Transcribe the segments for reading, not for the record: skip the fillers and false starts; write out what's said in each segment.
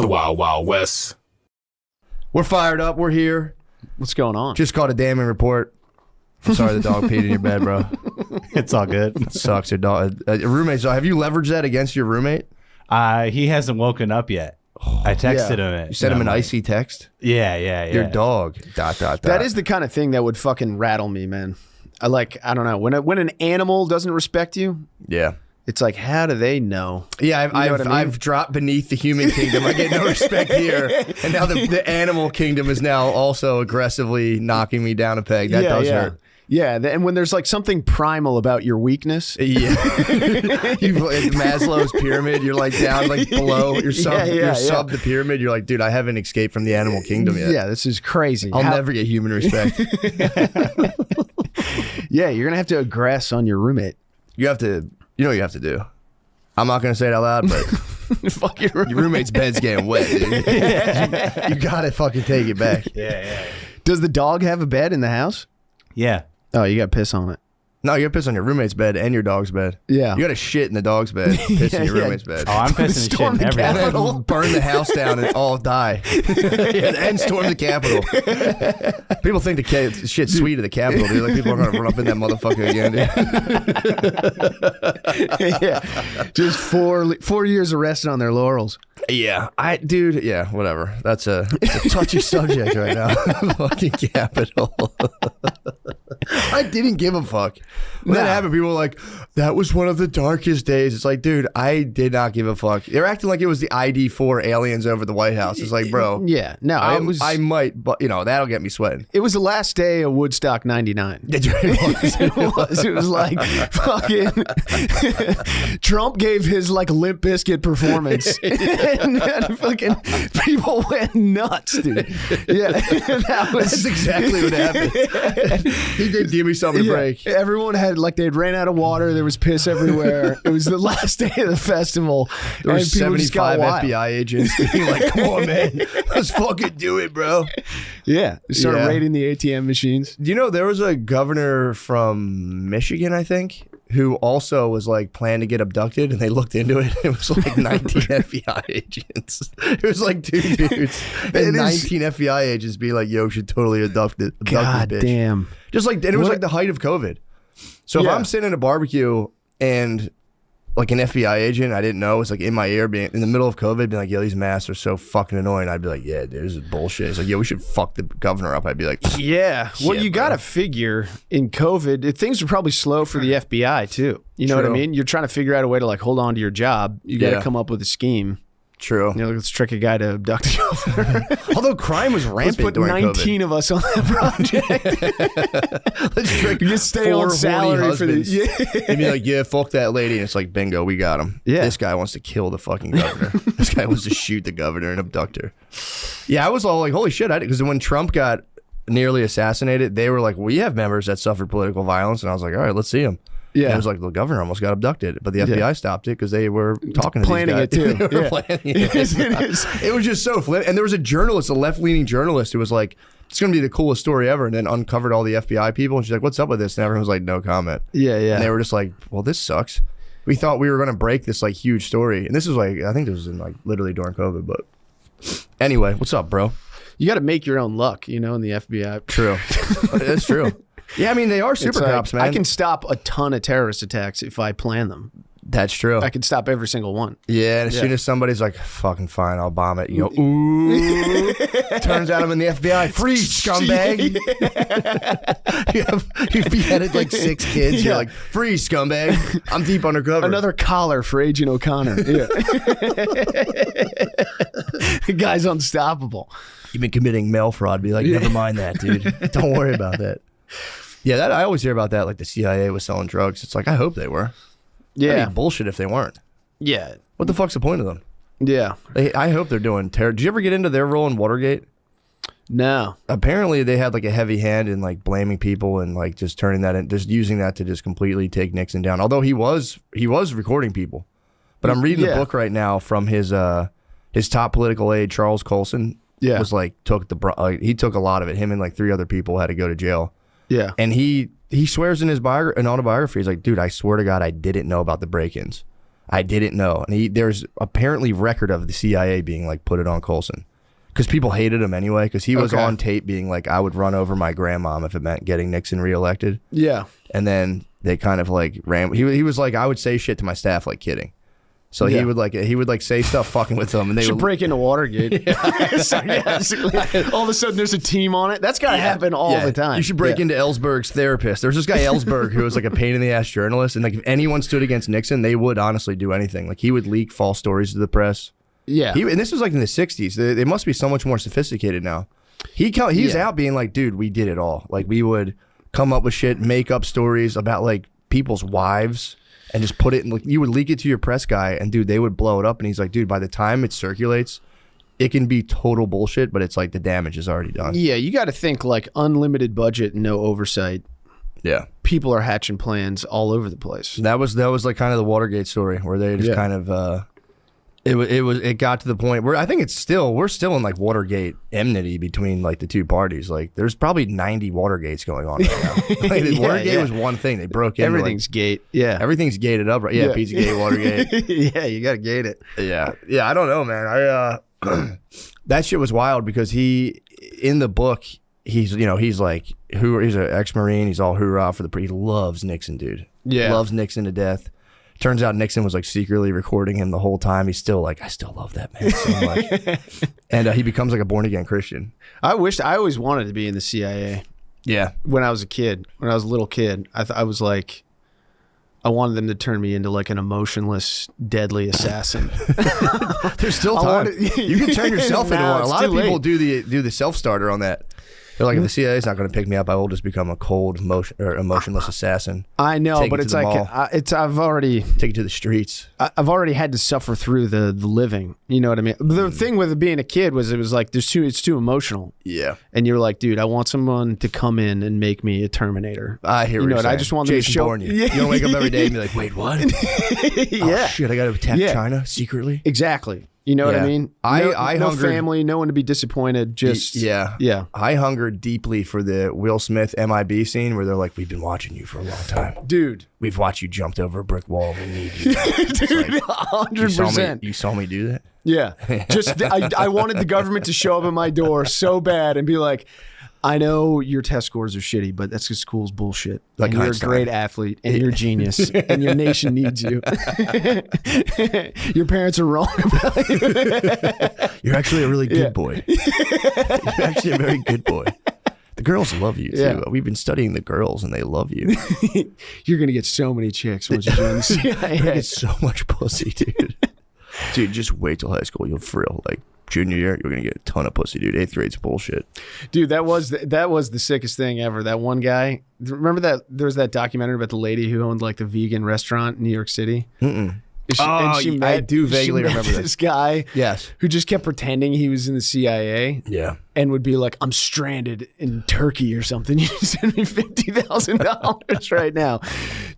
The Wild Wild West. We're fired up. We're here. What's going on? Just caught a damning report. I'm sorry the dog peed in your bed, bro. It's all good. It sucks. Your dog, your roommate. So have you leveraged that against your roommate? He hasn't woken up yet. I texted him. You sent him an icy text? Yeah. Your dog. ... That is the kind of thing that would fucking rattle me, man. I don't know. When an animal doesn't respect you, Yeah. it's like, how do they know? Yeah, I've dropped beneath the human kingdom. I get no respect here. And now the animal kingdom is now also aggressively knocking me down a peg. That does hurt. Yeah, and when there's like something primal about your weakness. Yeah. Maslow's pyramid, you're like down, like below. You're sub the pyramid. You're like, dude, I haven't escaped from the animal kingdom yet. Yeah, this is crazy. I'll never get human respect. Yeah, you're going to have to aggress on your roommate. You have to, you know what you have to do. I'm not going to say it out loud, but Fuck your roommate's bed's getting wet, dude. You got to fucking take it back. Yeah. Does the dog have a bed in the house? Yeah. Oh, you got to piss on it. No, you got to piss on your roommate's bed and your dog's bed. Yeah. You got to shit in the dog's bed, piss in your roommate's bed. Oh, I'm pissing shit Storm in the everything. Capitol. Burn the house down and all die. And storm the Capitol. People think the shit's sweet at the Capitol, dude. Like, people are going to run up in that motherfucker again, dude. Yeah. Just 4 years arrested on their laurels. Yeah, whatever. It's a touchy subject right now. Fucking Capitol. I didn't give a fuck. When that happened, people were like, that was one of the darkest days. It's like, dude, I did not give a fuck. They're acting like it was the ID4 aliens over the White House. It's like, bro. Yeah, no, I might, but, that'll get me sweating. It was the last day of Woodstock 99. It was like fucking Trump gave his like Limp Bizkit performance. and fucking people went nuts, dude. Yeah, That's exactly what happened. He did give me something to break. Everyone had they'd ran out of water. There was piss everywhere. It was the last day of the festival. There were 75 FBI FBI agents being like, come on, man. Let's fucking do it, bro. Yeah, started raiding the ATM machines. Do you know there was a governor from Michigan, I think, who also was like planning to get abducted, and they looked into it. It was like 19 FBI agents. It was like two dudes and 19 FBI agents being like, "Yo, should totally abduct this bitch." God damn! Just like, and it was like the height of COVID. So if I'm sitting in a barbecue and like an FBI agent I didn't know was like in my ear, being in the middle of COVID, being like, "Yo, these masks are so fucking annoying," I'd be like, "Yeah, dude, this is bullshit." It's like, "Yo, we should fuck the governor up." I'd be like, "Yeah." Well, you got to figure in COVID, things were probably slow for the FBI too. You know what I mean? You're trying to figure out a way to like hold on to your job. You got to come up with a scheme. True. Let's trick a guy to abduct a governor. Although crime was rampant Let's put during 19 COVID. of us on that project. Let's trick just stay on salary for the. They'd be like, "Yeah, fuck that lady," and it's like, bingo, we got him. Yeah. This guy wants to kill the fucking governor. This guy wants to shoot the governor and abduct her. Yeah, I was all like, holy shit, because when Trump got nearly assassinated, they were like, we have members that suffered political violence, and I was like, all right, let's see them. Yeah, and it was like the governor almost got abducted, but the FBI stopped it because they were talking to planning these guys. it too. They were planning it. It was just so flip. And there was a journalist, a left-leaning journalist, who was like, "It's going to be the coolest story ever," and then uncovered all the FBI people. And she's like, "What's up with this?" And everyone was like, "No comment." Yeah. And they were just like, "Well, this sucks." We thought we were going to break this like huge story, and this was like, I think this was in like literally during COVID. But anyway, what's up, bro? You got to make your own luck, in the FBI. True, that's true. Yeah, I mean, they are super cops, man. I can stop a ton of terrorist attacks if I plan them. That's true. I can stop every single one. Yeah, and as soon as somebody's like, "Fucking fine, I'll bomb it," you go, "Ooh!" Turns out I'm in the FBI. Freeze, scumbag! You've beheaded like 6 kids. You're like, "Freeze, scumbag! I'm deep undercover." Another collar for Agent O'Connor. Yeah, the guy's unstoppable. You've been committing mail fraud. Be like, never mind that, dude. Don't worry about that. Yeah, I always hear about that. Like the CIA was selling drugs. It's like, I hope they were. Yeah, that'd be bullshit if they weren't. Yeah. What the fuck's the point of them? Yeah. I hope they're doing terror. Did you ever get into their role in Watergate? No. Apparently they had like a heavy hand in like blaming people and like just turning that in, just using that to just completely take Nixon down. Although he was recording people. But I'm reading the book right now from his top political aide, Charles Colson. Yeah. Was like he took a lot of it. Him and like 3 other people had to go to jail. Yeah. And he swears in his autobiography, he's like, "Dude, I swear to God, I didn't know about the break-ins. I didn't know. And there's apparently record of the CIA being like, put it on Colson. Because people hated him anyway, because he was on tape being like, I would run over my grandmom if it meant getting Nixon reelected. Yeah. And then they kind of like ran. He was like, I would say shit to my staff like kidding. So he would like say stuff fucking with them, and they should would break into Watergate. All of a sudden, there's a team on it. That's got to happen all the time. You should break into Ellsberg's therapist. There's this guy Ellsberg who was like a pain in the ass journalist, and like if anyone stood against Nixon, they would honestly do anything. Like he would leak false stories to the press. Yeah, and this was like in the '60s. They must be so much more sophisticated now. He's out being like, dude, we did it all. Like we would come up with shit, make up stories about like people's wives. And just put it in, like, you would leak it to your press guy, and dude, they would blow it up. And he's like, dude, by the time it circulates, it can be total bullshit, but it's like the damage is already done. Yeah, you got to think like unlimited budget, no oversight. Yeah, people are hatching plans all over the place. That was like kind of the Watergate story where they just kind of it got to the point where I think we're still in like Watergate enmity between like the two parties. Like there's probably 90 Watergates going on right now. Like, Watergate was one thing. They broke in. Everything's gate. Yeah. Everything's gated up. Right? Yeah, Pizzagate, Watergate. Yeah, you got to gate it. Yeah. Yeah, I don't know, man. That shit was wild because he, in the book, he's like, he's an ex-Marine. He's all hoorah for he loves Nixon, dude. Yeah. Loves Nixon to death. Turns out Nixon was like secretly recording him the whole time. He's still like, I still love that man so much. And he becomes like a born again Christian. I always wanted to be in the CIA. Yeah. When I was a kid, when I was a little kid, I was like, I wanted them to turn me into like an emotionless, deadly assassin. There's still time. You can turn yourself into one. A lot of people do the self starter on that. They're like, if the CIA's not going to pick me up, I will just become a cold, emotionless assassin. I know, but it's like I've already take it to the streets. I've already had to suffer through the living. You know what I mean? The thing with being a kid was it was like it's too emotional. Yeah, and you're like, dude, I want someone to come in and make me a Terminator. I hear what I just want them to show Bourne you. You don't wake up every day and be like, wait, what? Yeah, oh, shit, I got to attack China secretly. Exactly. You know what I mean? I no hungered, family, no one to be disappointed. Just yeah. I hungered deeply for the Will Smith MIB scene where they're like, "We've been watching you for a long time, dude. We've watched you jumped over a brick wall. We need you, dude. 100%. You saw me do that. Yeah, just I wanted the government to show up at my door so bad and be like, I know your test scores are shitty, but that's because school's bullshit. Like you're a great athlete, and you're a genius, and your nation needs you. Your parents are wrong about you. You're actually a really good boy. You're actually a very good boy. The girls love you, too. Yeah. We've been studying the girls, and they love you. You're going to get so many chicks once you join the CIA. You're going to get so much pussy, dude. Dude, just wait till high school. You'll frill. Like, junior year, you're gonna get a ton of pussy, dude. 8th grade's bullshit, dude. That was the sickest thing ever. That one guy. Remember that there was that documentary about the lady who owned like the vegan restaurant in New York City. I do vaguely remember this guy. Yes, who just kept pretending he was in the CIA. Yeah, and would be like, "I'm stranded in Turkey or something. You send me $50,000 right now.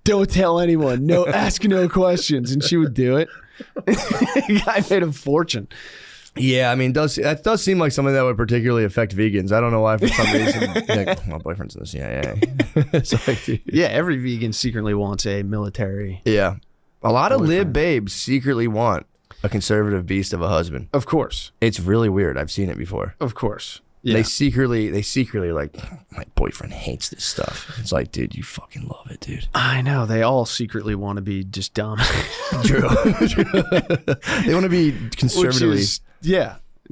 Don't tell anyone. No, ask no questions." And she would do it. The guy made a fortune. Yeah, I mean, that does seem like something that would particularly affect vegans. I don't know why, for some reason. Like, my boyfriend's in the CIA. It's like, dude. Yeah, every vegan secretly wants a military. Yeah. A lot of lib babes secretly want a conservative beast of a husband. Of course. It's really weird. I've seen it before. Of course. Yeah. They secretly like, my boyfriend hates this stuff. It's like, dude, you fucking love it, dude. I know. They all secretly want to be just dumb. True. They want to be conservatively.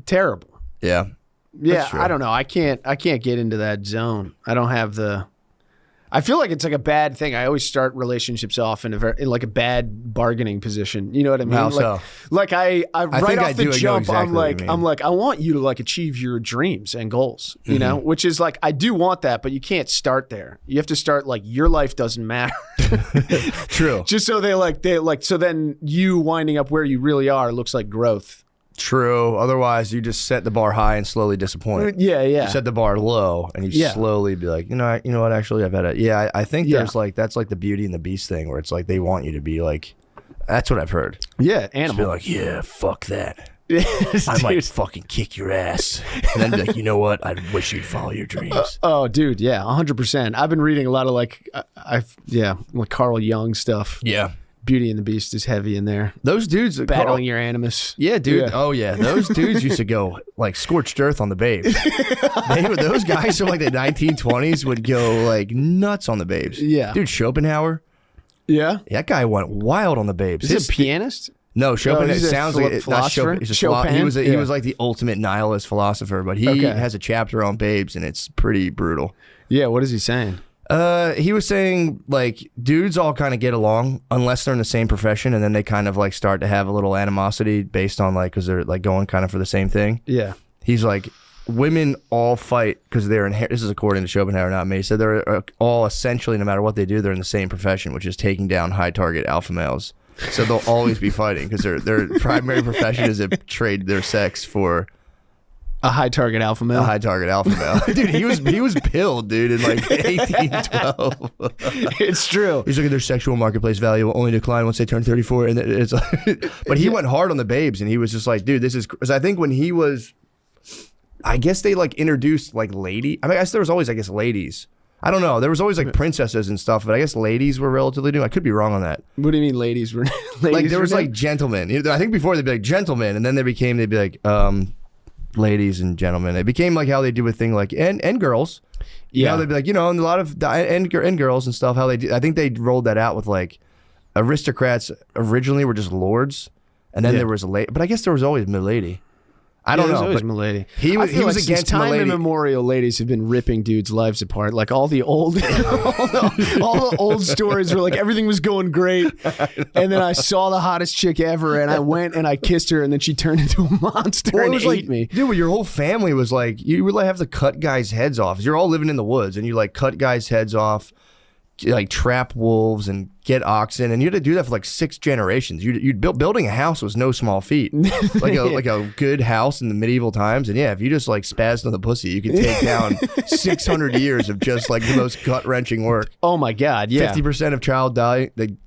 Terrible. Yeah. Yeah, I don't know. I can't get into that zone. I don't have the. I feel like it's like a bad thing. I always start relationships off in like a bad bargaining position. You know what I mean? How so? Like I right off the jump, exactly I'm like, I want you to like achieve your dreams and goals. You know, which is like I do want that, but you can't start there. You have to start like your life doesn't matter. True. Just so so then you winding up where you really are looks like growth. True. Otherwise, you just set the bar high and slowly disappoint. Yeah. You set the bar low, and you slowly be like, you know what? Actually, I've had a. Yeah, I think there's like that's like the Beauty and the Beast thing, where it's like they want you to be like. That's what I've heard. Yeah, animal. Just be like, yeah, fuck that. I might fucking kick your ass, and then be like, you know what? I wish you'd follow your dreams. Oh, dude, yeah, 100%. I've been reading a lot of like Carl Jung stuff. Yeah. Beauty and the Beast is heavy in there. Those dudes Battling your animus. Yeah, dude. Yeah. Oh, yeah. Those dudes used to go like scorched earth on the babes. Those guys from like the 1920s would go like nuts on the babes. Yeah. Dude, Schopenhauer. Yeah. That guy went wild on the babes. Is he a pianist? No, Schopenhauer. he's It a sounds like not philosopher? Chopin. Chopin? He was Yeah. like the ultimate nihilist philosopher, but he has a chapter on babes, and it's pretty brutal. Yeah. What is he saying? He was saying like dudes all kind of get along unless they're in the same profession, and then they kind of like start to have a little animosity based on like because they're like going kind of for the same thing. Yeah. He's like, women all fight because they're this is according to Schopenhauer, not me. He said they're all essentially, no matter what they do, they're in the same profession, which is taking down high target alpha males. So they'll always be fighting because their primary profession is to trade their sex for a high target alpha male. A high target alpha male. Dude, he was pilled, dude, in like 1812. It's true. He's like, their sexual marketplace value will only decline once they turn 34. And it's like, but he went hard on the babes, and he was just like, dude, this is. Because I think when he was, I guess they like introduced like lady. I mean, I guess there was always, I guess, ladies. I don't know. There was always like princesses and stuff, but I guess ladies were relatively new. I could be wrong on that. What do you mean ladies were ladies Like there was were like gentlemen. I think before they'd be like gentlemen, and then they'd be like ladies and gentlemen. It became like how they do a thing like and girls. You know, they'd be like, and a lot of and girls and stuff. How they do. I think they rolled that out with like aristocrats originally were just lords, and then there was a lady. But I guess there was always milady. I don't know. Always But milady. he was like against time milady. immemorial. Ladies have been ripping dudes' lives apart. Like all the old, all the old stories were like everything was going great, and then I saw the hottest chick ever, and I went and I kissed her, and then she turned into a monster Well, it and was ate like, me. dude, your whole family was like, you would like have to cut guys' heads off. You're all living in the woods, and you like cut guys' heads off, like trap wolves and get oxen, and you had to do that for like 6 generations. Building a house was no small feat. like a good house in the medieval times, and yeah, if you just like spazzed on the pussy, you could take down 600 years of just like the most gut wrenching work. Oh my god, yeah. 50% of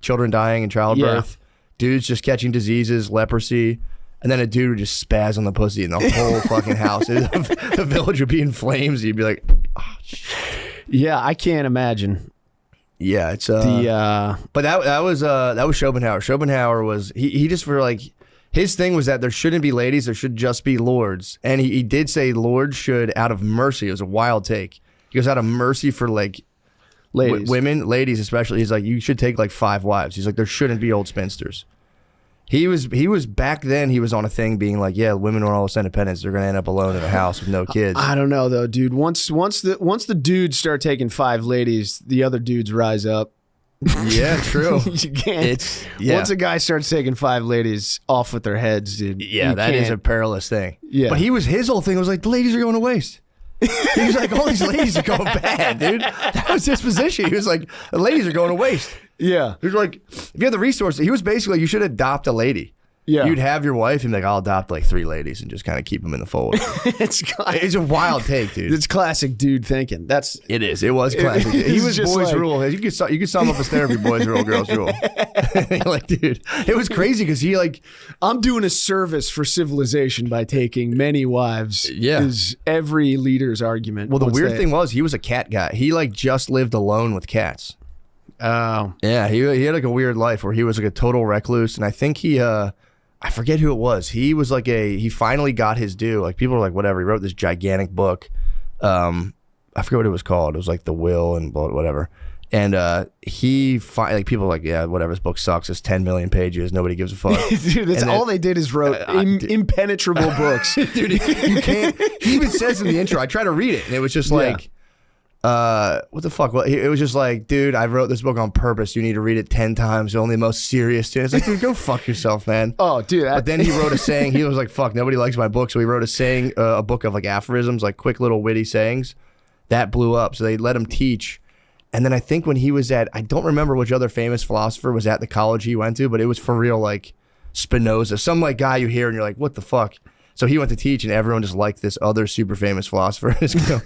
children dying in childbirth. Dudes just catching diseases, leprosy. And then a dude would just spaz on the pussy, and the whole fucking house, the village would be in flames. You'd be like, oh, shit. Yeah, I can't imagine. Yeah, it's but that was Schopenhauer. Schopenhauer was he just for like his thing was that there shouldn't be ladies, there should just be lords, and he did say lords should out of mercy. It was a wild take. He goes out of mercy for like ladies, women, ladies especially. He's like, you should take like 5 wives. He's like, there shouldn't be old spinsters. He was back then. He was on a thing being like, yeah, women are all independent. They're gonna end up alone in a house with no kids. I don't know though, dude. Once the dudes start taking 5 ladies, the other dudes rise up. Yeah, true. You can't. Once a guy starts taking 5 ladies off with their heads, dude. Yeah, that is a perilous thing. Yeah, but his whole thing was like, the ladies are going to waste. He was like, all these ladies are going bad, dude. That was his position. He was like, the ladies are going to waste. Yeah. He was like, if you have the resources, he was basically, you should adopt a lady. Yeah. You'd have your wife and be like, I'll adopt like 3 ladies and just kind of keep them in the fold. It's a wild take, dude. It's classic dude thinking. It is. It was classic. He was just boys like, rule. You could sum up his therapy, boys rule, girls rule. Like, dude, it was crazy because he like, I'm doing a service for civilization by taking many wives. Yeah. Is every leader's argument. Well, the weird thing was he was a cat guy. He like just lived alone with cats. Oh. Yeah, he had like a weird life where he was like a total recluse, and I think he I forget who it was. He was like he finally got his due. Like people were like, whatever. He wrote this gigantic book. I forget what it was called. It was like The Will and whatever. And like people were like, yeah, whatever. This book sucks. It's 10 million pages. Nobody gives a fuck. Dude, that's all they did is wrote impenetrable books. Dude, you can't. He even says in the intro. I tried to read it, and it was just like. What the fuck? Well, it was just like, dude, I wrote this book on purpose. You need to read it 10 times. Only the most serious. It's like, dude, go fuck yourself, man. Oh, dude. But then he wrote a saying. He was like, fuck, nobody likes my book. So he wrote a saying, a book of like aphorisms, like quick little witty sayings. That blew up. So they let him teach. And then I think when he was I don't remember which other famous philosopher was at the college he went to, but it was for real like Spinoza. Some like guy you hear and you're like, what the fuck? So he went to teach, and everyone just liked this other super famous philosopher.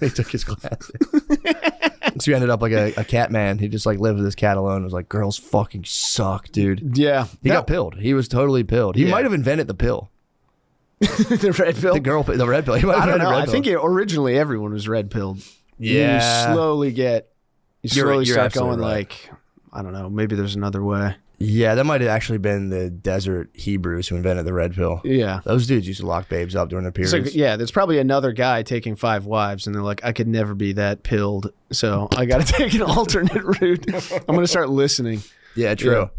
They took his classes. So he ended up like a cat man. He just like lived with his cat alone. It was like, girls fucking suck, dude. Yeah. He got pilled. He was totally pilled. He might have invented the pill. The red pill? The red pill. He might have I don't know. invented I red think pill. originally everyone was red pilled. Yeah. You slowly You're start absolutely going right. like, I don't know, maybe there's another way. Yeah, that might have actually been the desert Hebrews who invented the red pill. Yeah. Those dudes used to lock babes up during their It's periods. like, yeah, there's probably another guy taking 5 wives, and they're like, I could never be that pilled, so I got to take an alternate route. I'm going to start listening. Yeah, true.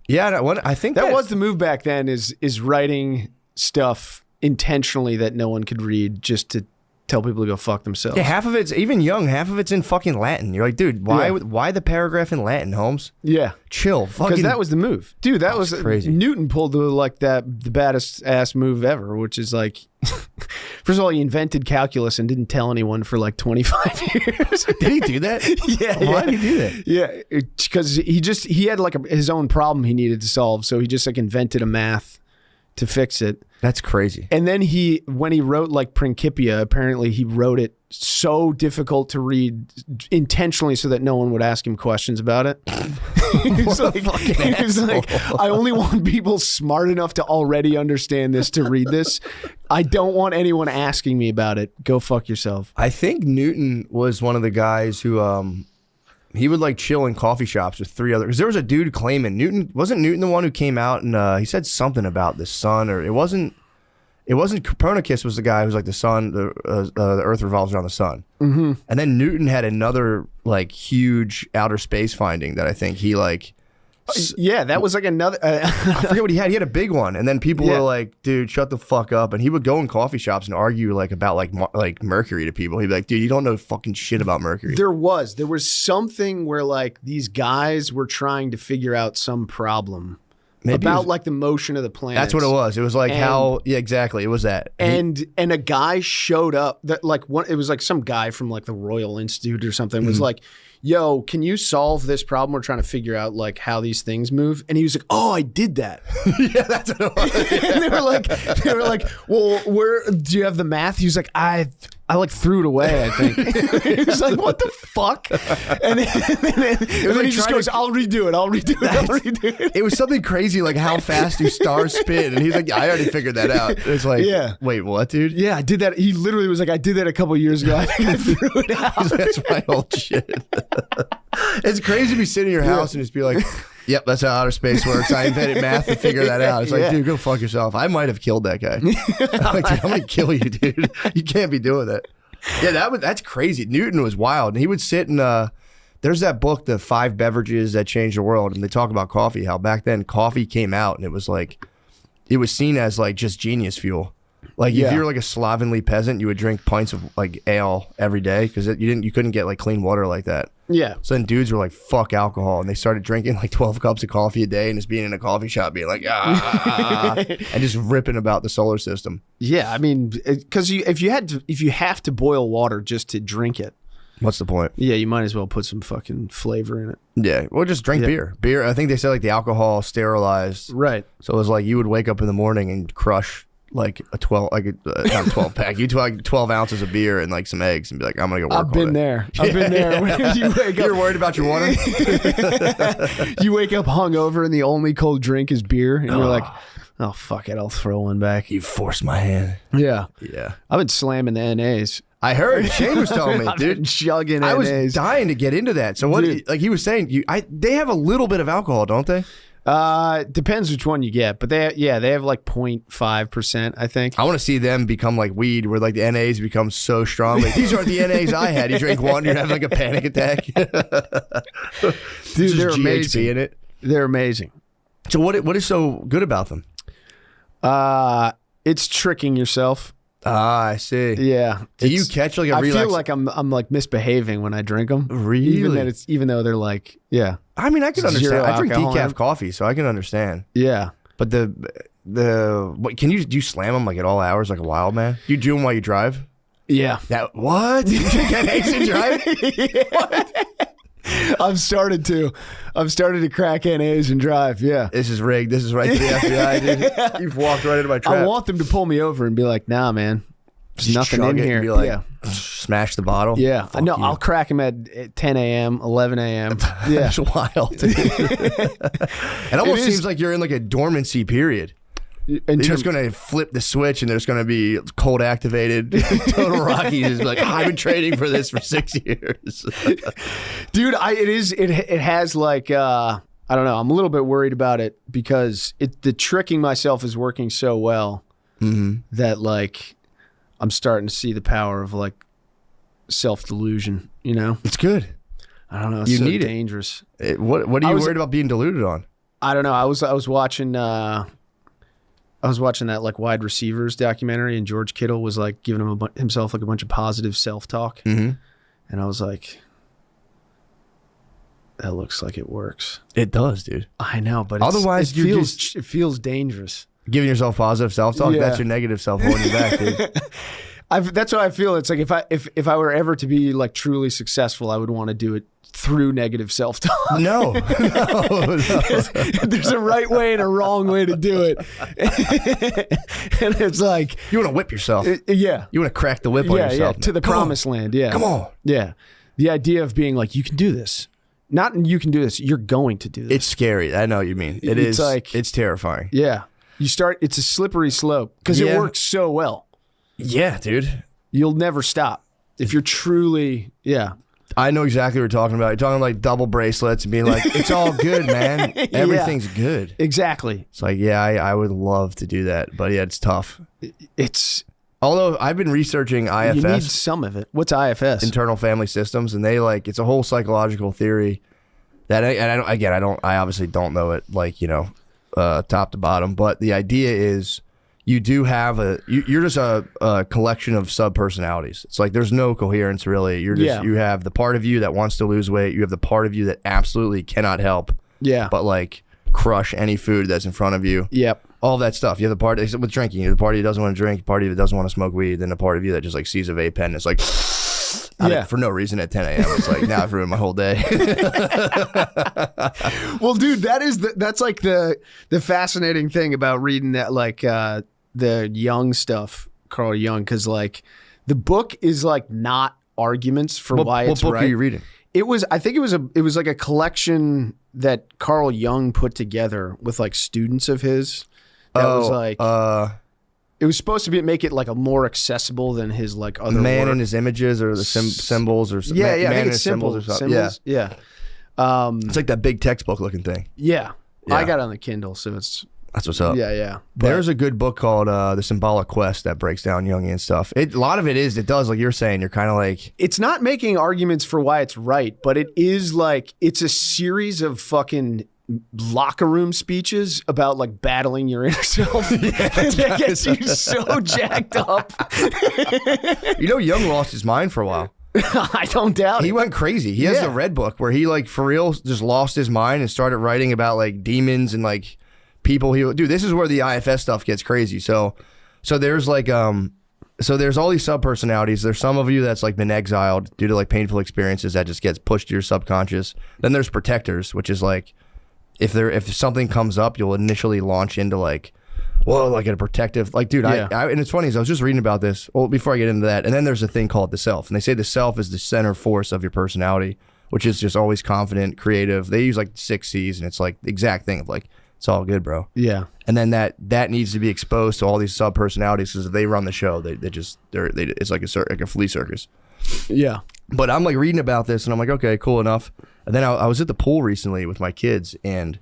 Yeah, I think That was the move back then, is writing stuff intentionally that no one could read just to tell people to go fuck themselves. Yeah, half of it's, even young, half of it's in fucking Latin. You're like, dude, why the paragraph in Latin, Holmes? Yeah. Chill. Because that was the move. Dude, that was crazy. Newton pulled the baddest ass move ever, which is like, first of all, he invented calculus and didn't tell anyone for like 25 years. Did he do that? Yeah. Why did he do that? Yeah, because he had like his own problem he needed to solve, so he just like invented a math to fix it. That's crazy. And then when he wrote like Principia, apparently he wrote it so difficult to read intentionally so that no one would ask him questions about it. He was like, I only want people smart enough to already understand this to read this. I don't want anyone asking me about it. Go fuck yourself. I think Newton was one of the guys who he would like chill in coffee shops with 3 other, because there was a dude claiming wasn't Newton the one who came out and he said something about the sun, or it wasn't Copernicus was the guy who's like the sun, the earth revolves around the sun. Mm-hmm. And then Newton had another like huge outer space finding that I think he like, yeah, that was like another I forget what he had a big one, and then people were like, dude, shut the fuck up. And he would go in coffee shops and argue like about like mercury to people. He'd be like, dude, you don't know fucking shit about mercury. There was something where like these guys were trying to figure out some problem. Maybe about like the motion of the planet. That's what it was. It was like exactly. It was that. And a guy showed up that like it was like some guy from like the Royal Institute or something was like, yo, can you solve this problem? We're trying to figure out like how these things move. And he was like, oh, I did that. Yeah, that's what it was. And they were like, well, do you have the math? He was like, I like threw it away, I think. He was like, what the fuck? And then he just goes, I'll redo it. It was something crazy like how fast do stars spin? And he's like, I already figured that out. It's like, wait, what, dude? Yeah, I did that. He literally was like, I did that a couple of years ago. I think I threw it out. He's like, that's my old shit. It's crazy to be sitting in your house and just be like, yep, that's how outer space works. I invented math to figure that out. It's like, dude, go fuck yourself. I might have killed that guy. I'm like, dude, I'm going to kill you, dude. You can't be doing that. Yeah, that's crazy. Newton was wild. And he would sit and there's that book, The 5 Beverages That Changed the World. And they talk about coffee, how back then coffee came out and it was like, it was seen as like just genius fuel. Like if you're like a slovenly peasant, you would drink pints of like ale every day because you couldn't get like clean water like that. Yeah. So then dudes were like, fuck alcohol. And they started drinking like 12 cups of coffee a day and just being in a coffee shop being like, and just ripping about the solar system. Yeah. I mean, because if you have to boil water just to drink it. What's the point? Yeah, you might as well put some fucking flavor in it. Yeah. Well, just drink beer. Beer, I think they said like the alcohol sterilized. Right. So it was like you would wake up in the morning and crush like a 12, like not a 12 pack. You took like 12 ounces of beer and like some eggs and be like, I'm going to go work. I've been there. I've been there. You wake up, you're worried about your water? You wake up hungover and the only cold drink is beer. And you're like, oh, fuck it. I'll throw one back. You forced my hand. Yeah. Yeah. I've been slamming the NAs. I heard Shane was telling me, dude. Chugging I was NAs. dying to get into that. So what? Dude. Like he was saying, they have a little bit of alcohol, don't they? Depends which one you get, but they have like 0.5%, I think. I want to see them become like weed, where like the NAs become so strong. Like, these aren't the NAs I had. You drink one, you're having like a panic attack. Dude, they're amazing. In it. They're amazing. So what is so good about them? It's tricking yourself. Ah, I see. Yeah. Do you catch like a I relax? feel like I'm like misbehaving when I drink them. Really? Even though they're like, yeah. I mean, I can understand. Zero I drink alcohol decaf in. coffee, so I can understand. Yeah. But do you slam them like at all hours like a wild man? You do them while you drive? Yeah. What? You drink NAs and drive? What? I've started to crack NAs and drive. Yeah. This is rigged. This is right to the FBI, dude. You've walked right into my trap. I want them to pull me over and be like, nah, man. There's Just nothing chug in it here. and be like, yeah. Smash the bottle. Yeah. Fuck No, you. I'll crack them at 10 a.m., 11 a.m. Yeah. It's wild. Dude. It almost seems like you're in like a dormancy period. They're just going to flip the switch and there's going to be cold activated. Total Rockies is like, I've been training for this for 6 years. Dude, it has like, I I don't know. I'm a little bit worried about it because the tricking myself is working so well that like I'm starting to see the power of like self-delusion, you know? It's good. I don't know. It's You so need it. dangerous. What are you worried about being deluded on? I don't know. I was watching that like wide receivers documentary, and George Kittle was like giving himself like a bunch of positive self-talk. And I was like, that looks like it works. It does, dude. I know, but Otherwise, it feels dangerous. Giving yourself positive self-talk, Yeah. that's your negative self holding you back, dude. That's what I feel. It's like if I were ever to be like truly successful, I would want to do it through negative self-talk. No. There's a right way and a wrong way to do it. And it's like, You want to whip yourself. yeah. You want to crack the whip on yourself. To the Come promised land. Yeah. Come on. Yeah. The idea of being like, you can do this. Not you can do this. You're going to do this. It's scary. I know what you mean. It's like- it's terrifying. Yeah. It's a slippery slope because it Yeah. works so well. Yeah, dude. You'll never stop. If you're truly, yeah. I know exactly what you're talking about. You're talking like double bracelets and being like, it's all good, man. Everything's good. Exactly. It's like, yeah, I would love to do that. But yeah, it's tough. It's, Although I've been researching you need IFS, some of it. What's IFS? internal family systems, and they like, it's a whole psychological theory that I obviously don't know it like, top to bottom, but the idea is you do have you're just a collection of sub-personalities. It's like there's no coherence really. You're just you have the part of you that wants to lose weight, you have the part of you that absolutely cannot help but like crush any food that's in front of you. Yep. All that stuff. You have the part with drinking, you have the part of you that doesn't want to drink, the part of you that doesn't want to smoke weed, then the part of you that just like sees a vape pen and it's like for no reason at 10 a.m. It's like, now I've ruined my whole day. Well, dude, that's like the fascinating thing about reading that, like the Jung stuff, Carl Jung, because like the book is like not arguments for why it's right. What book are you reading? It was like a collection that Carl Jung put together with like students of his. That was like it was supposed to make it like a more accessible than his like other Man work. and his images or the symbols or Yeah, man I think and it's his symbols or something. Symbols. Yeah. It's like that big textbook looking thing. Yeah. Yeah. I got it on the Kindle, so it's That's what's up. yeah. There's a good book called The Symbolic Quest that breaks down Jungian stuff. A lot of it does, like you're saying, you're kind of like... It's not making arguments for why it's right, but it is like, it's a series of fucking locker room speeches about like battling your inner self. That gets you so jacked up. Jung lost his mind for a while. I don't doubt He it. went crazy. He has the Red Book where he like for real just lost his mind and started writing about like demons and like people. Dude, this is where the IFS stuff gets crazy. So there's like so there's all these sub-personalities. There's some of you that's like been exiled due to like painful experiences that just gets pushed to your subconscious. Then there's protectors, which is like if something comes up, you'll initially launch into like, whoa, like a protective, like, dude, I and it's funny, I was just reading about this, well, before I get into that, and then there's a thing called the self, and they say the self is the center force of your personality, which is just always confident, creative. They use like 6 C's, and it's like the exact thing of like, it's all good, bro. Yeah. And then that needs to be exposed to all these sub-personalities, because if they run the show, it's like a flea circus. Yeah. But I'm like reading about this and I'm like, okay, cool enough. And then I was at the pool recently with my kids, and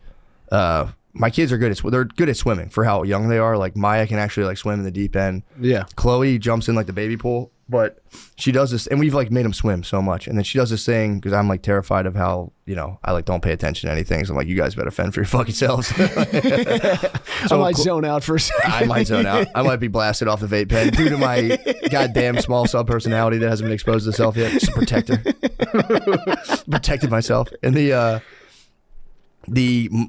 my kids are they're good at swimming for how young they are. Like Maya can actually like swim in the deep end. Yeah. Chloe jumps in like the baby pool, but she does this, and we've like made them swim so much. And then she does this thing because I'm like terrified of how, I like don't pay attention to anything. So I'm like, you guys better fend for your fucking selves. I might zone out for a second. I might zone out. I might be blasted off the vape pen due to my goddamn small sub-personality that hasn't been exposed to self yet. Just a protector. Protected myself. And the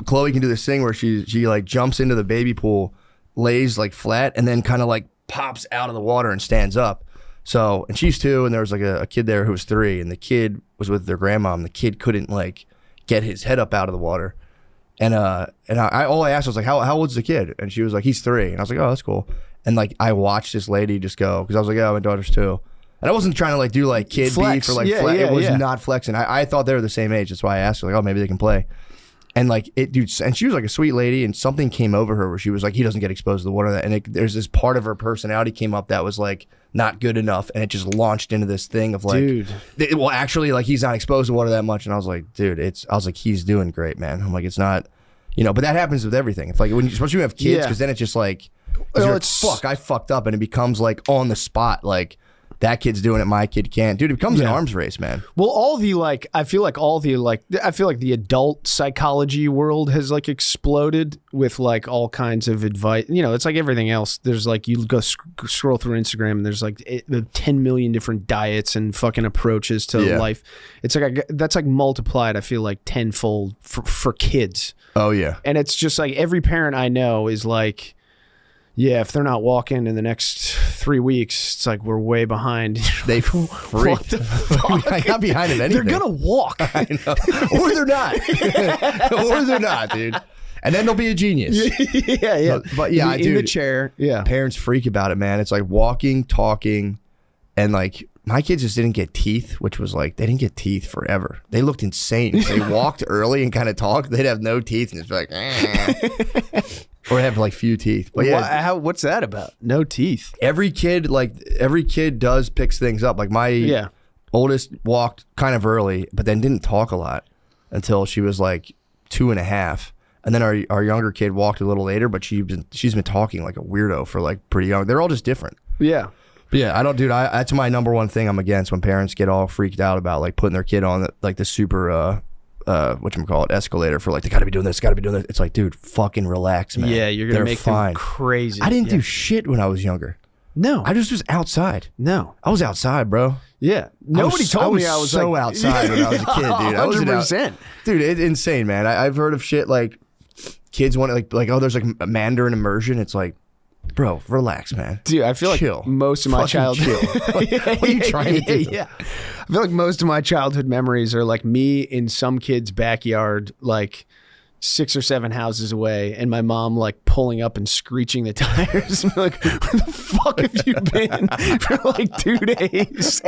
Chloe can do this thing where she like jumps into the baby pool, lays like flat, and then kind of like pops out of the water and stands up. So, and she's 2, and there was like a kid there who was 3, and the kid was with their grandma, and the kid couldn't like get his head up out of the water. And all I asked was like, how old's the kid? And she was like, he's 3. And I was like, oh, that's cool. And like I watched this lady just go, because I was like, oh, my daughter's 2. And I wasn't trying to like do like kid Flex. beef or like it was not flexing. I thought they were the same age. That's why I asked her, like, oh, maybe they can play. And like it, dude, and she was like a sweet lady, and something came over her where she was like, he doesn't get exposed to the water. And there's this part of her personality came up that was like not good enough, and it just launched into this thing of like, Dude. Well, actually, like he's not exposed to water that much. And I was like, dude, I was like, he's doing great, man. I'm like, it's not, but that happens with everything. It's like especially when you have kids, because then it's just like, fuck, I fucked up, and it becomes like on the spot, like. That kid's doing it, my kid can't. Dude, it becomes an arms race, man. Well, I feel like the adult psychology world has like exploded with like all kinds of advice. It's like everything else. There's like, you go scroll through Instagram and there's like 10 million different diets and fucking approaches to life. It's like, that's like multiplied, I feel like tenfold for kids. Oh, yeah. And it's just like every parent I know is like, yeah, if they're not walking in the next 3 weeks, it's like we're way behind. They freak. What the fuck? I'm not behind in anything. They're gonna walk. I know. Or they're not. Or they're not, dude. And then they'll be a genius. Yeah. But yeah, in the chair. Yeah. Parents freak about it, man. It's like walking, talking, and like my kids just didn't get teeth, which was like they didn't get teeth forever. They looked insane. If they walked early and kind of talked, they'd have no teeth and it's like, or have like few teeth. But yeah, what's that about? No teeth. Every kid does picks things up. Like my oldest walked kind of early, but then didn't talk a lot until she was like 2.5. And then our younger kid walked a little later, but she's been talking like a weirdo for like pretty young. They're all just different. Yeah. But yeah, that's my number one thing I'm against, when parents get all freaked out about like putting their kid on the super whatchamacallit, escalator for like, they gotta be doing this, gotta be doing this. It's like, dude, fucking relax, man. Yeah, you're gonna make them crazy. I didn't do shit when I was younger. No. I just was outside. No. I was outside, bro. Yeah. Nobody told me I was so like, outside when I was a kid, dude. 100%. Dude, it's insane, man. I've heard of shit like kids want like oh, there's like a Mandarin immersion. It's like, bro, relax, man. Dude, I feel chill. like most of my childhood. What are you trying to do? Yeah. I feel like most of my childhood memories are like me in some kid's backyard, like 6 or 7 houses away, and my mom like pulling up and screeching the tires. I'm like, where the fuck have you been for like 2 days?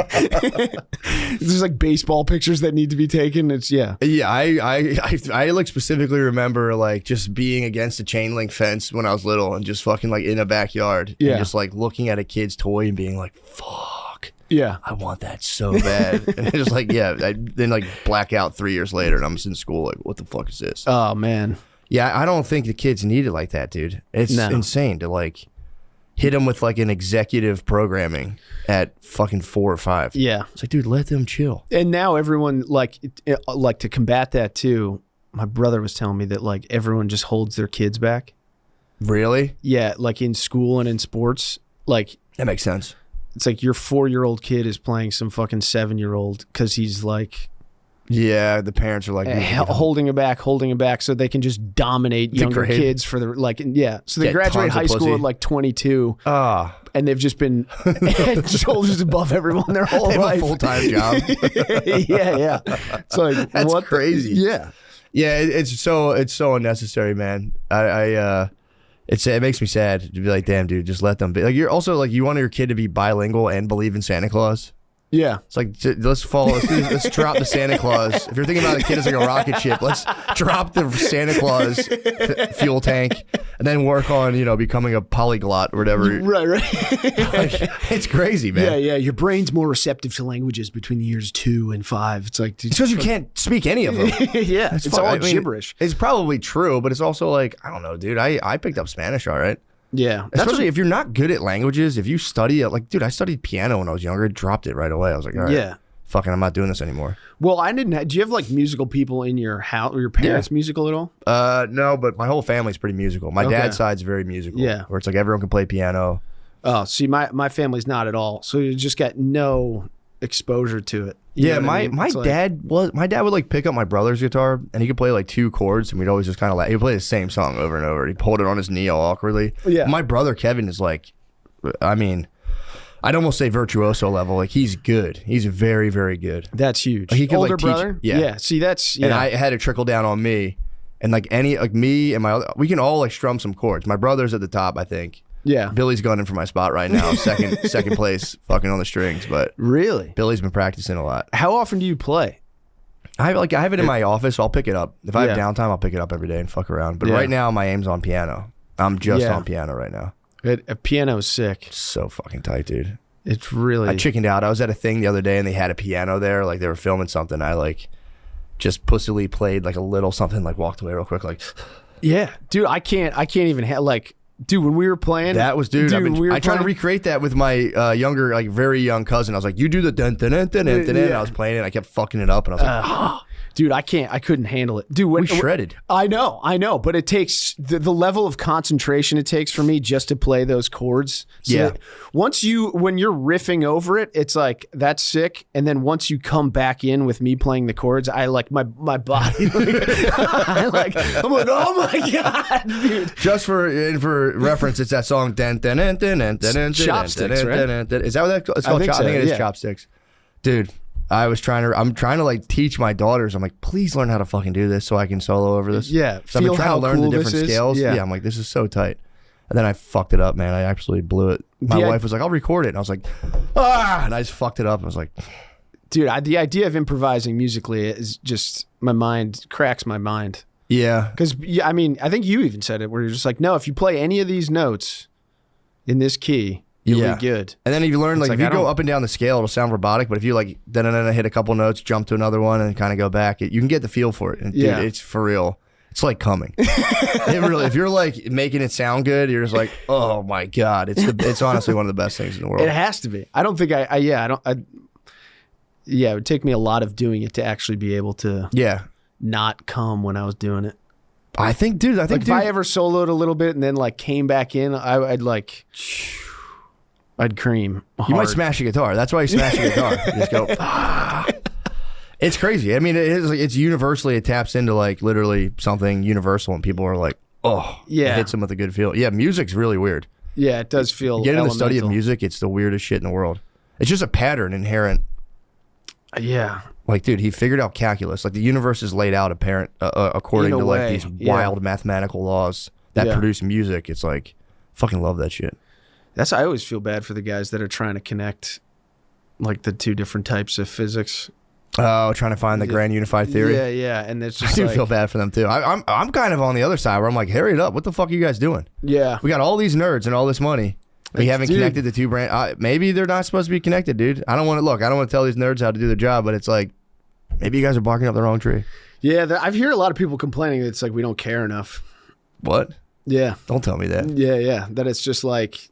There's like baseball pictures that need to be taken. Yeah. I like specifically remember like just being against a chain link fence when I was little and just fucking like in a backyard and just like looking at a kid's toy and being like, fuck. Yeah, I want that so bad. And just like, I then like black out 3 years later and I'm just in school like, what the fuck is this? Oh man. Yeah, I don't think the kids need it like that, dude. It's insane to like hit them with like an executive programming at fucking 4 or 5. Yeah, it's like, dude, let them chill. And now everyone like to combat that too. My brother was telling me that like everyone just holds their kids back. Really? Yeah, like in school and in sports, like that makes sense. It's like your 4-year-old kid is playing some fucking 7-year-old because he's like, yeah, the parents are like holding him back so they can just dominate younger kids for the like, yeah. So they graduate high school at like 22. And they've just been head and shoulders above everyone their whole life. A full-time job. Yeah. It's like, that's crazy. Yeah. Yeah, it's so unnecessary, man. It makes me sad to be like, damn, dude, just let them be. Like, you're also like, you want your kid to be bilingual and believe in Santa Claus. Yeah. It's like, let's drop the Santa Claus. If you're thinking about a kid as like a rocket ship, let's drop the Santa Claus fuel tank and then work on, becoming a polyglot or whatever. Right. Like, it's crazy, man. Yeah. Your brain's more receptive to languages between the years 2 and 5. It's like, it's because you can't speak any of them. Yeah. It's all gibberish. It's probably true, but it's also like, I don't know, dude. I picked up Spanish, all right. Yeah. Especially if you're not good at languages, if you study it, like, dude, I studied piano when I was younger, dropped it right away. I was like, all right, fucking, I'm not doing this anymore. Well, do you have like musical people in your house, or your parents musical at all? No, but my whole family's pretty musical. My dad's side's very musical. Yeah. Where it's like everyone can play piano. Oh, see, my family's not at all. So you just got no exposure to it. Yeah, my dad would like pick up my brother's guitar and he could play like 2 chords and we'd always just kind of he'd play the same song over and over. He'd hold it on his knee all awkwardly. Yeah. My brother Kevin is like, I mean, I'd almost say virtuoso level. Like, he's good. He's very, very good. That's huge. Like, he could, older like, brother? Yeah. See, that's and I had it trickle down on me, and like me and my other, we can all like strum some chords. My brother's at the top, I think. Yeah. Billy's gunning for my spot right now, second place, fucking on the strings. But really, Billy's been practicing a lot. How often do you play? I have it in my office. So I'll pick it up if I have Yeah. downtime. I'll pick it up every day and fuck around. But Yeah. right now, my aim's on piano. I'm just Yeah. on piano right now. A piano is sick. So fucking tight, dude. It's really. I chickened out. I was at a thing the other day and they had a piano there. Like they were filming something. I like just pussily played like a little something. Like walked away real quick. Like Yeah, dude, I can't even like, dude, when we were playing, that was dude. I tried to recreate that with my younger, like very young cousin. I was like, you do the dun dun dun dun dun dun. And I was playing it. I kept fucking it up, and I was like, dude, I couldn't handle it, dude. we shredded. I know, but it takes the level of concentration it takes for me just to play those chords. So Yeah. that when you're riffing over it, it's like that's sick. And then once you come back in with me playing the chords, I like my body. I'm like, oh my god, dude. Just for reference, it's that song. Dun, dun, dun, dun, dun, dun, dun, Chopsticks, dun, right? dun, dun, dun. Is that what it's called? think so, I think it is yeah. Chopsticks, dude. I'm trying to like teach my daughters. I'm like, please learn how to fucking do this so I can solo over this. Yeah, so I've been feel trying how to learn cool the this different is. scales. Yeah. I'm like, this is so tight. And then I fucked it up, man. I absolutely blew it. My Yeah. wife was like, I'll record it. And I was like, and I just fucked it up. I was like, Dude, the idea of improvising musically is just cracks my mind. yeah. Because, I mean, I think you even said it where you're just like, no, if you play any of these notes in this key, you'll Yeah. be good. And then if you learn, like, like, if I you go don't- up and down the scale, it'll sound robotic. But if you like, then hit a couple notes, jump to another one, and kind of go back, you can get the feel for it. And Yeah. dude, it's for real. It's like coming. It really. If you're like making it sound good, you're just like, oh my god, it's honestly one of the best things in the world. It has to be. I don't think it would take me a lot of doing it to actually be able to Yeah, not come when I was doing it. I think, dude. Like if I ever soloed a little bit and then like came back in, I'd cream. you might hard. smash a guitar. That's why you smash a guitar. You just go. It's crazy. I mean, it's universally, it taps into like literally something universal, and people are like, oh, Yeah. it hits them with a good feel. Yeah, music's really weird. Yeah, it does feel. Get into the study of elemental. music, it's the weirdest shit in the world. It's just a pattern inherent. Yeah. Like, dude, he figured out calculus. Like, the universe is laid out according In a to like way, these yeah. wild mathematical laws that Yeah. produce music. It's like, fucking love that shit. I always feel bad for the guys that are trying to connect like the two different types of physics. Oh, trying to find the grand unified theory. Yeah, yeah, and it's I just do like, feel bad for them too. I'm kind of on the other side where I'm like, hurry it up. What the fuck are you guys doing? yeah, We got all these nerds and all this money. We haven't Dude. connected the two brand. Maybe they're not supposed to be connected, dude. I don't want to tell these nerds how to do their job, but it's like, maybe you guys are barking up the wrong tree. yeah. I've heard a lot of people complaining that it's like we don't care enough. What? Yeah, Don't tell me that. yeah. That it's just like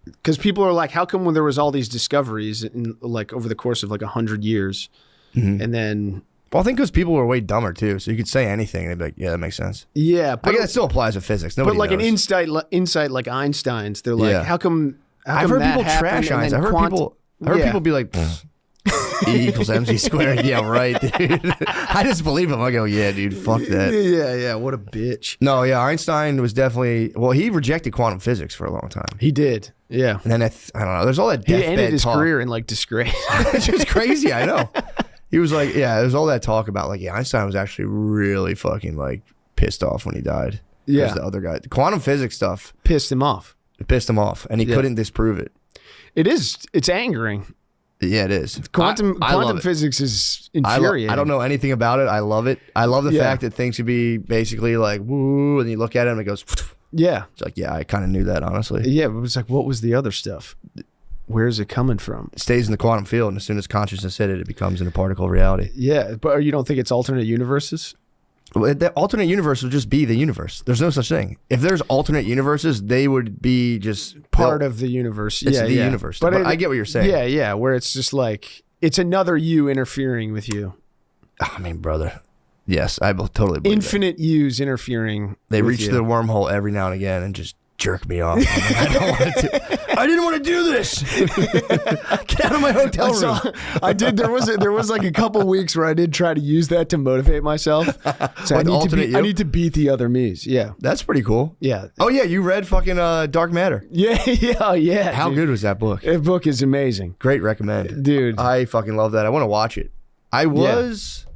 because people are like, how come when there was all these discoveries in like over the course of like 100 years, and then Well, I think because people were way dumber too, so you could say anything and they'd be like, yeah, that makes sense. yeah, I but guess that still applies to physics. Nobody but like knows. an insight like Einstein's, they're like, Yeah. how come I've heard that people happened? trash And Einstein. then I heard yeah. people be like, "Pfft, E equals mc squared. Yeah, right, dude. I just believe him. I go, yeah, dude, fuck that. Yeah, what a bitch. No, yeah, Einstein was definitely, well, he rejected quantum physics for a long time. He did. Yeah. And then I don't know. There's all that He deathbed ended his talk. career in like disgrace. It's just crazy. I know. He was like, yeah, there's all that talk about like, yeah, Einstein was actually really fucking like pissed off when he died. Yeah. Because the other guy, the quantum physics stuff, Pissed him off. it pissed him off, and he Yeah. couldn't disprove it. It's angering. Yeah, it is. Quantum I love it. physics is I infuriating. don't know anything about it. I love it. I love the Yeah. fact that things should be basically like woo, and you look at it and it goes. Yeah. It's like, yeah, I kind of knew that, honestly. Yeah, but it was like, what was the other stuff? Where's it coming from? It stays in the quantum field, and as soon as consciousness hit it, it becomes in a particle of reality. Yeah, but you don't think it's alternate universes? Well, the alternate universe would just be the universe. There's no such thing. If there's alternate universes, they would be just Part built. of the universe. It's yeah, the yeah. universe. But I get what you're saying. Yeah, where it's just like, it's another you interfering with you. I mean, brother. Yes, I totally believe Infinite yous interfering that. They with reach you. the wormhole every now and again and just jerk me off. I'm like, I don't want to. I didn't want to do this. Get out of my hotel room. I did. There was like a couple weeks where I did try to use that to motivate myself. So What, alternate you? I need to beat the other me's. Yeah, That's pretty cool. yeah, Oh yeah, you read fucking Dark Matter. yeah. How dude. good was that book? That book is amazing, Great recommend. dude. I fucking love that. I want to watch it.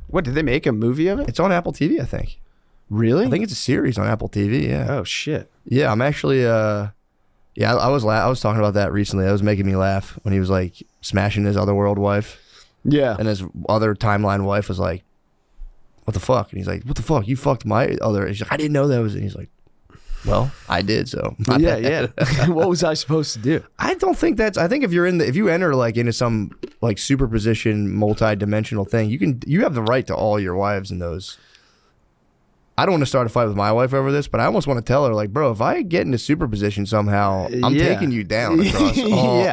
What did they make a movie of it? It's on Apple TV, I think. Really? I think it's a series on Apple TV. Yeah. Oh shit. Yeah, I'm actually. I was talking about that recently. That was making me laugh when he was like smashing his other world wife, Yeah. and his other timeline wife was like, what the fuck? And he's like, what the fuck? You fucked my other. And she's like, I didn't know that was. And he's like, well, I did. So yeah. What was I supposed to do? I don't think that's. I think if you enter like into some like superposition, multi-dimensional thing, you have the right to all your wives in those. I don't want to start a fight with my wife over this, but I almost want to tell her, like, bro, if I get into superposition somehow, I'm taking you down across all,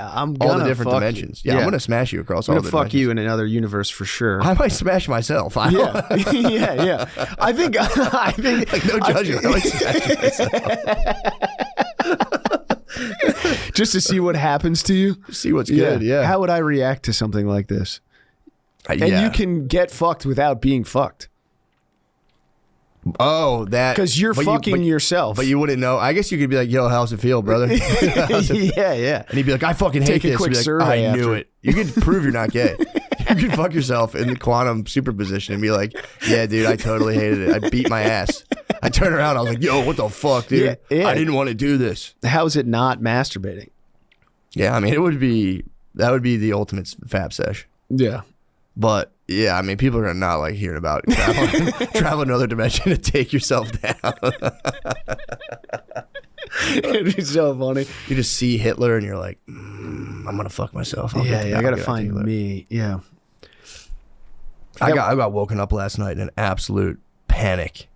all the different dimensions. I'm going to smash you across all the dimensions. I'm going to fuck you in another universe for sure. I might smash myself. Yeah. I think like, no judgment. I might smash myself. Just to see what happens to you. See what's good, yeah. How would I react to something like this? And you can get fucked without being fucked. Oh, that because you're fucking yourself, but you wouldn't know. I guess you could be like, "Yo, how's it feel, brother?" Yeah. And he'd be like, "I fucking hate Take a this." quick survey. I knew it. You could prove you're not gay. You could fuck yourself in the quantum superposition and be like, "Yeah, dude, I totally hated it. I beat my ass." I turned around. I was like, "Yo, what the fuck, dude? I didn't want to do this." How is it not masturbating? Yeah, I mean, that would be the ultimate fab sesh. Yeah. But yeah, I mean, people are gonna not like hearing about traveling another dimension to take yourself down. It'd be so funny. You just see Hitler and you're like, I'm gonna fuck myself. I gotta find me. Yeah. I got woken up last night in an absolute panic.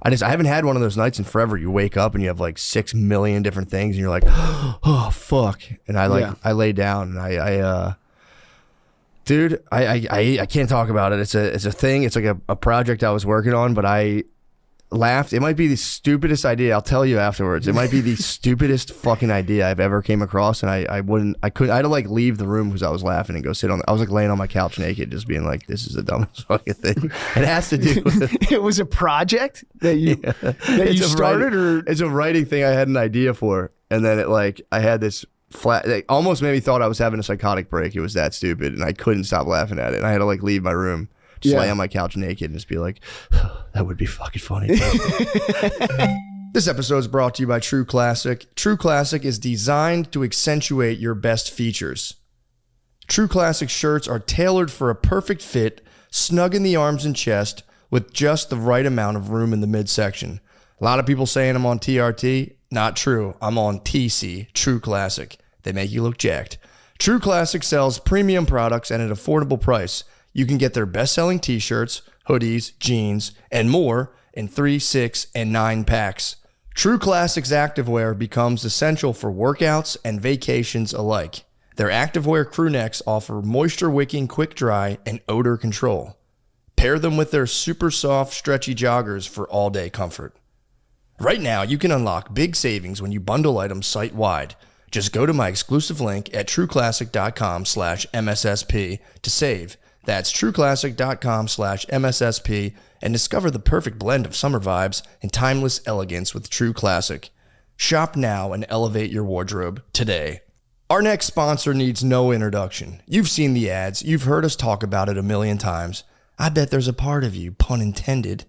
I haven't had one of those nights in forever. You wake up and you have like 6 million different things and you're like, oh fuck. And I lay down and dude, I can't talk about it. It's a thing. It's like a project I was working on, but I laughed. It might be the stupidest idea. I'll tell you afterwards. It might be the stupidest fucking idea I've ever came across, and I had to like leave the room because I was laughing and go sit on. I was like laying on my couch naked, just being like, "This is the dumbest fucking thing." It has to do with it was a project that you started, or it's a writing thing I had an idea for, and then I had this. It almost made me thought I was having a psychotic break. It was that stupid, and I couldn't stop laughing at it. And I had to like leave my room, just lay on my couch naked, and just be like, "That would be fucking funny." This episode is brought to you by True Classic. True Classic is designed to accentuate your best features. True Classic shirts are tailored for a perfect fit, snug in the arms and chest, with just the right amount of room in the midsection. A lot of people saying I'm on TRT. Not true. I'm on TC, True Classic. They make you look jacked. True Classic sells premium products at an affordable price. You can get their best-selling t-shirts, hoodies, jeans, and more in 3, 6, and 9 packs. True Classic's activewear becomes essential for workouts and vacations alike. Their activewear crew necks offer moisture-wicking quick dry and odor control. Pair them with their super soft, stretchy joggers for all-day comfort. Right now, you can unlock big savings when you bundle items site-wide. Just go to my exclusive link at trueclassic.com/MSSP to save. That's trueclassic.com/MSSP and discover the perfect blend of summer vibes and timeless elegance with True Classic. Shop now and elevate your wardrobe today. Our next sponsor needs no introduction. You've seen the ads. You've heard us talk about it a million times. I bet there's a part of you, pun intended,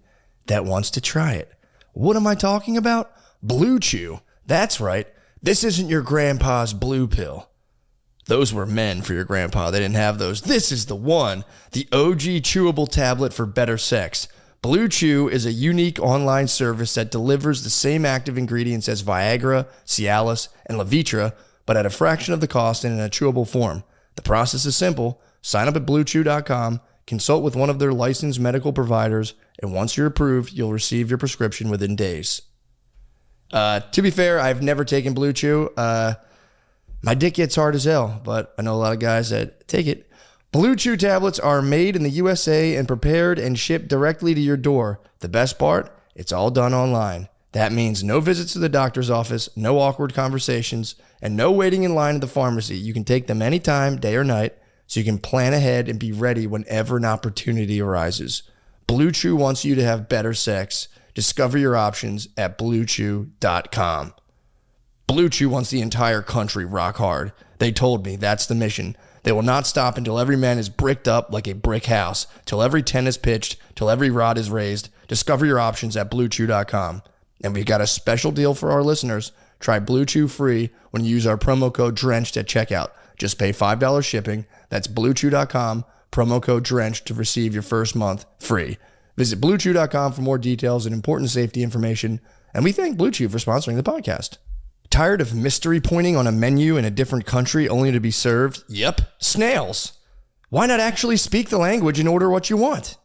that wants to try it. What am I talking about? Blue Chew. That's right. This isn't your grandpa's blue pill. Those were men for your grandpa. They didn't have those. This is the one. The OG chewable tablet for better sex. Blue Chew is a unique online service that delivers the same active ingredients as Viagra, Cialis, and Levitra, but at a fraction of the cost and in a chewable form. The process is simple. Sign up at bluechew.com, consult with one of their licensed medical providers, and once you're approved, you'll receive your prescription within days. To be fair, I've never taken Blue Chew. My dick gets hard as hell, but I know a lot of guys that take it. Blue Chew tablets are made in the USA and prepared and shipped directly to your door. The best part? It's all done online. That means no visits to the doctor's office, no awkward conversations, and no waiting in line at the pharmacy. You can take them anytime, day or night, so you can plan ahead and be ready whenever an opportunity arises. Blue Chew wants you to have better sex. Discover your options at BlueChew.com. Blue Chew wants the entire country rock hard. They told me that's the mission. They will not stop until every man is bricked up like a brick house, till every tent is pitched, till every rod is raised. Discover your options at BlueChew.com. And we've got a special deal for our listeners. Try Blue Chew free when you use our promo code DRENCHED at checkout. Just pay $5 shipping. That's BlueChew.com, promo code DRENCHED to receive your first month free. Visit BlueChew.com for more details and important safety information. And we thank Blue Chew for sponsoring the podcast. Tired of mystery pointing on a menu in a different country only to be served? Yep, snails. Why not actually speak the language and order what you want?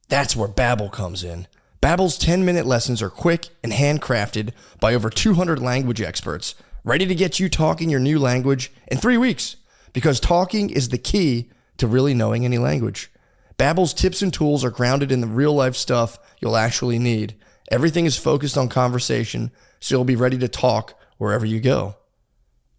That's where Babbel comes in. Babbel's 10-minute lessons are quick and handcrafted by over 200 language experts, ready to get you talking your new language in 3 weeks. Because talking is the key to really knowing any language. Babbel's tips and tools are grounded in the real-life stuff you'll actually need. Everything is focused on conversation, so you'll be ready to talk wherever you go.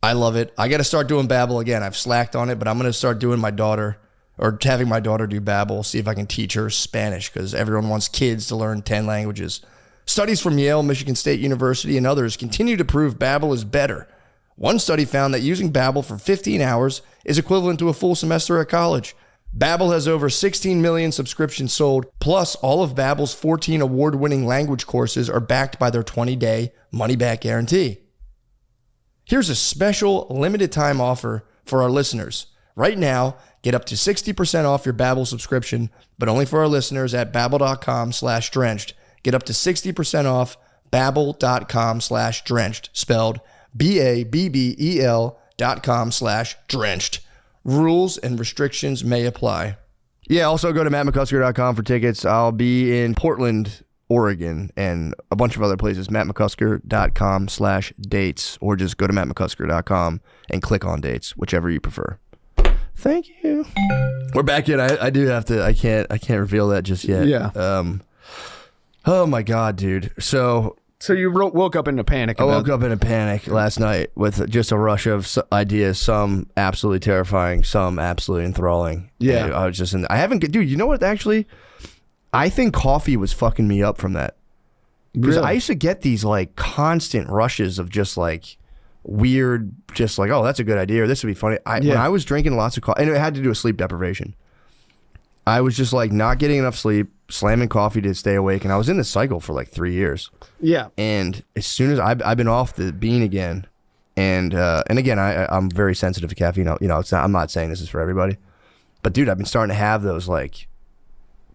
I love it. I got to start doing Babbel again. I've slacked on it, but I'm going to start doing having my daughter do Babbel, see if I can teach her Spanish, because everyone wants kids to learn 10 languages. Studies from Yale, Michigan State University, and others continue to prove Babbel is better. One study found that using Babbel for 15 hours is equivalent to a full semester at college. Babbel has over 16 million subscriptions sold, plus all of Babbel's 14 award-winning language courses are backed by their 20-day money-back guarantee. Here's a special limited-time offer for our listeners. Right now, get up to 60% off your Babbel subscription, but only for our listeners at Babbel.com/drenched. Get up to 60% off Babbel.com/drenched, spelled BABBEL.com/drenched. Rules and restrictions may apply. Yeah, also go to mattmccusker.com for tickets. I'll be in Portland, Oregon, and a bunch of other places. mattmccusker.com/dates, or just go to mattmccusker.com and click on dates, whichever you prefer. Thank you. We're back in. I do have to. I can't reveal that just yet. Yeah. Oh my God, dude. So you woke up in a panic. I woke up in a panic last night with just a rush of ideas. Some absolutely terrifying. Some absolutely enthralling. Yeah. And I was just I haven't. Dude, you know what? Actually, I think coffee was fucking me up from that. Because Really? I used to get these like constant rushes of just like weird, just like, oh, that's a good idea, or this would be funny. When I was drinking lots of coffee, and it had to do with sleep deprivation, I was just like not getting enough sleep, slamming coffee to stay awake, and I was in this cycle for like 3 years. Yeah. And as soon as I've been off the bean again, and again, I'm very sensitive to caffeine. You know, I'm not saying this is for everybody, but dude, I've been starting to have those like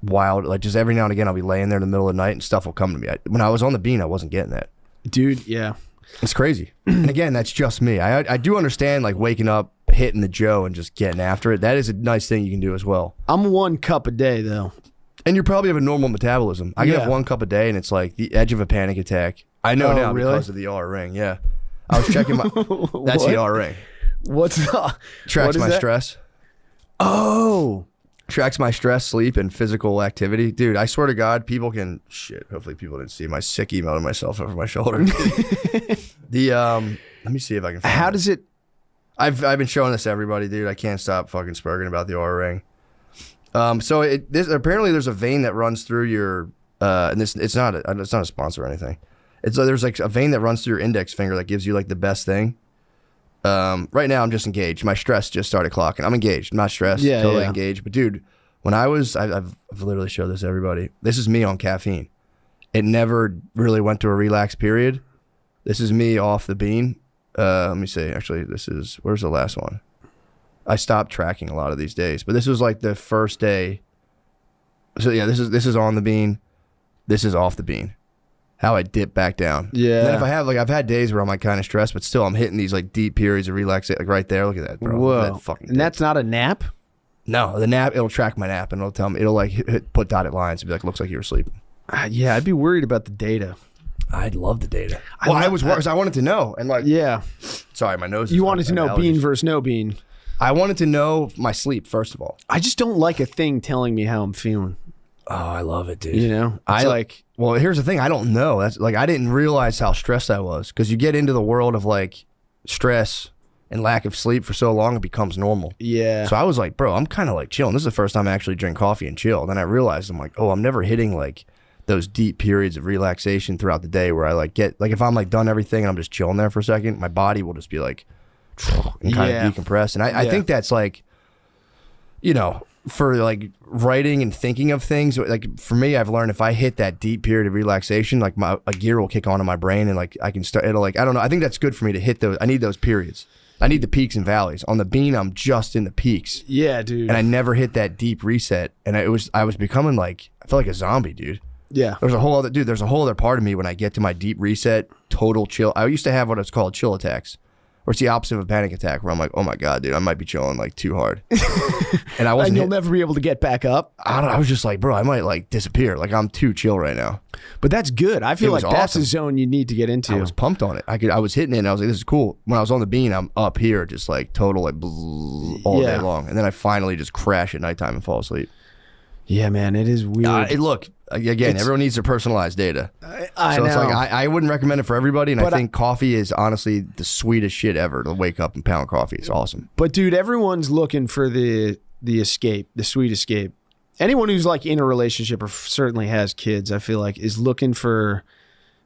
wild, like just every now and again, I'll be laying there in the middle of the night and stuff will come to me. When I was on the bean, I wasn't getting that. Dude, yeah. It's crazy. And again, that's just me. I do understand like waking up, hitting the Joe and just getting after it. That is a nice thing you can do as well. I'm 1 cup a day though. And you probably have a normal metabolism. I can Yeah. have 1 cup a day and it's like the edge of a panic attack. I know now really? because of the R ring. Yeah. I was checking my, that's What? the R ring. What's up? Tracks What is my that? stress. Oh. Tracks my stress, sleep, and physical activity. Dude, I swear to God, people can, hopefully people didn't see my sick email to myself over my shoulder. Let me see if I can find How it. does it? I've been showing this to everybody, dude. I can't stop fucking spurging about the R ring. So apparently there's a vein that runs through your and it's not a sponsor or anything. There's like a vein that runs through your index finger that gives you like the best thing. Right now I'm just engaged. My stress just started clocking. I'm engaged. I'm not stressed. Yeah, totally yeah. engaged. But dude, when I've literally showed this to everybody. This is me on caffeine. It never really went to a relaxed period. This is me off the bean. Let me see. Actually, where's the last one? I stopped tracking a lot of these days, but this was like the first day. So yeah, this is on the bean. This is off the bean. How I dip back down. Yeah. And then if I've had days where I'm like kind of stressed, but still I'm hitting these like deep periods of relaxation. Like right there, look at that, bro. Whoa. That fucking And dip. that's not a nap? No, the nap, it'll track my nap and it'll tell me, it'll like put dotted lines and be like, looks like you were sleeping. Yeah, I'd be worried about the data. I'd love the data. I was worried. I wanted to know. And like, Yeah. sorry, my nose is You wanted to know allergies. bean versus no bean. I wanted to know my sleep, first of all. I just don't like a thing telling me how I'm feeling. Oh, I love it, dude. You know? It's well, here's the thing. I don't know. That's like, I didn't realize how stressed I was, because you get into the world of like stress and lack of sleep for so long, it becomes normal. yeah. So I was like, bro, I'm kind of like chilling. This is the first time I actually drink coffee and chill. Then I realized I'm like, oh, I'm never hitting like those deep periods of relaxation throughout the day where I like get, like if I'm like done everything and I'm just chilling there for a second, my body will just be like, and kind Yeah. of decompress. And I think that's like, you know, for like writing and thinking of things, like for me, I've learned if I hit that deep period of relaxation, like a gear will kick on in my brain and like I can start, it'll like, I don't know. I think that's good for me to hit those. I need those periods. I need the peaks and valleys. On the bean, I'm just in the peaks. Yeah, dude. And I never hit that deep reset. And I was becoming like, I felt like a zombie, dude. Yeah. There's a whole other part of me when I get to my deep reset, total chill. I used to have what it's called chill attacks, where it's the opposite of a panic attack, where I'm like, oh my God, dude, I might be chilling like too hard. And I wasn't. And you'll never be able to get back up. I was just like, bro, I might like disappear. Like I'm too chill right now. But that's good. I feel It was like that's awesome. a zone you need to get into. I was pumped on it. I was hitting it and I was like, this is cool. When I was on the bean, I'm up here just like total like all day long. And then I finally just crash at nighttime and fall asleep. Yeah, man, it is weird. Look, again, everyone needs their personalized data. I So know. it's like I wouldn't recommend it for everybody, and But I think coffee is honestly the sweetest shit ever to wake up and pound coffee. It's awesome. But dude, everyone's looking for the escape, the sweet escape. Anyone who's like in a relationship or certainly has kids, I feel like is looking for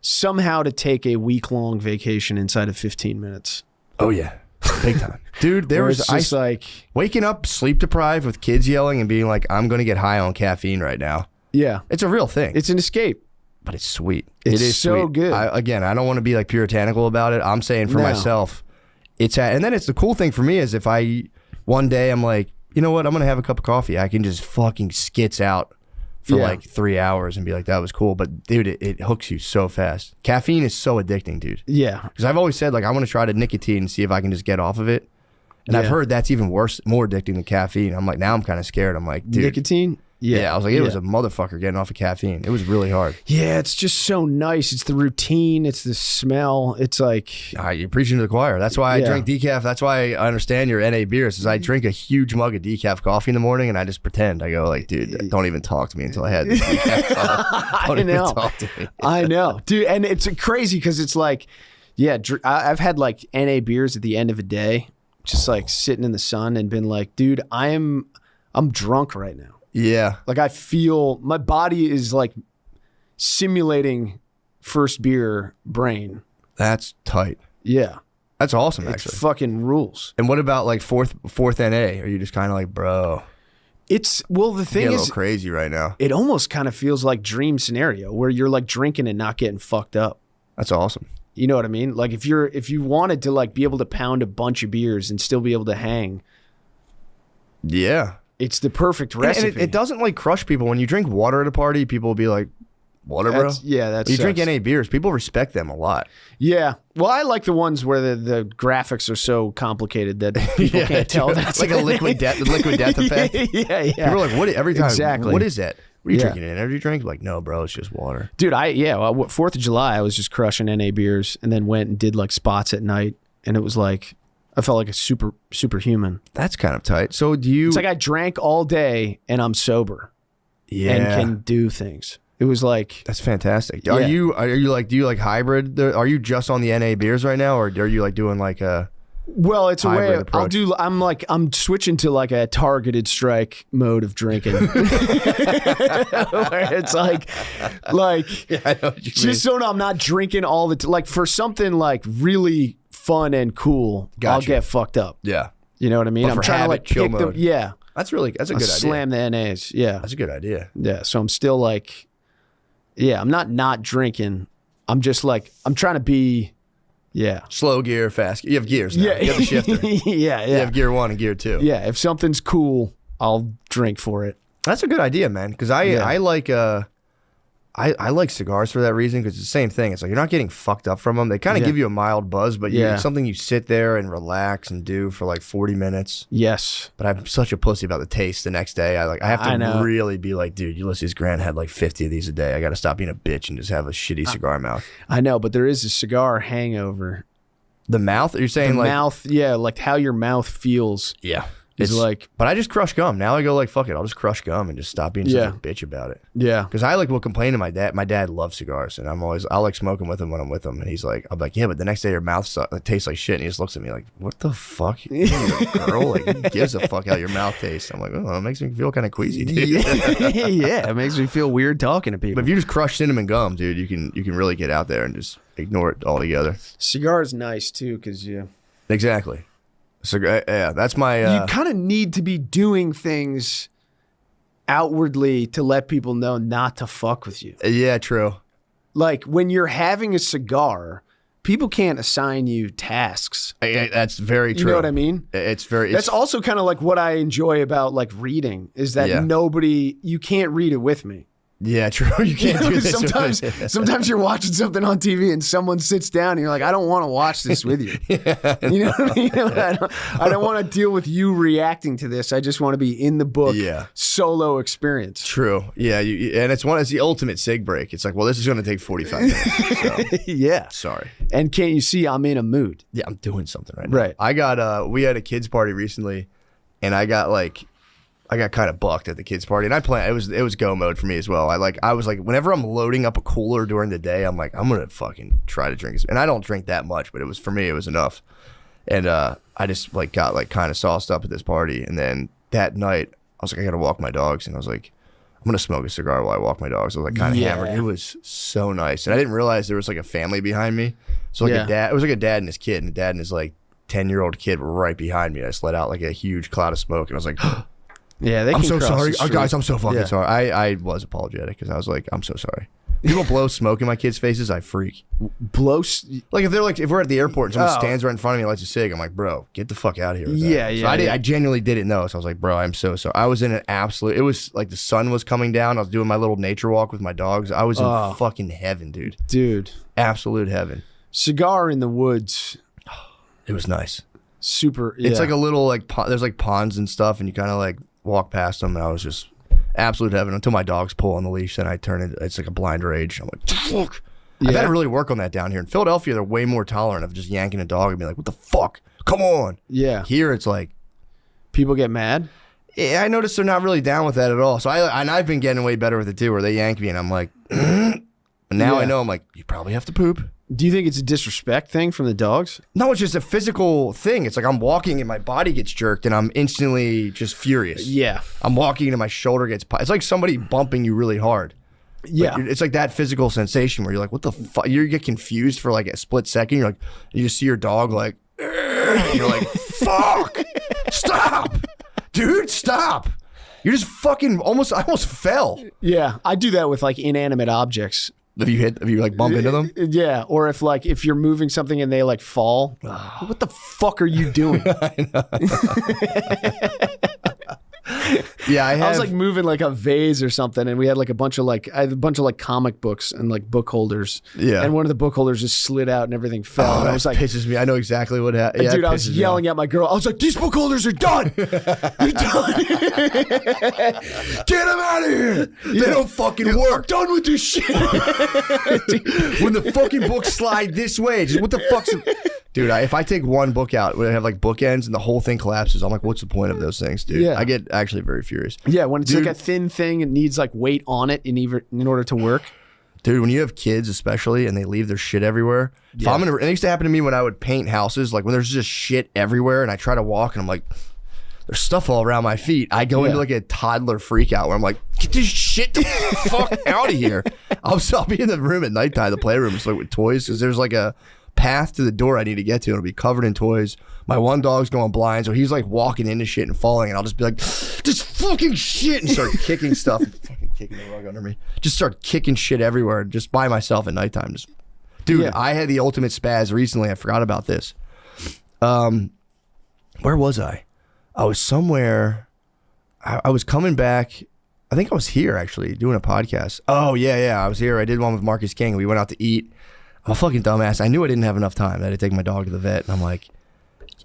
somehow to take a week-long vacation inside of 15 minutes. Oh yeah, big time, dude. There Where was it's just like, waking up sleep deprived with kids yelling and being like, I'm gonna get high on caffeine right now. yeah, It's a real thing. it's an escape. But it's sweet. It's it is so sweet. good. I don't want to be like puritanical about it. I'm saying for No. myself, and then it's the cool thing for me is if one day I'm like, you know what, I'm gonna have a cup of coffee. I can just fucking skits out for Yeah. like 3 hours and be like, that was cool. But dude, it hooks you so fast. Caffeine is so addicting, dude. Yeah, Because I've always said like I want to try the nicotine and see if I can just get off of it. And I've Yeah. heard that's even worse, more addicting than caffeine. I'm like, now I'm kind of scared. I'm like, dude. nicotine. Yeah, I was like, it was a motherfucker getting off of caffeine. It was really hard. Yeah, it's just so nice. It's the routine. It's the smell. It's like, You're preaching to the choir. That's why I Yeah. drink decaf. That's why I understand your NA beers. Is I drink a huge mug of decaf coffee in the morning and I just pretend. I go like, dude, don't even talk to me until I had this decaf coffee. Don't even know. talk to me. I know, dude. And it's crazy because it's like, yeah, I've had like NA beers at the end of a day, just like sitting in the sun and been like, dude, I'm drunk right now. Yeah. Like I feel my body is like simulating first beer brain. That's tight. Yeah. That's awesome, It actually. fucking rules. And what about like fourth NA? Are you just kind of like, bro, Well, the I'm thing getting a is, little crazy right now? it almost kind of feels like dream scenario where you're like drinking and not getting fucked up. That's awesome. You know what I mean? Like if you wanted to like be able to pound a bunch of beers and still be able to hang, Yeah. it's the perfect And recipe. it doesn't like crush people. When you drink water at a party, people will be like, water, bro? That's You drink NA beers, people respect them a lot. Yeah. Well, I like the ones where the graphics are so complicated that people can't tell. That's like a liquid death effect. yeah. People are like, what? Every time, Exactly. what is that? What are you Yeah. drinking? An energy drink? Like, no, bro, it's just water. Dude, well, 4th of July, I was just crushing NA beers and then went and did like spots at night. And it was like, I felt like a superhuman. That's kind of tight. So do you? It's like I drank all day and I'm sober yeah, and can do things. It was like, that's fantastic. Yeah. Are you like? Do you like hybrid? Are you just on the NA beers right now, or are you like doing like a? well, it's a way Hybrid approach. I'm switching to like a targeted strike mode of drinking. Where it's like, Yeah, I know what you just so I'm not drinking all the like for something like really fun and cool, I'll Gotcha. get fucked up. Yeah, You know what I mean? But I'm for trying to habit, like chill pick mode. yeah. that's a good idea. Slam the NAs. Yeah. That's a good idea. Yeah. So I'm still like, yeah, I'm not drinking. I'm just like, I'm trying to be, yeah. Slow gear, fast. You have gears now. You have the shifter. yeah. You have gear 1 and gear 2. Yeah. If something's cool, I'll drink for it. That's a good idea, man. Because I like I like cigars for that reason. Because it's the same thing. It's like you're not getting fucked up from them. They kind of Yeah. give you a mild buzz, but it's something you sit there and relax and do for like 40 minutes. Yes. But I'm such a pussy about the taste the next day. I have I know. to really be like, dude, Ulysses Grant had like 50 of these a day. I got to stop being a bitch and just have a shitty cigar mouth. I know, but there is a cigar hangover. The mouth? You're saying The like mouth, yeah, like how your mouth feels yeah. is like, But I just crush gum. Now I go like, fuck it. I'll just crush gum and just stop being such a bitch about it. yeah. Because I will complain to my dad. My dad loves cigars, and I like smoking with him when I'm with him. And he's like, I'm like, yeah, but the next day your mouth tastes like shit. And he just looks at me like, what the fuck? You're a girl? Like, who gives a fuck how your mouth tastes? I'm like, oh, it makes me feel kind of queasy, dude. Yeah, it makes me feel weird talking to people. But if you just crush cinnamon gum, dude, you can really get out there and just ignore it altogether. Cigar is nice too, because Exactly. So yeah, that's my. you kind of need to be doing things outwardly to let people know not to fuck with you. Yeah, true. Like when you're having a cigar, people can't assign you tasks. That's very true. You know what I mean? It's very. That's also kind of like what I enjoy about like reading is that Yeah. you can't read it with me. Yeah, true. You can't do this. Sometimes you're watching something on TV and someone sits down and you're like, I don't want to watch this with you. You know what I mean? I don't want to deal with you reacting to this. I just want to be in the book. Solo experience. True. Yeah, and it's the ultimate sig break. It's like, well, this is going to take 45 minutes. So. Yeah. Sorry. And can't you see I'm in a mood? Yeah, I'm doing something right now. Right. I got we had a kids party recently, and I got kind of bucked at the kids party, and it was go mode for me as well. I was like, whenever I'm loading up a cooler during the day, I'm like, I'm gonna fucking try to drink this. And I don't drink that much, but for me it was enough. And I just got kind of sauced up at this party, and then that night I was like, I gotta walk my dogs, and I was like, I'm gonna smoke a cigar while I walk my dogs. I was like kind of hammered. It was so nice, and I didn't realize there was like a family behind me. So it was like a dad and his kid, and the dad and his like 10-year-old kid were right behind me. I just let out like a huge cloud of smoke, and I was like. Yeah, I'm so sorry. Guys, I'm so fucking sorry. I was apologetic because I was like, I'm so sorry. People blow smoke in my kids' faces, I freak. Like if we're at the airport and someone stands right in front of me and lights a cig, I'm like, bro, get the fuck out of here with that. I genuinely didn't know. So I was like, bro, I'm so sorry. I was in an absolute, it was like the sun was coming down. I was doing my little nature walk with my dogs. I was in fucking heaven, dude. Dude. Absolute heaven. Cigar in the woods. It was nice. Super. It's like a little there's like ponds and stuff, and you kind of like walk past them, and I was just absolute heaven until my dogs pull on the leash. Then I turn it. It's like a blind rage. I'm like, fuck. I've had to really work on that down here in Philadelphia. They're way more tolerant of just yanking a dog and being like, what the fuck? Come on. Yeah. Here it's like people get mad. Yeah, I noticed they're not really down with that at all. So I've been getting way better with it too, where they yank me and I'm like, and now I know I'm like, you probably have to poop. Do you think it's a disrespect thing from the dogs? No, it's just a physical thing. It's like I'm walking and my body gets jerked and I'm instantly just furious. Yeah. I'm walking and my shoulder gets... It's like somebody bumping you really hard. Yeah. Like it's like that physical sensation where you're like, what the fuck? You get confused for like a split second. You're like, you just see your dog like... You're like, fuck! Stop! Dude, stop! You're just fucking... I almost fell. Yeah. I do that with like inanimate objects. Have you like bump into them? Yeah, or if you're moving something and they like fall, what the fuck are you doing? Yeah, I was like moving like a vase or something, and we had like I had a bunch of comic books and like book holders. Yeah, and one of the book holders just slid out and everything fell. Oh, and I was like, pisses me. I know exactly what happened. Yeah, dude, I was yelling at my girl. I was like, these book holders are done. They're done. Get them out of here. They don't fucking work. Done with this shit. When the fucking books slide this way, just what the fuck's... Dude, if I take one book out, when I have like bookends and the whole thing collapses, I'm like, what's the point of those things, dude? Yeah. I get actually very furious. Yeah, when it's like a thin thing, it needs like weight on it in order to work. Dude, when you have kids especially and they leave their shit everywhere, it used to happen to me when I would paint houses, like when there's just shit everywhere and I try to walk and I'm like, there's stuff all around my feet. I go into like a toddler freak out where I'm like, get this shit the fuck out of here. I'll be in the room at nighttime, the playroom, it's like with toys, because there's like a path to the door I need to get to. It'll be covered in toys. My one dog's going blind, so he's like walking into shit and falling, and I'll just be like, this fucking shit, and start kicking stuff, fucking kicking the rug under me. Just start kicking shit everywhere, just by myself at nighttime. Dude, I had the ultimate spaz recently. I forgot about this. Where was I? I was somewhere. I was coming back. I think I was here actually doing a podcast. Oh yeah, I was here. I did one with Marcus King. We went out to eat. I'm a fucking dumbass. I knew I didn't have enough time. I had to take my dog to the vet, and I'm like,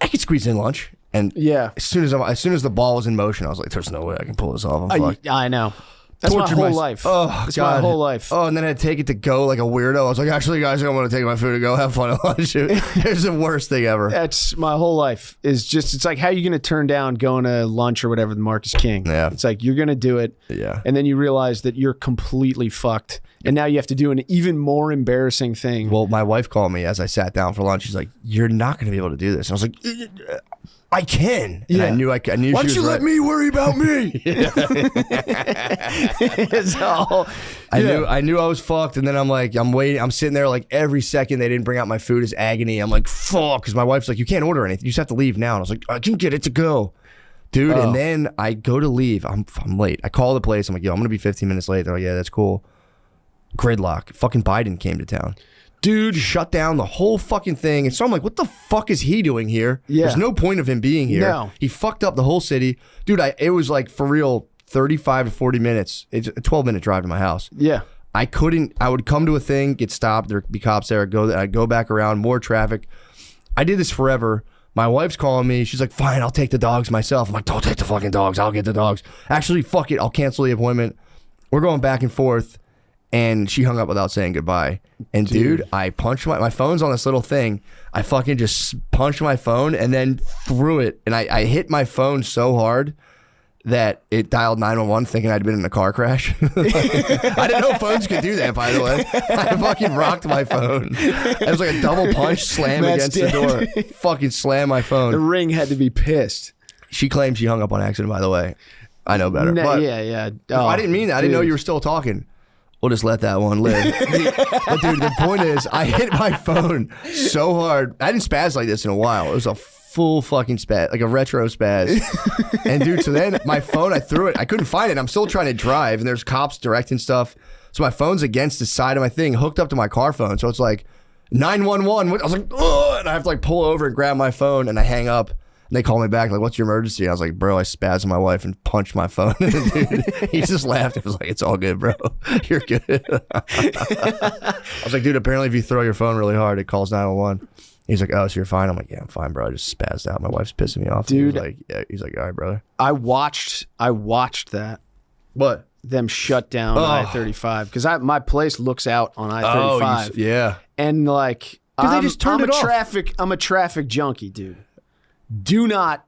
I could squeeze in lunch. And as soon as the ball was in motion, I was like, there's no way I can pull this off. I'm fucked. I know. That's my whole life. Oh, That's God. my whole life. Oh, and then I had to take it to go like a weirdo. I was like, actually, guys, I don't want to take my food to go have fun at lunch. It's the worst thing ever. That's my whole life. It's like, how are you going to turn down going to lunch or whatever with Marcus King? Yeah. It's like, you're going to do it. Yeah. And then you realize that you're completely fucked. And now you have to do an even more embarrassing thing. Well, my wife called me as I sat down for lunch. She's like, you're not going to be able to do this. And I was like, I can. And I knew Why don't you let me worry about me? I knew I was fucked, and then I'm like, I'm waiting. I'm sitting there like every second they didn't bring out my food is agony. I'm like, fuck, because my wife's like, you can't order anything. You just have to leave now. And I was like, I can get it to go, dude. And then I go to leave. I'm late. I call the place. I'm like, yo, I'm gonna be 15 minutes late. They're like, yeah, that's cool. Gridlock. Fucking Biden came to town. Dude, shut down the whole fucking thing. And so I'm like, what the fuck is he doing here? Yeah. There's no point of him being here. No. He fucked up the whole city. Dude, it was like, for real, 35 to 40 minutes. It's a 12-minute drive to my house. Yeah. I would come to a thing, get stopped, there'd be cops there, I'd go back around, more traffic. I did this forever. My wife's calling me. She's like, fine, I'll take the dogs myself. I'm like, don't take the fucking dogs. I'll get the dogs. Actually, fuck it. I'll cancel the appointment. We're going back and forth. And she hung up without saying goodbye. And dude, I punched my phone's on this little thing. I fucking just punched my phone and then threw it. And I hit my phone so hard that it dialed 911 thinking I'd been in a car crash. I didn't know phones could do that, by the way. I fucking rocked my phone. It was like a double punch slam against the door. Fucking slam my phone. The Ring had to be pissed. She claims she hung up on accident, by the way. I know better. No, yeah. Oh, I didn't mean that. I didn't know you were still talking. We'll just let that one live. But dude, the point is, I hit my phone so hard. I didn't spaz like this in a while. It was a full fucking spaz, like a retro spaz. And dude, so then my phone, I threw it. I couldn't find it. I'm still trying to drive, and there's cops directing stuff. So my phone's against the side of my thing, hooked up to my car phone. So it's like 911. I was like, ugh, and I have to like pull over and grab my phone, and I hang up. And they call me back, like, what's your emergency? And I was like, bro, I spazzed on my wife and punched my phone. Dude, he just laughed. He was like, it's all good, bro. You're good. I was like, dude, apparently if you throw your phone really hard, it calls 911. He's like, oh, so you're fine? I'm like, yeah, I'm fine, bro. I just spazzed out. My wife's pissing me off. Dude. He's like, yeah. He's like, all right, brother. I watched that. What? Them shut down I-35 because my place looks out on I-35. Oh, yeah. And like, they just turned it off. I'm a traffic junkie, dude. Do not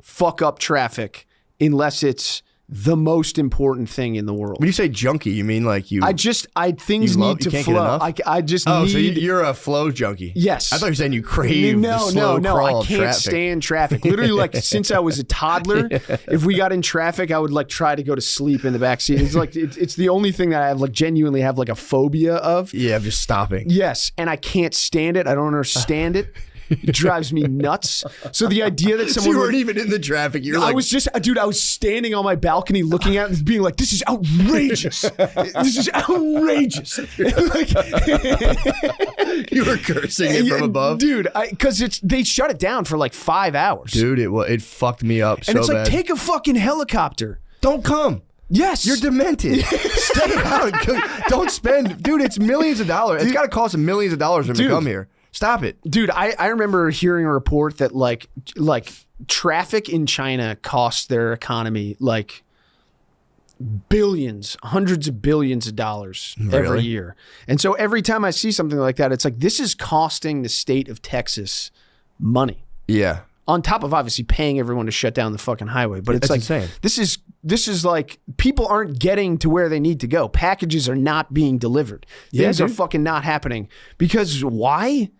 fuck up traffic unless it's the most important thing in the world. When you say junkie, you mean like you? Things need to flow. I just need. So you're a flow junkie. Yes. I thought you were saying you crave the slow crawl I can't traffic. stand traffic. Literally, like since I was a toddler, if we got in traffic, I would like try to go to sleep in the back seat. It's like it's the only thing that I have like genuinely have like a phobia of. Yeah, of just stopping. Yes, and I can't stand it. I don't understand it. It drives me nuts. So the idea that someone you weren't even in the traffic. You're like, I was standing on my balcony looking at it and being like, this is outrageous. This is outrageous. Like, you were cursing it from above. Dude, because they shut it down for like 5 hours. Dude, it fucked me up so bad. And it's like, take a fucking helicopter. Don't come. Yes. You're demented. Stay out. Don't spend. Dude, it's millions of dollars. It's got to cost millions of dollars to come here. Stop it. Dude, I remember hearing a report that like traffic in China costs their economy like billions, hundreds of billions of dollars every year. And so every time I see something like that, it's like, this is costing the state of Texas money. Yeah. On top of obviously paying everyone to shut down the fucking highway. But it's That's like, insane. this is like, people aren't getting to where they need to go. Packages are not being delivered. Things are fucking not happening. Because why?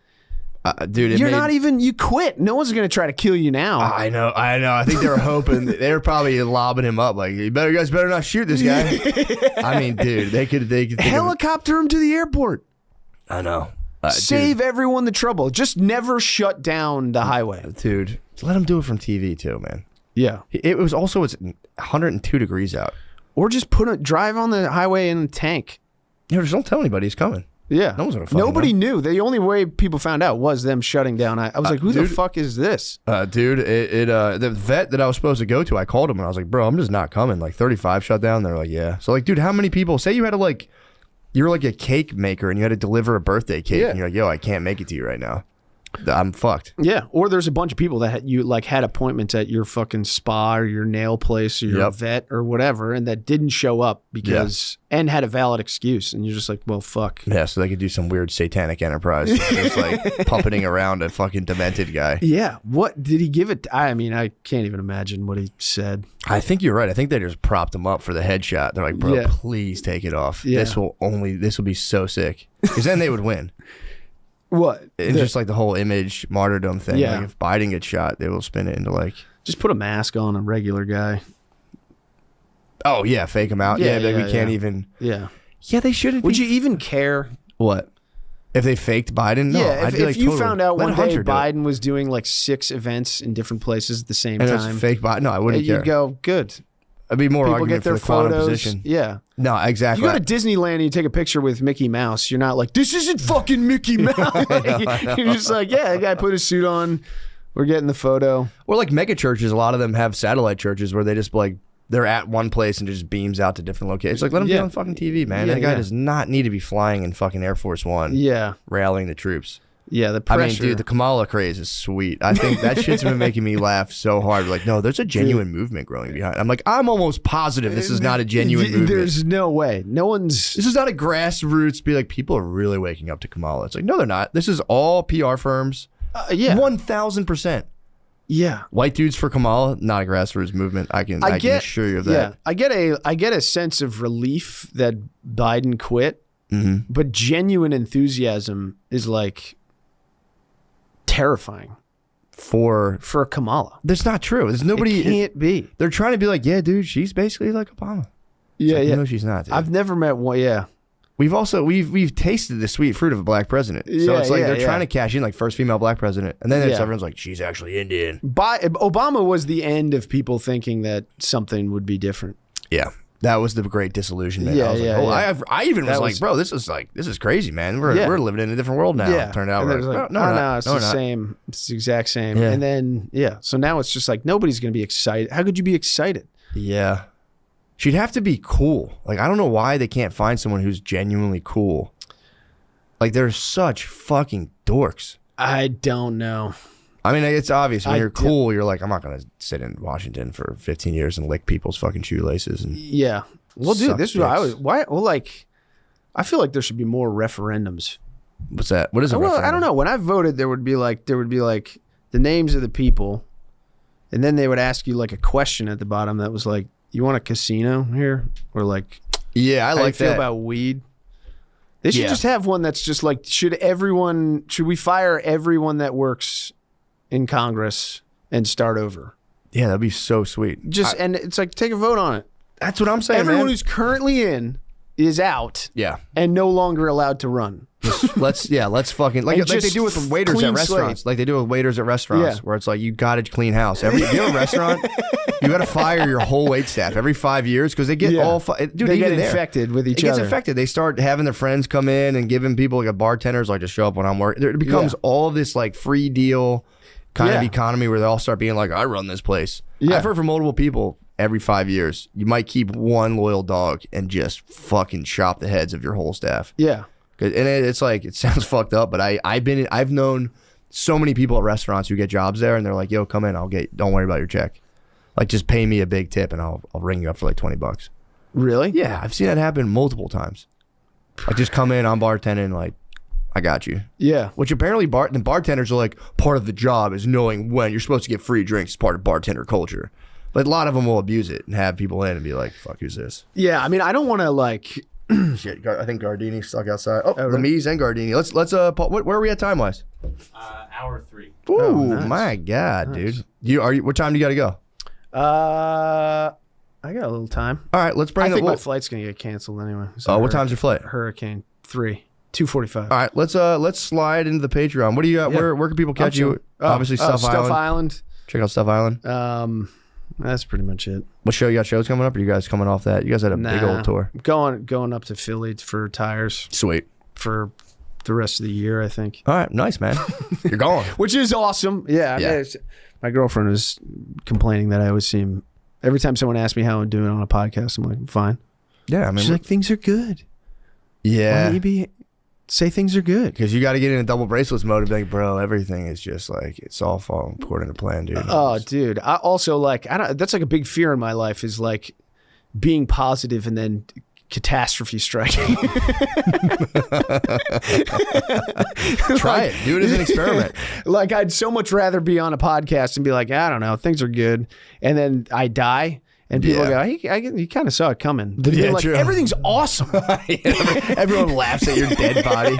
Dude, you quit. No one's going to try to kill you now. I know. I think they were hoping, they were probably lobbing him up like, you guys better not shoot this guy. I mean, dude, they could helicopter him to the airport. I know. Save everyone the trouble. Just never shut down the highway. Dude, let him do it from TV too, man. Yeah. It was also, it's 102 degrees out. Or just drive on the highway in a tank. Yeah, just don't tell anybody he's coming. Yeah. No one's gonna fucking Nobody know. knew. The only way people found out was them shutting down. I was like, who the fuck is this? Dude, the vet that I was supposed to go to, I called him and I was like, bro, I'm just not coming. Like 35 shut down. They're like, yeah. So like, dude, how many people, say you had to you're like a cake maker and you had to deliver a birthday cake and you're like, yo, I can't make it to you right now. I'm fucked. Yeah. Or there's a bunch of people that had appointments at your fucking spa or your nail place or your vet or whatever, and that didn't show up because and had a valid excuse, and you're just like, well, fuck. Yeah, so they could do some weird satanic enterprise, just like puppeting around a fucking demented guy. Yeah. What did he give it? I mean, I can't even imagine what he said. I think you're right. I think they just propped him up for the headshot. They're like, bro, please take it off. Yeah. This will be so sick, because then they would win. What? It's just like the whole image martyrdom thing. Yeah. Like if Biden gets shot, they will spin it into like... Just put a mask on a regular guy. Oh, yeah. Fake him out. Yeah, we can't even... Yeah. Yeah, they shouldn't Would you even care? What? If they faked Biden? No. Yeah, if you totally, found out one day Biden was doing like 6 events in different places at the same time. And it was fake Biden? No, I wouldn't care. You'd go, good. It'd be more People argument get their for the quantum photos. position. Yeah. No, exactly. You go to Disneyland and you take a picture with Mickey Mouse. You're not like, this isn't fucking Mickey Mouse. I know. You're just like, yeah, the guy put his suit on. We're getting the photo. Or like mega churches, a lot of them have satellite churches where they just like they're at one place and just beams out to different locations. Like, let him be on fucking TV, man. That guy does not need to be flying in fucking Air Force One. Yeah. Rallying the troops. Yeah, the pressure. I mean, dude, the Kamala craze is sweet. I think that shit's been making me laugh so hard. Like, no, there's a genuine movement growing behind. I'm like, I'm almost positive this is not a genuine movement. There's no way. This is not a grassroots. Be like, people are really waking up to Kamala. It's like, no, they're not. This is all PR firms. 1,000%. Yeah. White dudes for Kamala, not a grassroots movement. I can assure you of that. Yeah, I get a sense of relief that Biden quit, but genuine enthusiasm is like terrifying for Kamala. That's not true. There's nobody. It can't be. They're trying to be like, yeah, dude, she's basically like Obama. Yeah, No, she's not. Dude. I've never met one. Yeah. We've tasted the sweet fruit of a black president. So it's like they're trying to cash in, like, first female black president, and then everyone's like, she's actually Indian. Obama was the end of people thinking that something would be different. Yeah. That was the great disillusionment. Yeah, I even was like, bro, this is crazy, man. We're living in a different world now. Yeah. Turned out, and like, no, it's the same. It's the exact same. Yeah. And then so now it's just like nobody's gonna be excited. How could you be excited? Yeah, she'd have to be cool. Like, I don't know why they can't find someone who's genuinely cool. Like, they're such fucking dorks. I don't know. I mean, it's obvious when you're cool, you're like, I'm not gonna sit in Washington for 15 years and lick people's fucking shoelaces. And well, dude, this is what I was. Why? Well, like, I feel like there should be more referendums. What's that? What is a referendum? I don't know. When I voted, there would be like the names of the people, and then they would ask you like a question at the bottom that was like, "You want a casino here?" Or like, "Yeah, I like that." How do you feel about weed? They should just have one that's just like, should we fire everyone that works in Congress and start over? Yeah, that'd be so sweet. And it's like, take a vote on it. That's what I'm saying. Everyone who's currently in is out. Yeah. And no longer allowed to run. Let's fucking like they do with the waiters at restaurants. Like they do with waiters at restaurants, where it's like, you got to clean house. If you have a restaurant, you got to fire your whole wait staff every 5 years because they get they get infected with each other. It gets infected. They start having their friends come in and giving people like bartenders like to show up when I'm working. It becomes all this like free deal kind of economy where they all start being like, I run this place. I've heard from multiple people every 5 years, you might keep one loyal dog and just fucking chop the heads of your whole staff. Yeah. And it's like, it sounds fucked up, but I've known so many people at restaurants who get jobs there and they're like, yo, come in, don't worry about your check. Like, just pay me a big tip and I'll ring you up for like $20. Really? Yeah. I've seen that happen multiple times. Like, just come in, I'm bartending, like, I got you. Yeah. Which apparently the bartenders are like, part of the job is knowing when you're supposed to get free drinks. It's part of bartender culture. But a lot of them will abuse it and have people in and be like, fuck, who's this? Yeah, I mean, I don't want to like... Shit, I think Gardini's stuck outside. Oh, Lemise and Gardini. Let's where are we at time-wise? Hour 3. Ooh, nice. My God, dude. What time do you got to go? I got a little time. All right, let's bring I think my flight's going to get canceled anyway. So what time's your flight? Hurricane 3. 2:45. All right, let's slide into the Patreon. What do you got? Yeah. Where can people catch you? Obviously, Stuff Island. Check out Stuff Island. That's pretty much it. What show you got shows coming up? Or you guys coming off that? You guys had a big old tour. Going up to Philly for tires. Sweet. For the rest of the year, I think. All right, nice, man. You're going. Which is awesome. Yeah. I mean, my girlfriend was complaining that I always seem, every time someone asks me how I'm doing on a podcast, I'm like, fine. Yeah, I mean, she's like, things are good. Yeah. Maybe say things are good. Because you got to get in a double bracelets mode and be like, bro, everything is just like, it's all falling according to plan, dude. Oh, dude. I also like, that's like a big fear in my life is like being positive and then catastrophe striking. Try it. Do it as an experiment. Like, I'd so much rather be on a podcast and be like, I don't know, things are good. And then I die. And people go, he kind of saw it coming. Yeah, like, true. Everything's awesome. Everyone laughs at your dead body.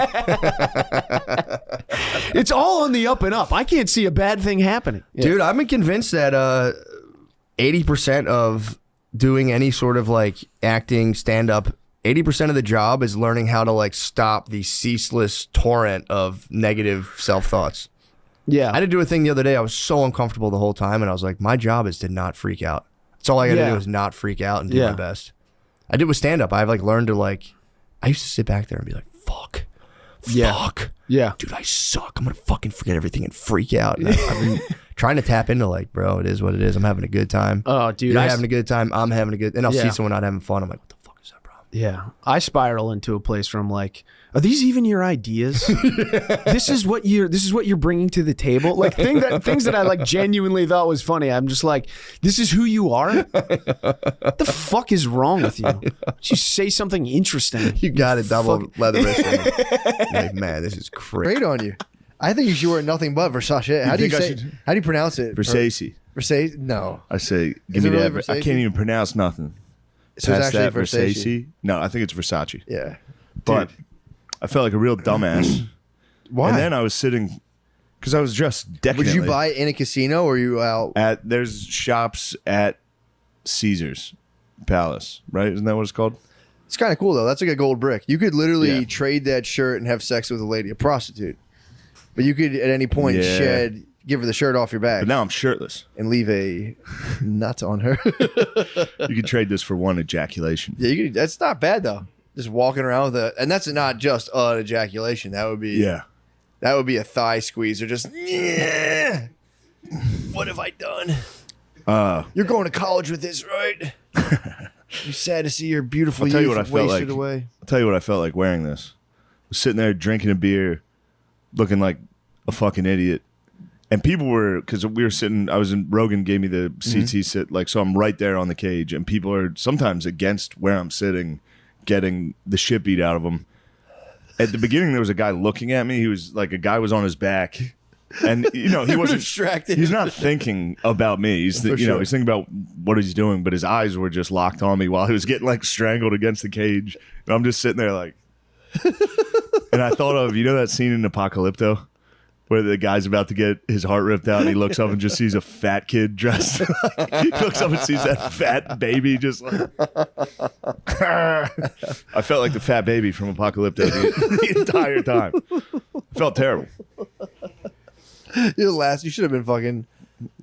It's all on the up and up. I can't see a bad thing happening. Dude, I've been convinced that 80% of doing any sort of like acting, stand-up, 80% of the job is learning how to like stop the ceaseless torrent of negative self-thoughts. Yeah. I had to do a thing the other day. I was so uncomfortable the whole time. And I was like, my job is to not freak out. That's all I got to do is not freak out and do my best. I did with stand-up. I've like learned to like, I used to sit back there and be like, fuck. Dude, I suck. I'm going to fucking forget everything and freak out. And I've been trying to tap into like, bro, it is what it is. I'm having a good time. Oh, dude, You're having a good time. I'm having a good, and I'll see someone not having fun. I'm like, what the fuck is that, bro? Yeah, I spiral into a place where I'm like, are these even your ideas? This is what you're bringing to the table. Like things that I like genuinely thought was funny. I'm just like, this is who you are. What the fuck is wrong with you? Why don't you say something interesting? You got it, double leather wrist. Like, man, this is crazy. Great on you. I think you should wear nothing but Versace. How do you say? How do you pronounce it? Versace. Versace? No. I say, Is give me it really that. I Versace? can't even pronounce nothing. So it's Past actually that, Versace. No, I think it's Versace. Yeah. But I felt like a real dumbass. Why? And then I was sitting, because I was dressed decadently. Would you buy it in a casino or are you out? There's shops at Caesar's Palace, right? Isn't that what it's called? It's kind of cool though. That's like a gold brick. You could literally Yeah. trade that shirt and have sex with a lady, a prostitute. But you could at any point Yeah. give her the shirt off your back But now I'm shirtless. and leave a nut on her. You could trade this for one ejaculation. Yeah, you could. That's not bad though. Just walking around with and that's not just an ejaculation. That would be Yeah. That would be a thigh squeezer. Just yeah. What have I done? You're going to college with this, right? You sad to see your beautiful I'll tell you youth what I felt wasted like. away. I'll tell you what I felt like wearing this. I was sitting there drinking a beer, looking like a fucking idiot. And people were, because we were sitting, Rogan gave me the CT sit, like, so I'm right there on the cage. And people are sometimes against where I'm sitting, getting the shit beat out of them. At the beginning, there was a guy looking at me. He was like, a guy was on his back. And, you know, he wasn't distracted. He's not thinking about me. He's, For sure. he's thinking about what he's doing, but his eyes were just locked on me while he was getting like strangled against the cage. And I'm just sitting there like, and I thought of, you know, that scene in Apocalypto where the guy's about to get his heart ripped out and he looks up and just sees a fat kid dressed. He looks up and sees that fat baby just like, I felt like the fat baby from Apocalypto the entire time. I felt terrible. You're the last. You should have been fucking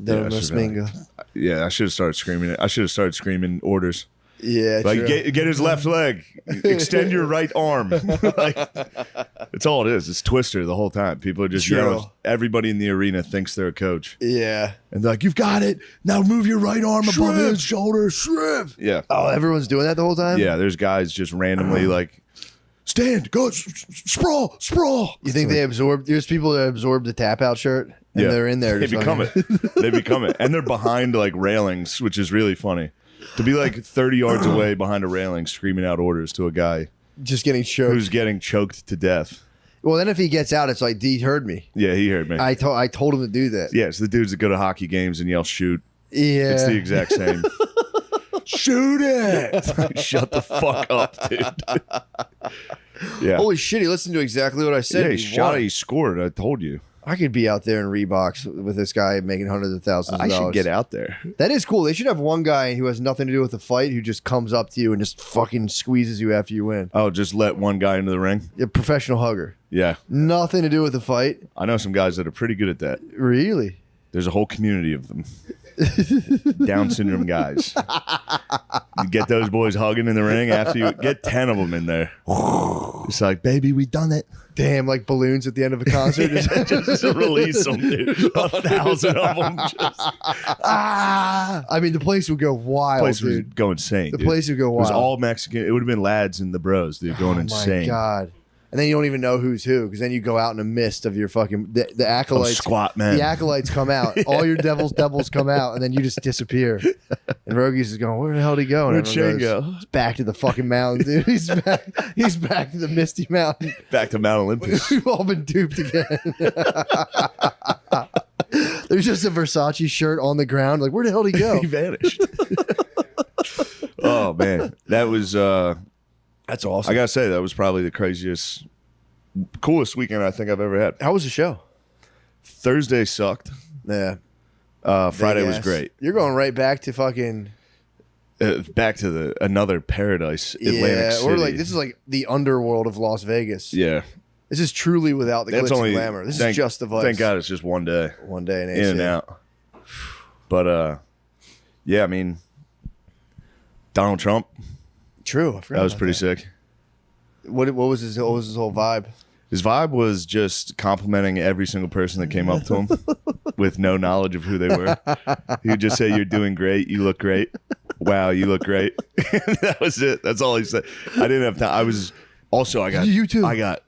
Yeah, I Miss should've been Minga. Yeah, I should have started screaming it. I should have started screaming orders. Yeah, Like, true. get his left leg. Extend your right arm. Like, it's all it is. It's Twister the whole time. People are just True. yelling. Everybody in the arena thinks they're a coach. Yeah. And they're like, you've got it. Now move your right arm above his shoulder. Shrimp. Yeah. Oh, everyone's doing that the whole time? Yeah, there's guys just randomly like, stand, go, sprawl. You think they absorb? There's people that absorb the tap out shirt and they're in there. They just become fucking- it. They become it. And they're behind like railings, which is really funny. To be like 30 yards away behind a railing screaming out orders to a guy Just getting choked. who's getting choked to death. Well, then if he gets out, it's like, he heard me. Yeah, he heard me. I told him to do that. Yeah, it's the dudes that go to hockey games and yell shoot. Yeah. It's the exact same. Shoot it! Shut the fuck up, dude. Yeah. Holy shit, he listened to exactly what I said. Yeah, he He shot won. it, he scored. I told you. I could be out there in Reeboks with this guy making hundreds of thousands of I dollars. should get out there. That is cool. They should have one guy who has nothing to do with the fight who just comes up to you and just fucking squeezes you after you win. Oh, just let one guy into the ring? A professional hugger. Yeah. Nothing to do with the fight. I know some guys that are pretty good at that. Really? There's a whole community of them. Down syndrome guys. You get those boys hugging in the ring after you get 10 of them in there. It's like, baby, we done it. Damn, like balloons at the end of a concert. Just release them, dude. 1,000 of them. Just, I mean, the place would go wild, place was dude. go insane. The dude. place would go It was wild. all Mexican. It would have been lads and the bros, dude, going Oh insane. my God. And then you don't even know who's who because then you go out in a mist of your fucking the acolytes. squat man. The acolytes come out. All your devils come out, and then you just disappear. And Rogies is going, where the hell did he go? And Where'd everyone Shane go? "He's back to the fucking mountain, dude. He's back to the misty mountain. Back to Mount Olympus. We've all been duped again. There's just a Versace shirt on the ground. Like, where the hell did he go? He vanished. Oh man, that was. That's awesome. I gotta say that was probably the craziest, coolest weekend I think I've ever had. How was the show? Thursday sucked. Yeah. Friday Big was ass. great. You're going right back to fucking Back to another paradise, Atlantic City. or like this is like the underworld of Las Vegas. Yeah, This is truly without the glitz and glamour. This is just the vibes. Thank God it's just one day, One day in in and out. But yeah, I mean, Donald Trump. True. I forgot That was about pretty sick. What was his whole vibe? His vibe was just complimenting every single person that came up to him with no knowledge of who they were. He would just say, "You're doing great. You look great. Wow, you look great." That was it. That's all he said. I didn't have time. You too. I got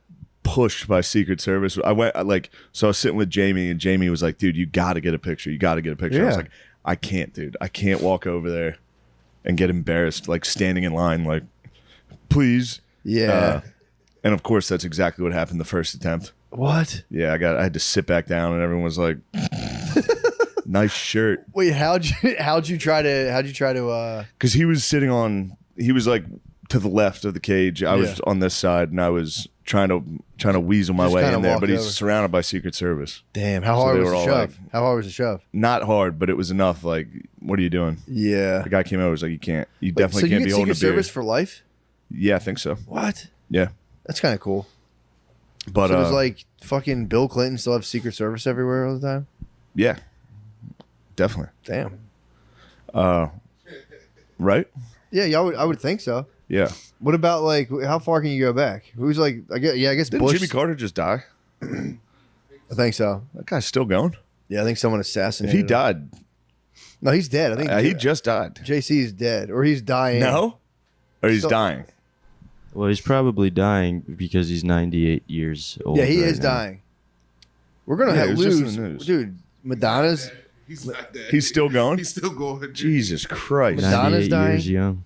pushed by Secret Service. I was sitting with Jamie, and Jamie was like, "Dude, you got to get a picture. You got to get a picture." I was Yeah. like, "I can't, dude. I can't walk over there and get embarrassed, like standing in line, like, please." Yeah. And of course, that's exactly what happened the first attempt. What? Yeah, I had to sit back down, and everyone was like, "Nice shirt," Wait, how'd you try to? because he was like to the left of the cage. I was on this side, and I was trying to weasel my Just way kinda in there. walk But he's over. surrounded by Secret Service. Damn, how So hard they was were the all shove? like- How hard was the shove? Not hard, but it was enough. Like, what are you doing? Yeah. The guy came over, was like, "You can't. You So definitely you can't get be holding a Secret beer." Service for life? Yeah, I think so. What? Yeah, That's kind of cool. but So it was like fucking Bill Clinton still have Secret Service everywhere all the time? yeah, definitely. Damn. Right? Yeah, I would think so. Yeah. What about like how far can you go back? Who's like I guess Didn't Bush. Jimmy Carter just die? I think so. That guy's still going. Yeah, I think someone If assassinated he him. died, No, he's dead. I think he just died. JC is dead or he's dying. No, or he's So- dying. Well, he's probably dying because he's 98 years old. Yeah, he right is now. dying. We're gonna Yeah, have it was just in lose, the news. dude. Madonna's He's not dead. He's still going. He's still going. Jesus Christ, Madonna's 98 dying? years young.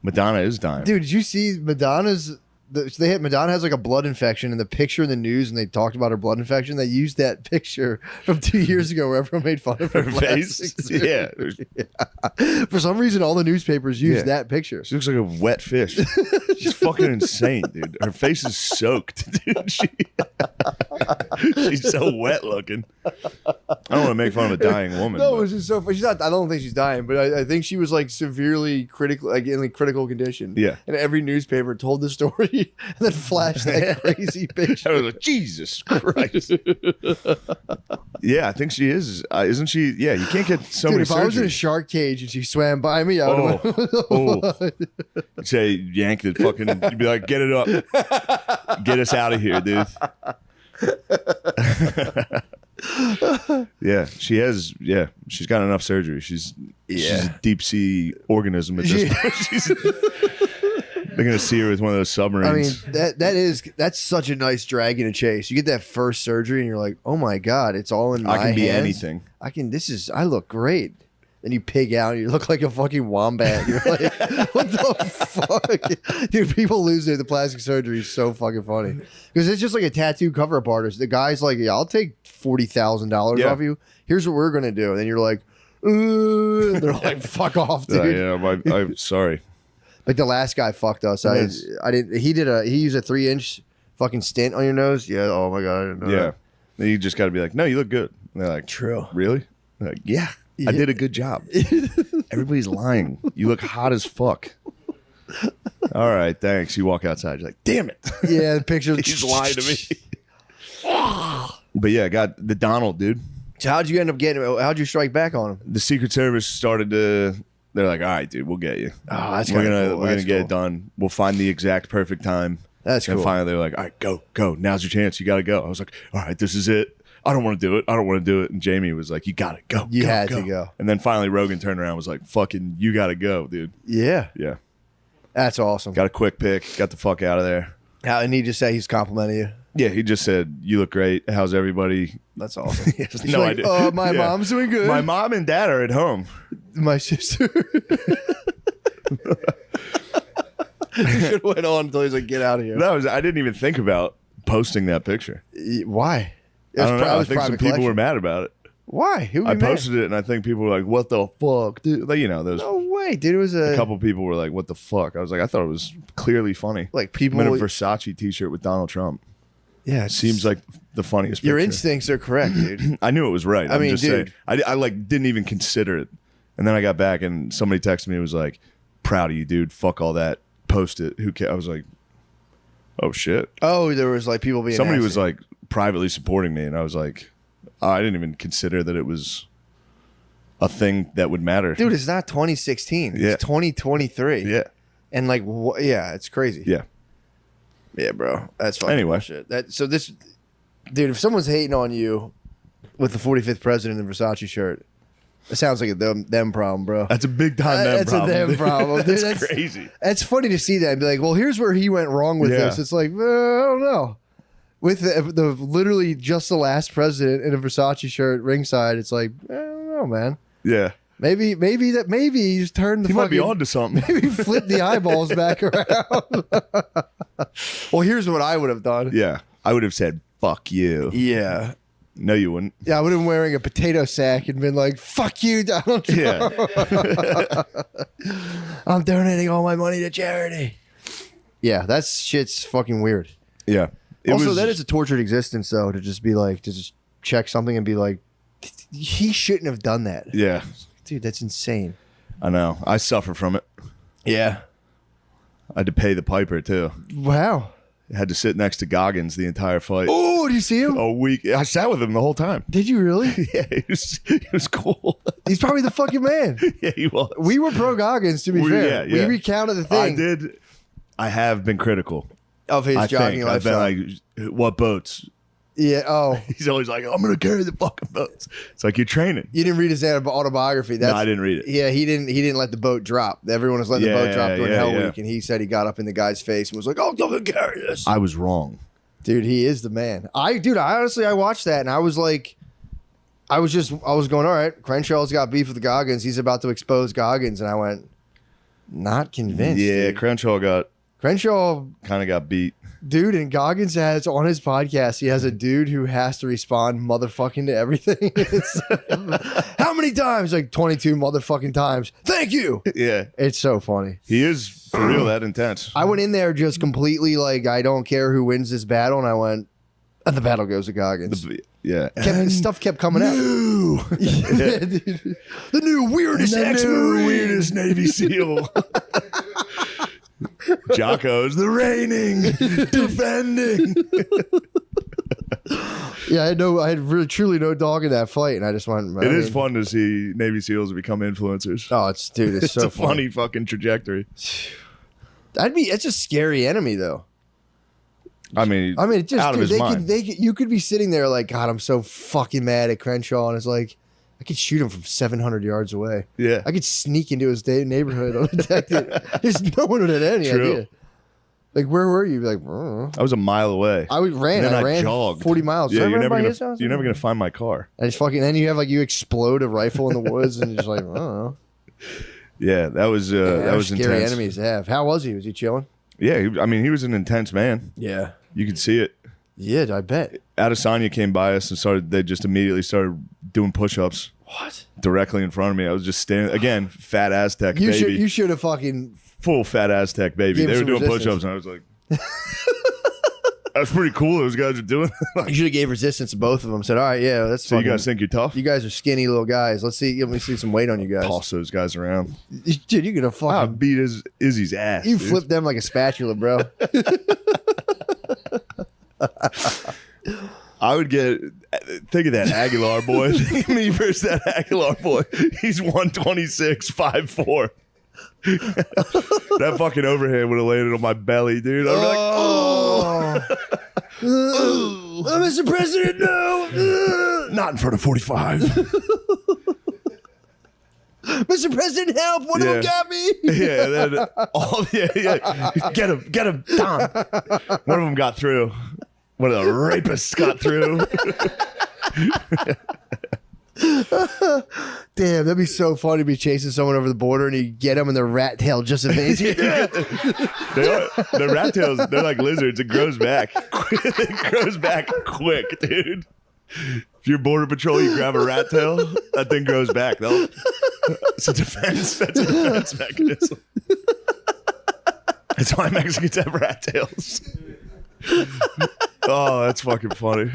Madonna is dying. dude. Did you see Madonna's? Madonna has like a blood infection, and the picture in the news, and they talked about her blood infection. They used that picture from 2 years ago, where everyone made fun of her Her face. plastic Yeah, surgery. For some reason, all the newspapers used Yeah. that picture. she looks like a wet fish. She's fucking insane, dude. Her face is soaked, dude. She's so wet looking. I don't want to make fun of a dying woman. No, but- it was just so funny. She's not. I don't think she's dying, but I think she was like severely critical, like in like critical condition. Yeah. And every newspaper told the story and then flashed that crazy I picture. was like, Jesus Christ. Yeah, I think she is. Isn't she? Yeah, you can't get so Dude, many if I was in a surgeries. shark cage and she swam by me, I would have. Oh. Say yank it, fucking. You'd be like, get it up, get us out of here, dude. Yeah, she has. Yeah, she's got enough surgery. She's a deep sea organism at this point. They're gonna see her with one of those I mean, submarines. that's such a nice dragon to chase. You get that first surgery and you're like, oh my god, it's all in my I can be hands. anything. I look great. Then you pig out and you look like a fucking wombat. You're like, what the fuck? Dude, people lose the plastic surgery is so fucking funny. Because it's just like a tattoo cover up artist. The guy's like, yeah, I'll take $40,000 Yeah. off you. Here's what we're gonna do. And then you're like, ooh. They're like, fuck off, dude. I'm sorry. Like the last guy fucked us. I didn't. He used a 3-inch fucking stint on your nose. Yeah. Oh my god. I didn't know Yeah, that. then you just got to be like, no, you look good. And they're like, True. really? They're like, yeah, I did a good job. Everybody's lying. You look hot as fuck. All right, thanks. You walk outside. You're like, damn it. Yeah. The picture. He's lying to me. But yeah, got the Donald, dude. So how'd you end up getting? How'd you strike back on him? The Secret Service started to. They're like, all right, dude, we'll get you. Oh, that's we're kinda gonna cool. we're gonna That's get cool. it done. We'll find the exact perfect time. That's And cool. finally, they're like, all right, go. Now's your chance. You got to go. I was like, all right, this is it. I don't want to do it. And Jamie was like, you got to go. You had to go. And then finally, Rogan turned around and was like, fucking, you got to go, dude. Yeah. Yeah. That's awesome. Got a quick pick. Got the fuck out of there. And he just said he's complimenting you. Yeah, he just said, you look great. How's everybody? That's awesome. He has He's no like, idea. my Yeah. mom's doing good. My mom and dad are at home. My sister. He should have went on until he's like, get out of here. I didn't even think about posting that picture. Why? It I was don't know. pri- it I was think some private people were collection. mad about it. Why? Who I would be mad? posted it, and I think people were like, what the fuck, dude? Like, you know, those No way, dude. It was a a couple people were like, what the fuck? I was like, I thought it was clearly funny. like I'm people. in a Versace t-shirt with Donald Trump. Yeah, It seems like the funniest your picture. instincts are correct, dude. I knew it was right. I'm mean, just dude. saying. I like didn't even consider it. And then I got back and somebody texted me and was like, proud of you, dude. Fuck all that. Post it. Who cares? I was like, oh shit. Oh, there was like people being. Somebody nasty. was like privately supporting me, and I was like, oh, I didn't even consider that it was a thing that would matter. dude, it's not 2016. Yeah. It's 2023. Yeah. And like, yeah, it's crazy. Yeah. Yeah, bro. That's fucking Anyway. bullshit. Dude, if someone's hating on you with the 45th president in Versace shirt, it sounds like a them problem, bro. That's a big time them That's problem. a them dude. problem. Dude, That's crazy. It's funny to see that and be like, well, here's where he went wrong with Yeah. this. It's like, I don't know. With the literally just the last president in a Versace shirt ringside, it's like, I don't know, man. Yeah. Maybe he's turned the He might be fucking- on to something. Maybe flip the eyeballs back around. Well, here's what I would have done. Yeah. I would have said, fuck you. Yeah. No, you wouldn't. Yeah, I would have been wearing a potato sack and been like, fuck you, Donald Trump. Yeah. I'm donating all my money to charity. Yeah, that shit's fucking weird. Yeah. That is a tortured existence, though, to just be like, to just check something and be like, he shouldn't have done that. Yeah. Dude, that's insane. I know. I suffer from it. Yeah. I had to pay the piper, too. Wow. I had to sit next to Goggins the entire fight. Oh, did you see him? A week. I sat with him the whole time. Did you really? Yeah, he was cool. He's probably the fucking man. Yeah, he was. We were pro Goggins, to be fair. yeah. We recounted the thing I have been critical. of his I jogging think. I've been lifestyle. like, what boats? Yeah. Oh, He's always like, I'm going to carry the fucking boats. It's like, you're training. you didn't read his autobiography. No, I didn't read it. Yeah, he didn't let the boat drop. Everyone was letting the boat drop during Hell yeah. Week, and he said he got up in the guy's face and was like, "Oh, don't carry this." I was wrong. Dude, he is the man. I honestly, I watched that and I was like, I was going, all right, Crenshaw's got beef with Goggins. He's about to expose Goggins. And I went, not convinced. Yeah, dude. Crenshaw Crenshaw, kind of got beat. dude, and Goggins has on his podcast, he has a dude who has to respond motherfucking to everything. It's- how many times? Like 22 motherfucking times. Thank you. Yeah. It's so funny. He is, for real, that intense. I went in there just completely like, I don't care who wins this battle. And I went, and the battle goes to Goggins. Yeah. Stuff kept coming out. Yeah, dude. The new weirdest ex-Marine. weirdest Navy SEAL. Jocko's the reigning, defending. Yeah, I had really truly no dog in that fight, and I just went. It is fun to see Navy SEAls become influencers. Oh, it's It's so a funny fucking trajectory. It's a scary enemy, though. I mean, It just out of dude, his mind. you could be sitting there like, God, I'm so fucking mad at Crenshaw, and it's like, I could shoot him from 700 yards away. Yeah. I could sneak into his neighborhood undetected. There's no one would have any True. idea. Like, where were you? Like, I don't know. I was a mile away. I ran. And then I ran jogged. 40 miles. Yeah, Did I you're run by never his house? gonna find my car. And just fucking. Then you have like you explode a rifle in the woods, and you're just like, I don't know. Yeah, that was that was scary intense. enemies to have. How was he? Was he chilling? Yeah, he was an intense man. Yeah. You could see it. Yeah, I bet. Adesanya came by us and they just immediately started doing push-ups What? directly in front of me. I was just standing again, fat Aztec You baby, should have fucking. full fat Aztec baby. Give They were some doing resistance. push-ups, and I was like, "That's pretty cool." Those guys are doing. You should have gave resistance to both of them. Said, all right, yeah, that's. So you fucking- guys think you're tough? You guys are skinny little guys. Let me see some weight on you guys. Toss those guys around. Dude, you're gonna I fucking. beat Izzy's ass. You dude. flip them like a spatula, bro. I would get. Think of that Aguilar boy. Think of me versus that Aguilar boy. He's 126, 5'4". That fucking overhand would have landed on my belly, dude. I'd be like, Oh, Mr. President, no. not in front of 45. Mr. President, help! One of them Yeah. got me. Yeah, then yeah. Get him, Tom. One of them got through. One of the rapists got through. Damn, that'd be so funny to be chasing someone over the border and you get them and their rat tail just evades you. The rat tails, they're like lizards. It grows back. It grows back quick, dude. If you're border patrol, you grab a rat tail, that thing grows back. It's a defense. That's a defense mechanism. That's why Mexicans have rat tails. Oh, that's fucking funny.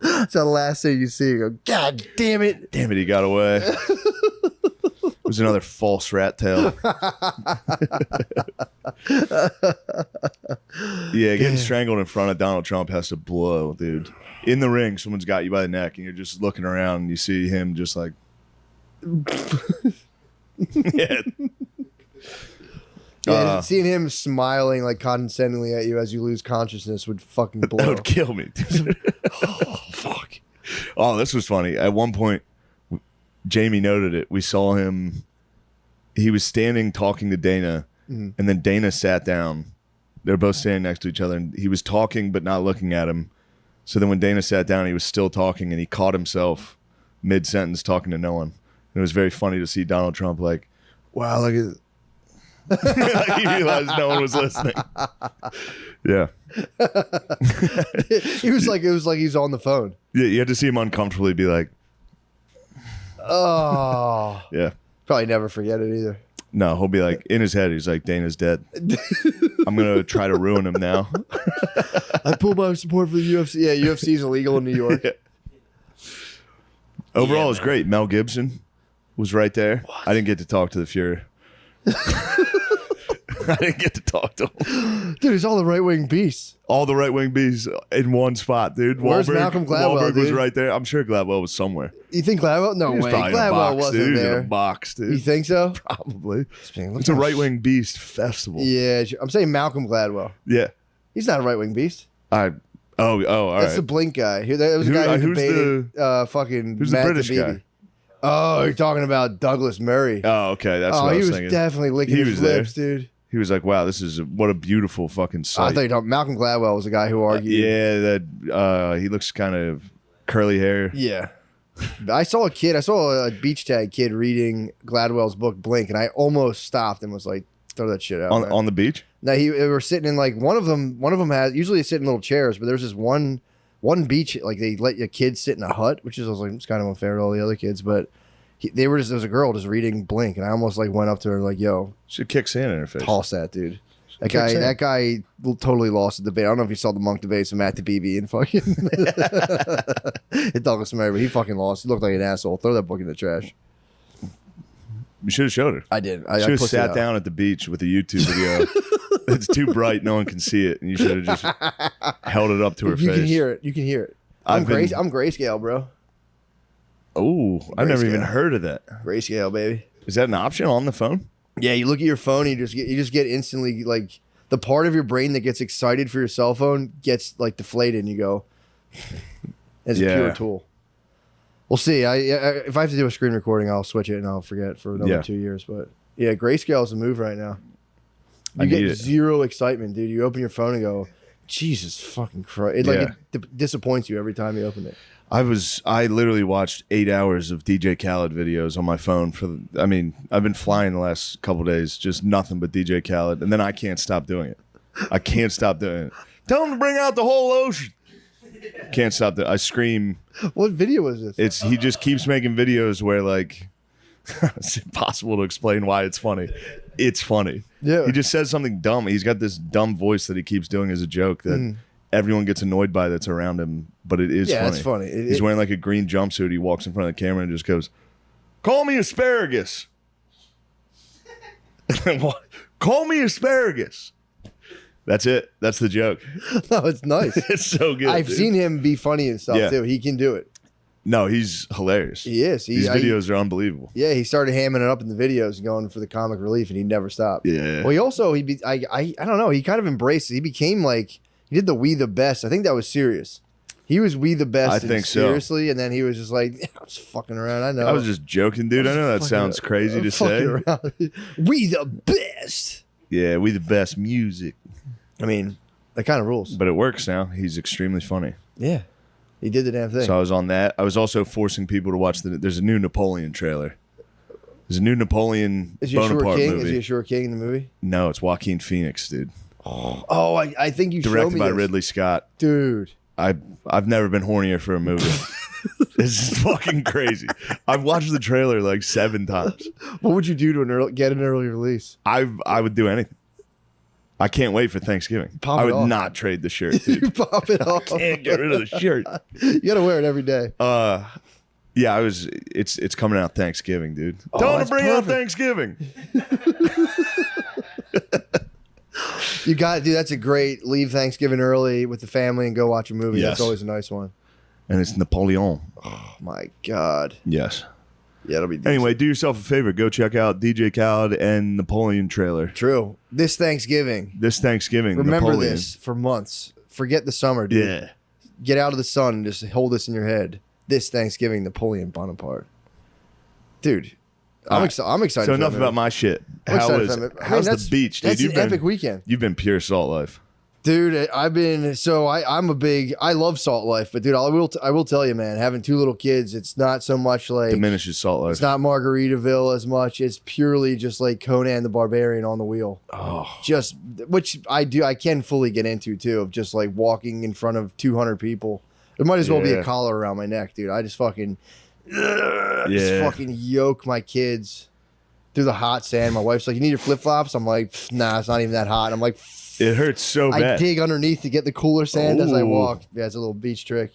That's the last thing you see. You go, God damn it. Damn it, he got away. It was another false rat tail. Yeah, getting strangled in front of Donald Trump has to blow, dude. In the ring, someone's got you by the neck, and you're just looking around, and you see him just like, yeah. Yeah, seeing him smiling like condescendingly at you as you lose consciousness would fucking That blow. would kill me. Oh, fuck. Oh, this was funny. At one point, Jamie noted it. We saw him. He was standing talking to Dana, and then Dana sat down. They were both standing next to each other, and he was talking but not looking at him. So then when Dana sat down, he was still talking, and he caught himself mid-sentence talking to no one. And it was very funny to see Donald Trump like, wow, look at like he realized no one was listening. Yeah. It was like he's on the phone. Yeah, you had to see him uncomfortably be like, Oh, yeah. probably never forget it either. No, he'll be like, in his head, he's like, Dana's dead. I'm going to try to ruin him now. I pulled my support for the UFC. Yeah, UFC's illegal in New York. Overall, it was great. Mel Gibson was right there. I didn't get to talk to the Fuhrer. I didn't get to talk to him. Dude, it's all the right wing beasts. All the right-wing bees in one spot, dude. Where's Malcolm Gladwell, Wahlberg was dude? right there. I'm sure Gladwell was somewhere. You think Gladwell? No He was way. probably in a Gladwell box, wasn't dude. He was there. in a box, dude. You think so? Probably. Look It's a how right-wing beast festival. Yeah, I'm saying Malcolm Gladwell. Yeah. He's not a right wing beast. All right. That's the Blink guy. There was a guy who who's debated fucking who's the Matt British Taibbi. guy? Oh, you're talking about Douglas Murray. Oh, okay. That's what I he was was thinking. definitely licking He his was there. lips, dude. He was like, wow, what a beautiful fucking I sight. thought you were talking Malcolm Gladwell was the guy who argued. Yeah, that he looks kind of curly hair. Yeah. I saw a beach tag kid reading Gladwell's book Blink, and I almost stopped and was like, throw that shit out. man. On the beach? Now they were sitting in like one of them has usually they sit in little chairs, but there's this one beach like they let your kids sit in a hut, which is I was like it's kind of unfair to all the other kids, but there was a girl just reading Blink, and I almost like went up to her like, yo, Should kick sand in her face. toss that dude. That Kick guy, sand. that guy totally lost the debate. I don't know if you saw the monk debates with Matt Taibbi and fucking Douglas Murray, but he fucking lost. He looked like an asshole. Throw that book in the trash. You should have showed her. I did. I Should have pushed it sat out. down at the beach with a YouTube video. It's too bright, no one can see it, and you should have just held it up to her You face. can hear it. You can hear it. I'm grayscale, bro. Oh, I've never even Grayscale. heard of that. Grayscale, baby. Is that an option on the phone? Yeah, you look at your phone, and you just get instantly like the part of your brain that gets excited for your cell phone gets like deflated, and you go, "It's a pure tool." We'll see. If I have to do a screen recording, I'll switch it and I'll forget for another 2 years. But yeah, grayscale is the move right now. You get zero excitement, dude. You open your phone and go, Jesus fucking Christ! It disappoints you every time you open it. I literally watched 8 hours of DJ Khaled videos on my phone I've been flying the last couple days, just nothing but DJ Khaled, and then I can't stop doing it. I can't stop doing it. Tell him to bring out the whole ocean. Can't stop I scream. What video was this? He just keeps making videos where like it's impossible to explain why it's funny. It's funny. Yeah. He just says something dumb. He's got this dumb voice that he keeps doing as a joke that everyone gets annoyed by that's around him, but it is funny. Yeah, it's funny. He's wearing like a green jumpsuit. He walks in front of the camera and just goes, "Call me asparagus." Call me asparagus. That's it. That's the joke. No, it's nice. It's so good. I've dude. seen him be funny and stuff too. He can do it. No, he's hilarious. He is. These videos are unbelievable. Yeah, he started hamming it up in the videos and going for the comic relief, and he never stopped. Yeah. Well, I don't know. He kind of embraced it. He became like he did the "We the Best." I think that was serious. He was "We the Best." I and think so. seriously, and then he was just like, I was fucking around. I know. I was just joking, dude. I know that Fucking- sounds crazy to say. fucking around. We the best. Yeah, we the best music. I mean, that kind of rules. But it works now. He's extremely funny. Yeah, he did the damn thing. So I was on that. I was also forcing people to watch there's a new Napoleon trailer. There's a new Napoleon Is he a sure Bonaparte king? movie. Is he a sure king in the movie? No, it's Joaquin Phoenix, dude. Oh, I think you showed Directed me by this. Ridley Scott. Dude. I've never been hornier for a movie. This is fucking crazy. I've watched the trailer like 7 times. What would you do to get an early release? I would do anything. I can't wait for Thanksgiving. Pop I it would off. not trade the shirt, You dude. pop it off. Can't get rid of the shirt. You gotta wear it every day. Yeah, it's coming out Thanksgiving, dude. Oh, Tell them that's to bring out perfect. Thanksgiving. You got, dude. That's a great leave Thanksgiving early with the family and go watch a movie. Yes. That's always a nice one. And it's Napoleon. Oh my God. Yes. Yeah, it'll be decent. Anyway, do yourself a favor. Go check out DJ Khaled and Napoleon trailer True. This Thanksgiving. this Thanksgiving. Remember Napoleon. this for months. Forget the summer, dude. Yeah. Get out of the sun and just hold this in your head. This Thanksgiving, Napoleon Bonaparte. Dude, I'm excited. So for enough that about movie. my shit. I'm How's excited for that movie. I mean, the that's- beach, dude? That's an epic weekend. You've been pure salt life. Dude, I love Salt Life, but dude, I will tell you, man, having 2 little kids, it's not so much like Diminishes salt life. it's not Margaritaville as much. It's purely just like Conan the Barbarian on the wheel. Oh. Just which I can fully get into too, of just like walking in front of 200 people. It might as well be Yeah. a collar around my neck, dude. I just fucking just fucking yoke my kids through the hot sand. My wife's like, "You need your flip flops?" I'm like, "Nah, it's not even that hot." I'm like, It hurts so I bad. dig underneath to get the cooler sand as I Ooh. walk. Yeah, it's a little beach trick.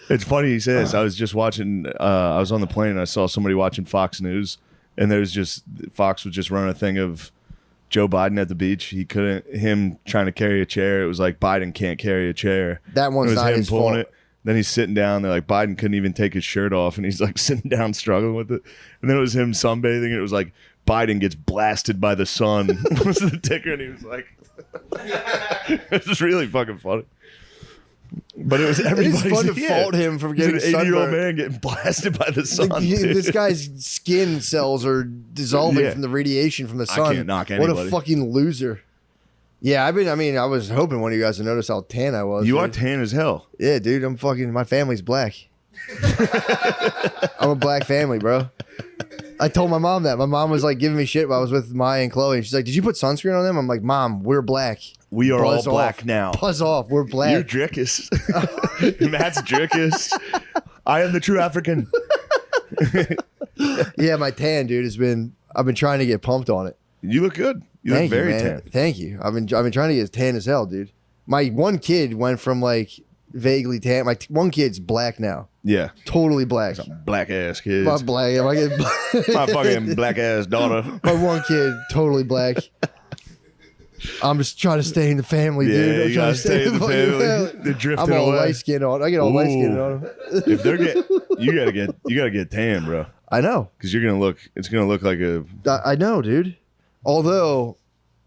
It's funny you say this. I was just watching. I was on the plane and I saw somebody watching Fox News, and Fox was just running a thing of Joe Biden at the beach. Him trying to carry a chair. It was like Biden can't carry a chair. That one's it was not him his pulling fault. it. Then he's sitting down. They're like, Biden couldn't even take his shirt off, and he's like sitting down struggling with it. And then it was him sunbathing, and it was like Biden gets blasted by the sun was the ticker, and he was like, "This is really fucking funny." But it was everybody's. It's fun to fault him for getting He's an 80-year-old sunburned. man getting blasted by the sun. This dude. guy's skin cells are dissolving Yeah. from the radiation from the I sun. can't knock What a anybody. fucking loser. Yeah, I was hoping one of you guys would notice how tan I was. You are dude. tan as hell. Yeah, dude, my family's black. I'm a black family, bro. I told my mom that. My mom was like giving me shit while I was with Maya and Chloe. And she's like, "Did you put sunscreen on them?" I'm like, "Mom, we're black. We are Buzz all black off. now. Buzz off. We're black." You're Drickus. Matt's Drickus. I am the true African. Yeah, my tan, dude, I've been trying to get pumped on it. You look good. You Thank look very you, man. tan. Thank you. I've been trying to get as tan as hell, dude. My one kid went from like vaguely tan. One kid's black now, Yeah. totally black. Black ass kids. My black. My fucking black ass daughter. My one kid, totally black. I'm just trying to stay in the family, Yeah, dude. I'm you trying gotta to stay in the fucking family. They're drifting I'm all away. light skinned on. I get all light skinned Ooh. on them. If they're you gotta get tan, bro. I know. Because it's gonna look like a I know, dude. Although,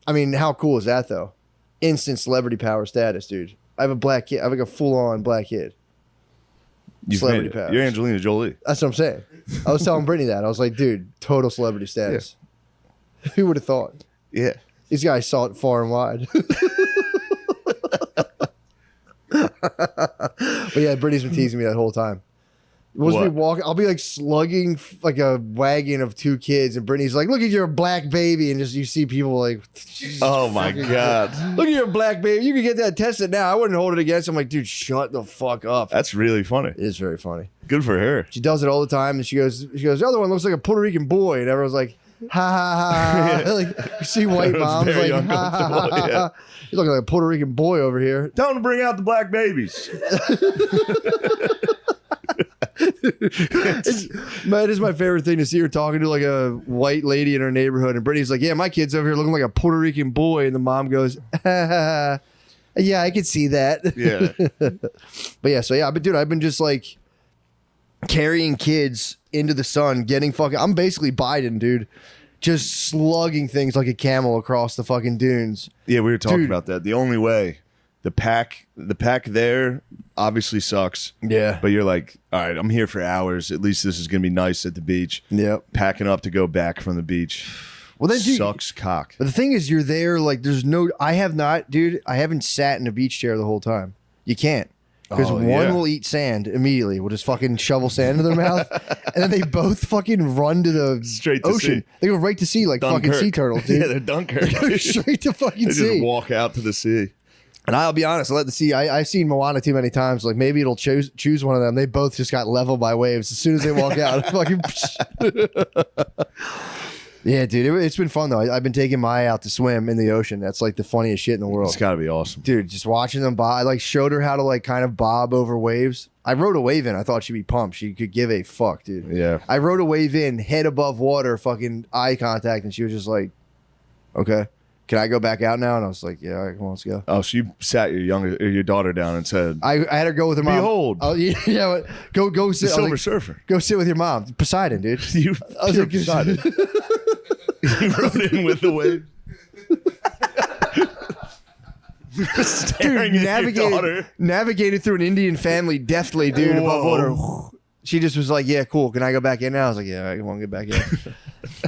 I mean, how cool is that though? Instant celebrity power status, dude. I have a black kid. I have like a full on black kid. Celebrity powers. You're Angelina Jolie. That's what I'm saying. I was telling Brittany that. I was like, dude, total celebrity status. Who would have thought? Yeah. These guys saw it far and wide. But yeah, Brittany's been teasing me that whole time. What? Me walking, I'll be like slugging like a wagon of 2 kids, and Brittany's like, "Look at your black baby," and just you see people like, Oh my god. "Look at your black baby. You can get that tested now. I wouldn't hold it against." I'm like, "Dude, shut the fuck up." That's really funny. It is very funny. Good for her. She does it all the time, and she goes, "The other one looks like a Puerto Rican boy," and everyone's like, "Ha ha ha!" ha. Like you see white It was moms very like, "Ha ha ha!" uncomfortable, yeah. You look like a Puerto Rican boy over here. Tell them to bring out the black babies. Man, it is my favorite thing to see her talking to like a white lady in her neighborhood, and Brittany's like, "Yeah, my kid's over here looking like a Puerto Rican boy," and the mom goes, "Ha ha ha! Yeah, I can see that." Yeah. But yeah, so yeah, but dude, I've been just like carrying kids into the sun, getting fucking. I'm basically Biden, dude, just slugging things like a camel across the fucking dunes. Yeah, we were talking Dude. about that. The only way the pack there obviously sucks. Yeah, But you're like, all right, I'm here for hours. At least this is gonna be nice at the beach. yep. Packing up to go back from the beach. Well, then, dude, Sucks cock. but the thing is, you're there. Like, there's no. I haven't sat in a beach chair the whole time. You can't. Because Oh, one yeah. will eat sand immediately. Will just fucking shovel sand into their mouth, and then they both fucking run to the Straight to ocean. sea. They go right to sea like fucking Dunkirk. sea turtles, dude. Yeah, they're Dunkirk. They go straight to fucking They sea. just walk out to the sea. And I'll be honest, I let the sea. I've seen Moana too many times. Like maybe it'll choose one of them. They both just got leveled by waves as soon as they walk out. Fucking. Yeah, dude, it's been fun though. I've been taking Maya out to swim in the ocean. That's like the funniest shit in the world. It's gotta be awesome. Dude, just watching them bob. I like showed her how to like kind of bob over waves. I rode a wave in. I thought she'd be pumped. She could give a fuck, dude. Yeah. I rode a wave in, head above water, fucking eye contact, and she was just like, okay. can I go back out now? And I was like, yeah, all right, come on, let's go. Oh, so you sat your daughter down and said, I had her go with her mom. Behold. Oh, yeah, go sit. the Silver Surfer. Go sit with your mom. Poseidon, dude. You I was pure like, Poseidon. You rode in with the wave. Staring Dude, at your daughter. navigated through an Indian family deftly, dude, above Whoa. water. She just was like, yeah, cool. Can I go back in now? I was like, yeah, I want to get back in.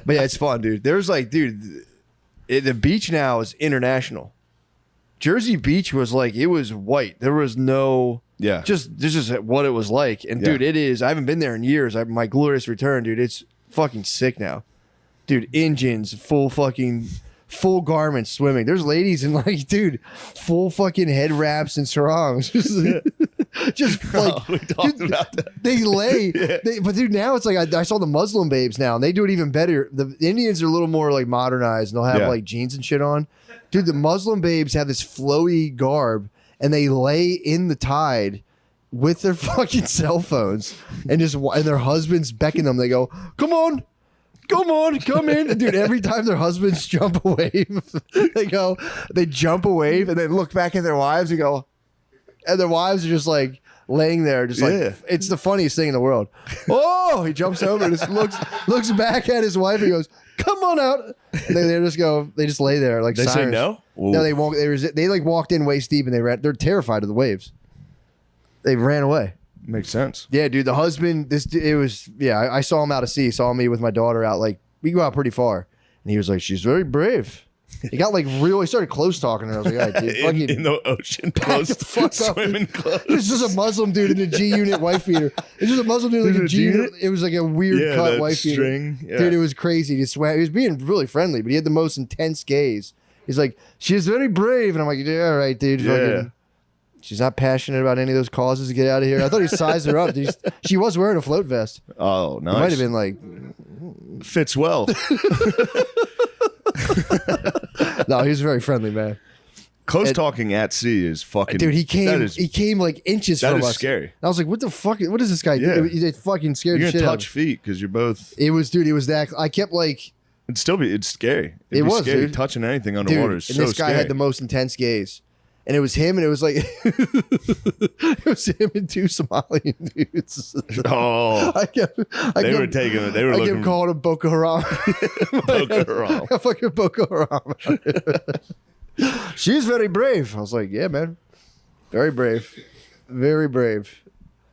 But yeah, it's fun, dude. There's like, dude, the beach now is international. Jersey Beach was like, it was white. There was no, Yeah. this is what it was like. And dude, it is, I haven't been there in years. My glorious return, dude, it's fucking sick now. Dude, engines, full garments swimming. There's ladies in like, dude, full fucking head wraps and sarongs. Just like, we talked dude, about that. they lay. But dude, now it's like I saw the Muslim babes now, and they do it even better. The Indians are a little more like modernized, and they'll have like jeans and shit on. Dude, the Muslim babes have this flowy garb, and they lay in the tide with their fucking cell phones, and their husbands beckon them. They go, "Come on." Come in. And dude, every time their husbands jump a wave, they jump a wave and then look back at their wives and go, and their wives are just like laying there, just like, it's the funniest thing in the world. Oh, he jumps over and just looks back at his wife and goes, come on out. And they just lay there like They say sirens. no? No, they won't. They like walked in waist deep and they're terrified of the waves. They ran away. Makes sense. Yeah, dude, the husband, I saw him out at sea, saw me with my daughter out, like, we go out pretty far. And he was like, she's very brave. He got like he started close talking, and I was like, all right, dude, fucking in the ocean, back close, the fuck up. swimming close. This is a Muslim dude in a G unit wife beater. It's just a Muslim dude like a G unit. It was like a weird cut that wife beater. string. Yeah. Dude, it was crazy. He was being really friendly, but he had the most intense gaze. He's like, she's very brave. And I'm like, yeah, all right, dude. Yeah. Fucking, she's not passionate about any of those causes to get out of here. I thought he sized her up. She was wearing a float vest. Oh, nice. It might have been like, Fits well. no, he was a very friendly man. Close talking at sea is fucking. Dude, he That came like inches that from is us. scary. And I was like, what the fuck? What is this guy Yeah. doing? He fucking scared You're the shit gonna out of touch me. feet because you're both. It was that. I kept like, It's scary. It It'd be was, scary. dude. Touching anything dude, underwater and is so this guy scary. had the most intense gaze. And it was him, and it was like, it was him and two Somalian dudes. Oh, they were taking it. They were I looking. kept calling him Boko Haram. Boko Haram. Fucking Boko Haram. She's very brave. I was like, yeah, man. Very brave. Very brave.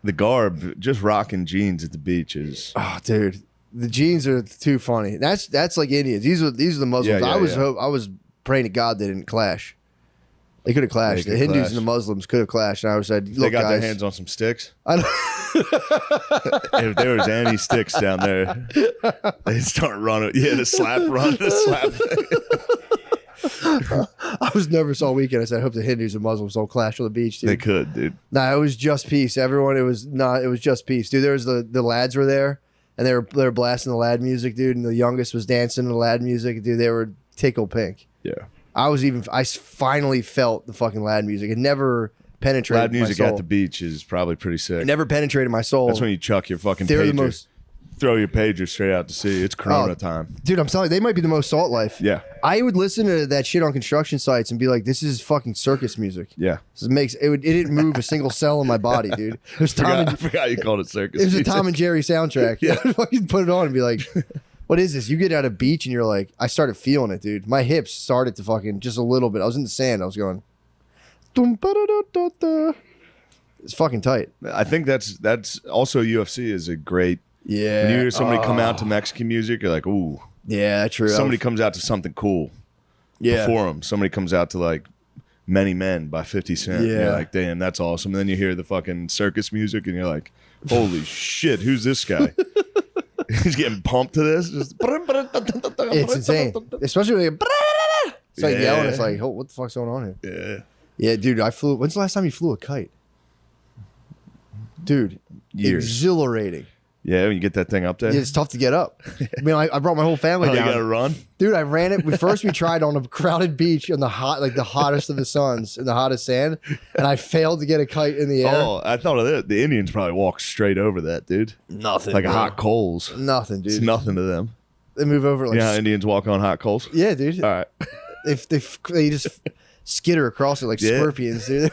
The garb, just rocking jeans at the beach is. Oh, dude. The jeans are too funny. That's like Indians. These are the Muslims. Yeah, I was praying to God they didn't clash. They could have clashed. They The could Hindus clash. and the Muslims could have clashed. And I said, look, They got guys, their hands on some sticks. I don't- If there was any sticks down there, they'd start running. Yeah, the slap run, the slap. I was nervous all weekend. I said, I hope the Hindus and Muslims don't clash on the beach, dude. They could, dude. Nah, it was just peace. Everyone, it was just peace, dude. There was the lads were there, and they were blasting the lad music, dude. And the youngest was dancing to the lad music, dude. They were tickle pink. Yeah. I finally felt the fucking lad music. It never penetrated Loud music my soul. at the beach is probably pretty sick. It never penetrated my soul. That's when you chuck your fucking They're pager. the most, Throw your pager straight out to sea. It's Corona Oh. time. dude. I'm telling you, they might be the most salt life. Yeah. I would listen to that shit on construction sites and be like, "This is fucking circus music." Yeah. It didn't move a single cell in my body, dude. It was I Tom forgot you called it circus. It was a music. Tom and Jerry soundtrack. Yeah. I'd fucking put it on and be like, what is this? You get out of beach and you're like, I started feeling it, dude. My hips started to fucking just a little bit. I was in the sand. I was going, dum, ba-da-da-da-da. It's fucking tight. I think that's also UFC is a great. Yeah. When you hear somebody come out to Mexican music, you're like, ooh. Yeah, true. Somebody comes out to something cool before them. Somebody comes out to like Many Men by 50 Cent. Yeah. You're like, damn, that's awesome. And then you hear the fucking circus music and you're like, holy shit, who's this guy? He's getting pumped to this. Just It's insane. Especially when it's like Yeah. yelling. It's like, oh, what the fuck's going on here? Yeah. Yeah, dude, when's the last time you flew a kite? Dude, Years. exhilarating. Yeah, when you get that thing up there. Yeah, it's tough to get up. I mean, I brought my whole family Oh, you down. gotta run? Dude, I ran it. We tried on a crowded beach on the hottest of the suns in the hottest sand, and I failed to get a kite in the air. Oh, I thought of it. The Indians probably walk straight over that, dude. Nothing. Like bro. hot coals. Nothing, dude. It's nothing to them. They move over like Yeah, Indians walk on hot coals. yeah, dude. All right. They just skitter across it like scorpions, dude.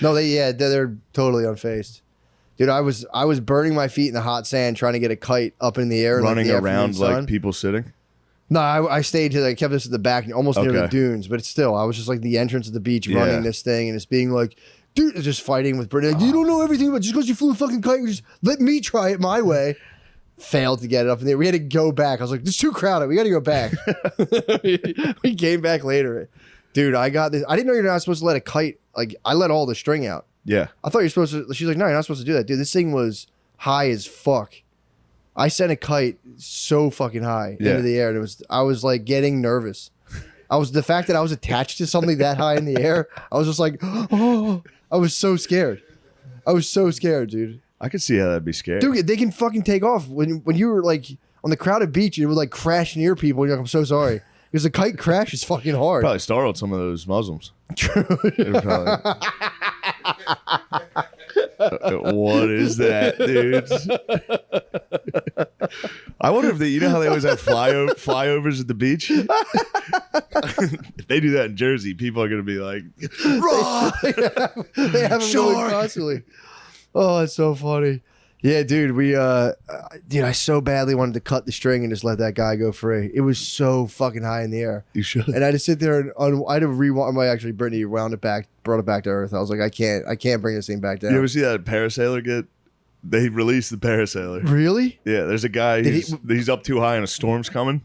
No, they're totally unfazed. Dude, I was burning my feet in the hot sand trying to get a kite up in the air. Running like the around afternoon sun. like people sitting? No, I stayed to I kept this at the back, almost near the Okay. dunes, but it's still, I was just like the entrance of the beach running this thing, and it's being like, dude, it's just fighting with Brittany. Like, you don't know everything, but just because you flew a fucking kite, just let me try it my way. Failed to get it up in there. We had to go back. I was like, it's too crowded. We got to go back. We came back later. Dude, I got this. I didn't know you're not supposed to let a kite, like, I let all the string out. Yeah. I thought you're supposed to. She's like, no, you're not supposed to do that. Dude, this thing was high as fuck. I sent a kite so fucking high into the air, and I was like getting nervous. The fact that I was attached to something that high in the air, I was just like, oh, I was so scared. I was so scared, dude. I could see how that'd be scary. Dude, they can fucking take off. When you were like on the crowded beach, it would like crash near people. And you're like, I'm so sorry. Because the kite crash is fucking hard. Probably startled some of those Muslims. True. What is that, dude? I wonder if you know how they always have flyovers at the beach? If they do that in Jersey, people are going to be like, They have them going constantly. Oh, it's so funny. Yeah, dude, I so badly wanted to cut the string and just let that guy go free. It was so fucking high in the air. you should. And I had to sit there and I had to rewind. Actually, Brittany wound it back, brought it back to earth. I was like, I can't bring this thing back down. You ever see that parasailer get? They released the parasailer. Really? Yeah, there's a guy. He's up too high and a storm's coming,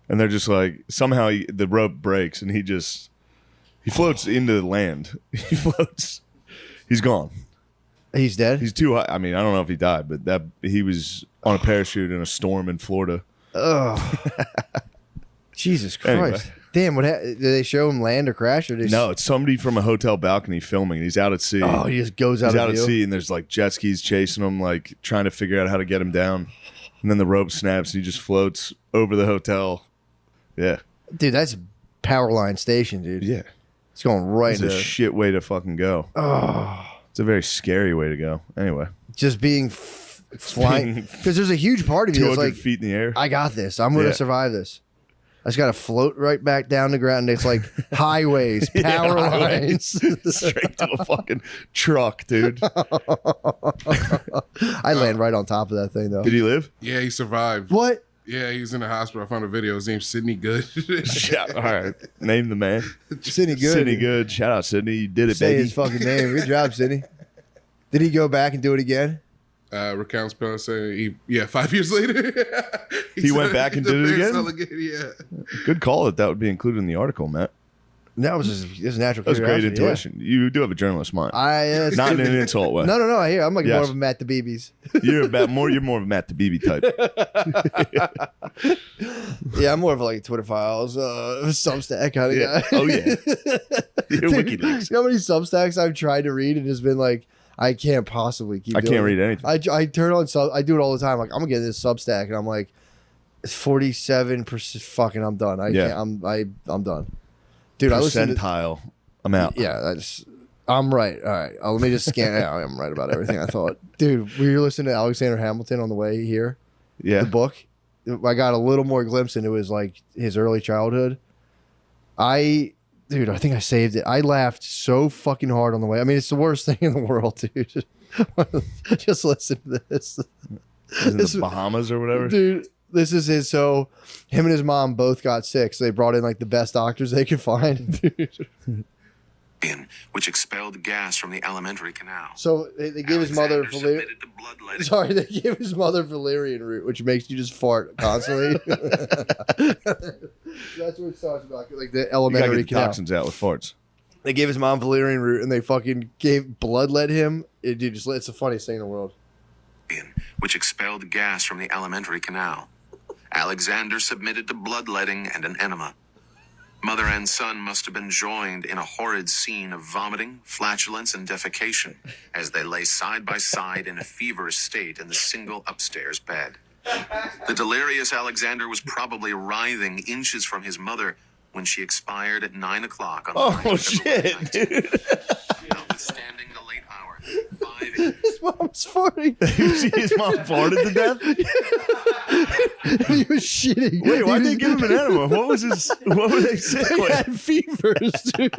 and they're just like somehow the rope breaks and he floats into the land. He floats. He's gone. He's dead? He's too high. I mean, I don't know if he died, but he was on a parachute in a storm in Florida. Oh. Jesus Christ. Anyway. Damn, did they show him land or crash? Or No, it's somebody from a hotel balcony filming. He's out at sea. Oh, he just goes out He's out of at view? sea, and there's like jet skis chasing him, like trying to figure out how to get him down. And then the rope snaps, and he just floats over the hotel. Yeah. Dude, that's Powerline Station, dude. Yeah. It's going right It's a into shit way to fucking go. Oh. It's a very scary way to go. Anyway. Just being flying. Because there's a huge part of you that's 200 like, feet in the air. I got this. I'm going to Yeah. survive this. I just got to float right back down the ground. It's like highways, power lines. Straight to a fucking truck, dude. I land right on top of that thing, though. Did he live? Yeah, he survived. What? Yeah, he's in the hospital. I found a video. His name's Sidney Good. Yeah. All right. Name the man. Sidney Good. Sydney Good. Shout out, Sydney. You did it, Say baby. his fucking name. Good job, Sidney. Did he go back and do it again? Recounts saying, 5 years later. He went said back and the did it Beerz again? Yeah. Good call that would be included in the article, Matt. That was just natural That was great curiosity, intuition. You do have a journalist mind. Yeah. Not in an insult way. No. I hear. I'm like Yes. more of a Matt the BBs. You're more of a Matt the BB type. Yeah, I'm more of like Twitter files, Substack kind of Yeah. guy. Oh yeah. You're Dude, WikiLeaks. you know how many Substacks I've tried to read and just been like, I can't possibly keep. I doing can't it. read anything. I turn on I do it all the time. Like I'm gonna get this Substack, and I'm like, it's 47%. Fucking, I'm done. I'm done. Dude, I listen to. Percentile. I'm out. Yeah, I'm right. All right, let me just scan. Yeah, I'm right about everything I thought. Dude, were you listening to Alexander Hamilton on the way here? Yeah. The book. I got a little more glimpse into his his early childhood. Dude, I think I saved it. I laughed so fucking hard on the way. I mean, it's the worst thing in the world, dude. Just listen to this. In the Bahamas or whatever. Dude, this is his. So, him and his mom both got sick, so they brought in the best doctors they could find. Dude. Which expelled gas from the alimentary canal. So they gave his mother Alexander submitted to bloodletting. Sorry, they gave his mother valerian root, which makes you just fart constantly. That's what it talks about, the You gotta elementary get the canal. toxins out with farts. They gave his mom valerian root, and they fucking bloodlet him. It's the funniest thing in the world. Which expelled gas from the alimentary canal. Alexander submitted to bloodletting and an enema. Mother and son must have been joined in a horrid scene of vomiting, flatulence, and defecation as they lay side by side in a feverish state in the single upstairs bed. The delirious Alexander was probably writhing inches from his mother when she expired at 9 o'clock on the Oh night of February shit, 19th. dude. Notwithstanding the late hour, 5 His mom's farting. You see his mom farted to death? He was shitting. Wait, why'd they give him an enema? What was his? What were they sick They with? had fevers, dude.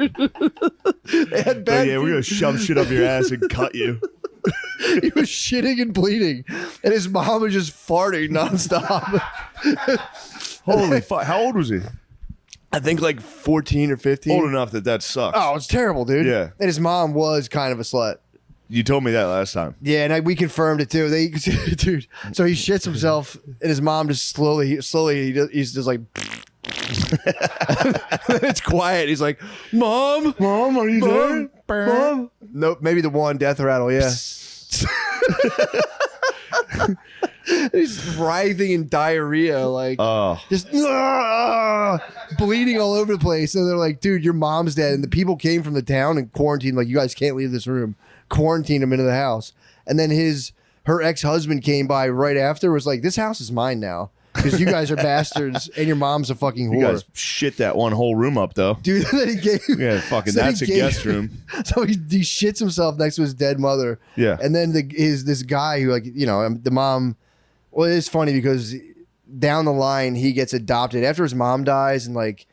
They had Oh, bad yeah, we're gonna shove shit up your ass and cut you. He was shitting and bleeding, and his mom was just farting nonstop. Holy fuck! How old was he? I think like 14 or 15. Old enough that sucks. Oh, it's terrible, dude. Yeah. And his mom was kind of a slut. You told me that last time. Yeah, and we confirmed it too. Dude. So he shits himself, and his mom just slowly, he's just like. It's quiet. He's like, "Mom, Mom, are you Mom, Mom." Nope, maybe the one death rattle. Yeah. He's writhing in diarrhea, like just bleeding all over the place. And they're like, "Dude, your mom's dead." And the people came from the town and quarantined, like, "You guys can't leave this room." Quarantined him into the house. And then her ex-husband came by right after, was like, "This house is mine now because you guys are bastards and your mom's a fucking You whore." guys shit that one whole room up though. Dude, then he gave. Yeah, fucking. So he That's a gave- guest room. So he shits himself next to his dead mother. Yeah. And then this guy who, like, you know, the mom. Well, it is funny because down the line he gets adopted after his mom dies and like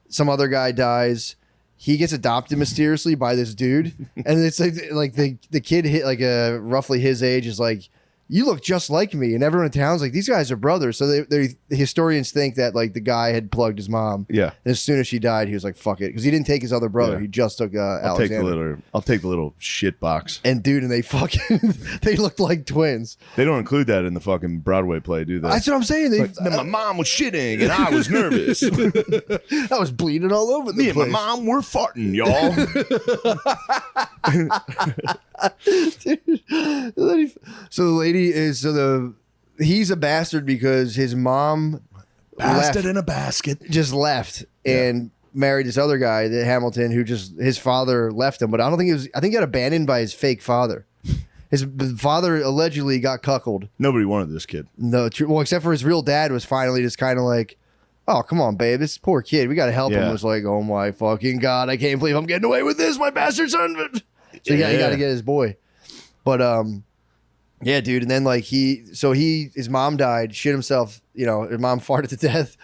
some other guy dies. He gets adopted mysteriously by this dude, and it's like the kid hit like roughly his age is like, "You look just like me," and everyone in town's like, "These guys are brothers." So the historians think that like the guy had plugged his mom. Yeah. And as soon as she died, he was like, "Fuck it," because he didn't take his other brother. Yeah. He just took I'll take Alexander. the little shit box. And dude, and they fucking they looked like twins. They don't include that in the fucking Broadway play, do they? That's what I'm saying. They, Then my mom was shitting and I was nervous. I was bleeding all over the Me and my place. mom were farting, y'all. So the lady is he's a bastard because his mom Bastard in a basket. just left and married this other guy, the Hamilton, who just his father left him. But I don't think I think he got abandoned by his fake father. His father allegedly got cuckolded. Nobody wanted this kid. No, well, except for his real dad was finally just kind of like, "Oh, come on, babe, this poor kid, we got to help him." Yeah. Was like, "Oh my fucking god, I can't believe I'm getting away with this, my bastard son." So he got to get his boy. But yeah, dude, and then like his mom died, shit himself. You know, his mom farted to death.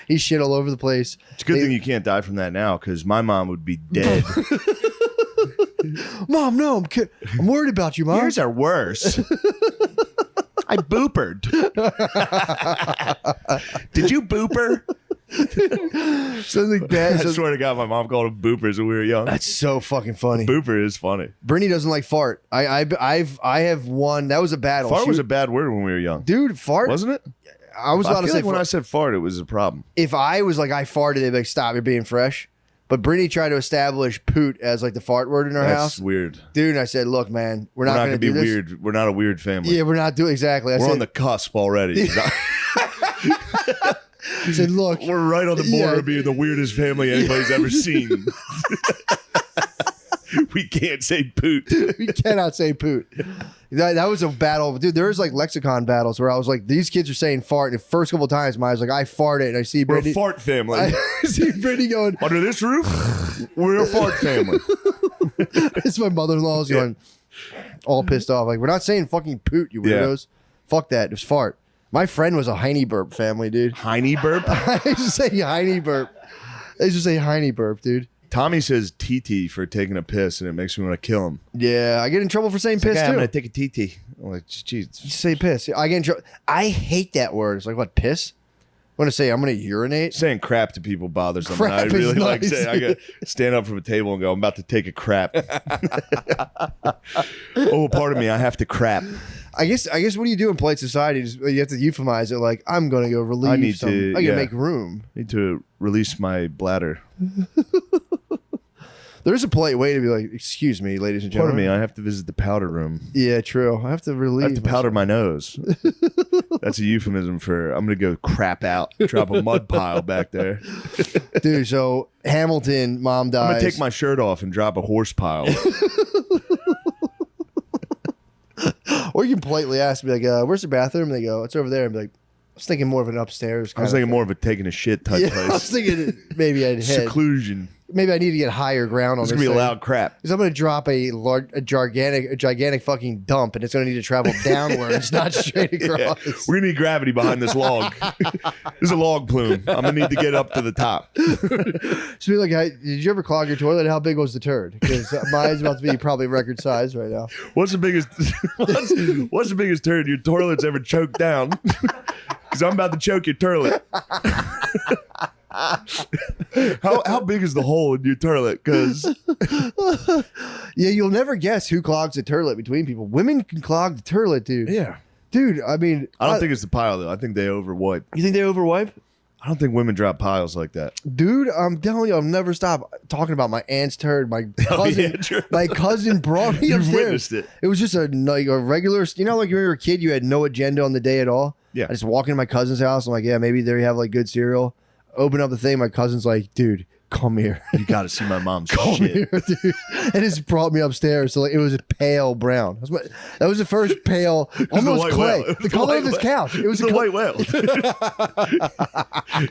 He shit all over the place. It's a good thing you can't die from that now because my mom would be dead. Mom, no, I'm worried about you, Mom. Yours are worse. I boopered. Did you booper? Something bad. I swear to God, my mom called them boopers when we were young. That's so fucking funny. Booper is funny. Brittany doesn't like fart. I have one. That was a battle. Fart She was a bad word when we were young. dude. Fart Wasn't it? I was about I to feel say like when fart. I said fart, it was a problem. If I was like I farted, they'd be like, "Stop, you're being fresh." But Brittany tried to establish poot as like the fart word in our That's house. weird. Dude, and I said, "Look, man, we're not going to be do this." weird. We're not a weird family. Yeah, we're not doing exactly. I we're said, on the cusp already. I said, "Look, We're right on the border Yeah. of being the weirdest family anybody's ever seen. We can't say poot. we cannot say poot." That was a battle, dude. There was like lexicon battles where I was like, "These kids are saying fart." And the first couple times, I was like, "I farted," and I see We're Brittany. a fart family. I see Brittany going. Under this roof, we're a fart family. It's my mother-in-law's going all pissed off. Like, we're not saying fucking poot, you Yeah. weirdos. Fuck that. It was fart. My friend was a Heine burp family, dude. Heine burp? I used to say Heine burp. I used to say Heine burp, dude. Tommy says TT for taking a piss, and it makes me want to kill him. Yeah, I get in trouble for saying piss I'm too. going to take a TT. I'm like, geez. You say piss. I get in trouble. I hate that word. It's like, what, piss? I'm going to say I'm going to urinate. Saying crap to people bothers them. Crap I really is like nice. saying, I got stand up from a table and go, I'm about to take a crap. Oh, pardon me, I have to crap. I guess what do you do in polite society? You have to euphemize it like, I'm going to go relieve I need some. to- I got to yeah. make room. Need to release my bladder. There's a polite way to be like, excuse me, ladies and Pardon gentlemen. me, I have to visit the powder room. Yeah, true. I have to I relieve. have to powder my nose. That's a euphemism for I'm going to go crap out. Drop a mud pile back there. Dude, so Hamilton, mom dies. I'm going to take my shirt off and drop a horse pile. Or you can politely ask, be like, where's the bathroom? And they go, it's over there. And be like, I was thinking more of an upstairs. I was thinking more of a taking a shit type Yeah, place. I was thinking maybe I'd head. Seclusion. maybe I need to get higher ground on It's this. gonna be thing. loud crap. Because I'm going to drop a gigantic fucking dump, and it's going to need to travel downwards, not straight across. Yeah. We're gonna need gravity behind this log. There's a log plume. I'm gonna need to get up to the top. So, like, did you ever clog your toilet? How big was the turd? Because mine's about to be probably record size right now. What's the biggest? What's the biggest turd your toilet's ever choked down? Because I'm about to choke your toilet. How big is the hole in your toilet? Because Yeah, you'll never guess who clogs the toilet between people. Women can clog the toilet, dude. yeah, Dude, I mean, I don't think it's the pile though. I think they overwipe. you think they overwipe? I don't think women drop piles like that. Dude, I'm telling you, I'll never stop talking about my aunt's turd. My cousin, yeah, true. my cousin brought me You've upstairs. witnessed it. It was just a regular, you know, like when you were a kid, you had no agenda on the day at all. Yeah. I just walk into my cousin's house. I'm like, yeah, maybe they have like good cereal. Open up the thing. My cousin's like, dude, come here. You got to see my mom's Come shit. here, dude. And just brought me upstairs. So like, it was a pale brown. That was the first pale, almost white clay. whale. It was The the color white of this whale. couch. It was It's the a white whale.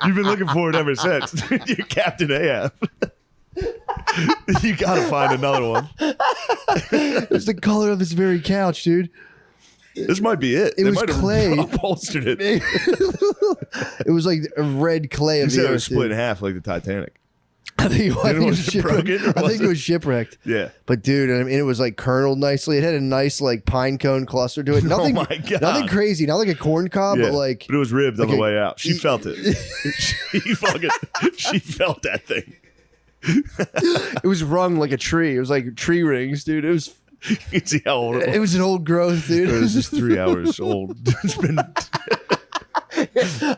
You've been looking for it ever since. You're Captain Ahab. You got to find another one. It was the color of this very couch, dude. This might be it. It They was might have clay. upholstered it. It was like a red clay You of said the it earth. was split Dude. in half like the Titanic. I think it was was it shipwrecked. broken, or I was think it it- was shipwrecked. Yeah. But dude, I mean, it was like kerneled nicely. It had a nice like pine cone cluster to it. Nothing, Oh my God. nothing crazy. Not like a corn cob, Yeah. but like But it was ribbed on like the a- way out. She felt it. She felt that thing. it was rung like a tree. It was like tree rings, dude. It was You can see how old it was an old growth, dude. It was just 3 hours old. It's been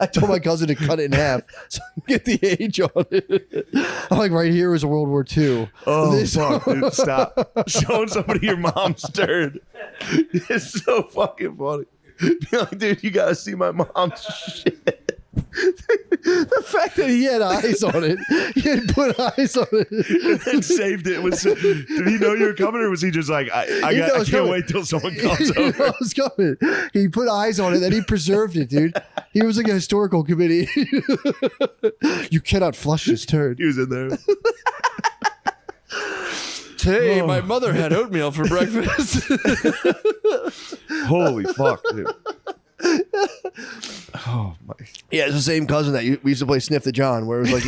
I told my cousin to cut it in half so I can get the age on it. I'm like, right here was World War II. Oh fuck, dude, stop. Showing somebody your mom's turd. It's so fucking funny. Be like, dude, you gotta see my mom's shit. The fact that he had eyes on it, he had put eyes on it. And saved it. Did he know you were coming, or was he just like, I He knows can't coming. wait till someone comes He knew over? I was coming. He put eyes on it, then he preserved it, dude. He was like a historical committee. You cannot flush this turd. He was in there. Today, my mother had oatmeal for breakfast. Holy fuck, dude. Oh my. Yeah, it's the same cousin that we used to play Sniff the John, where it was like,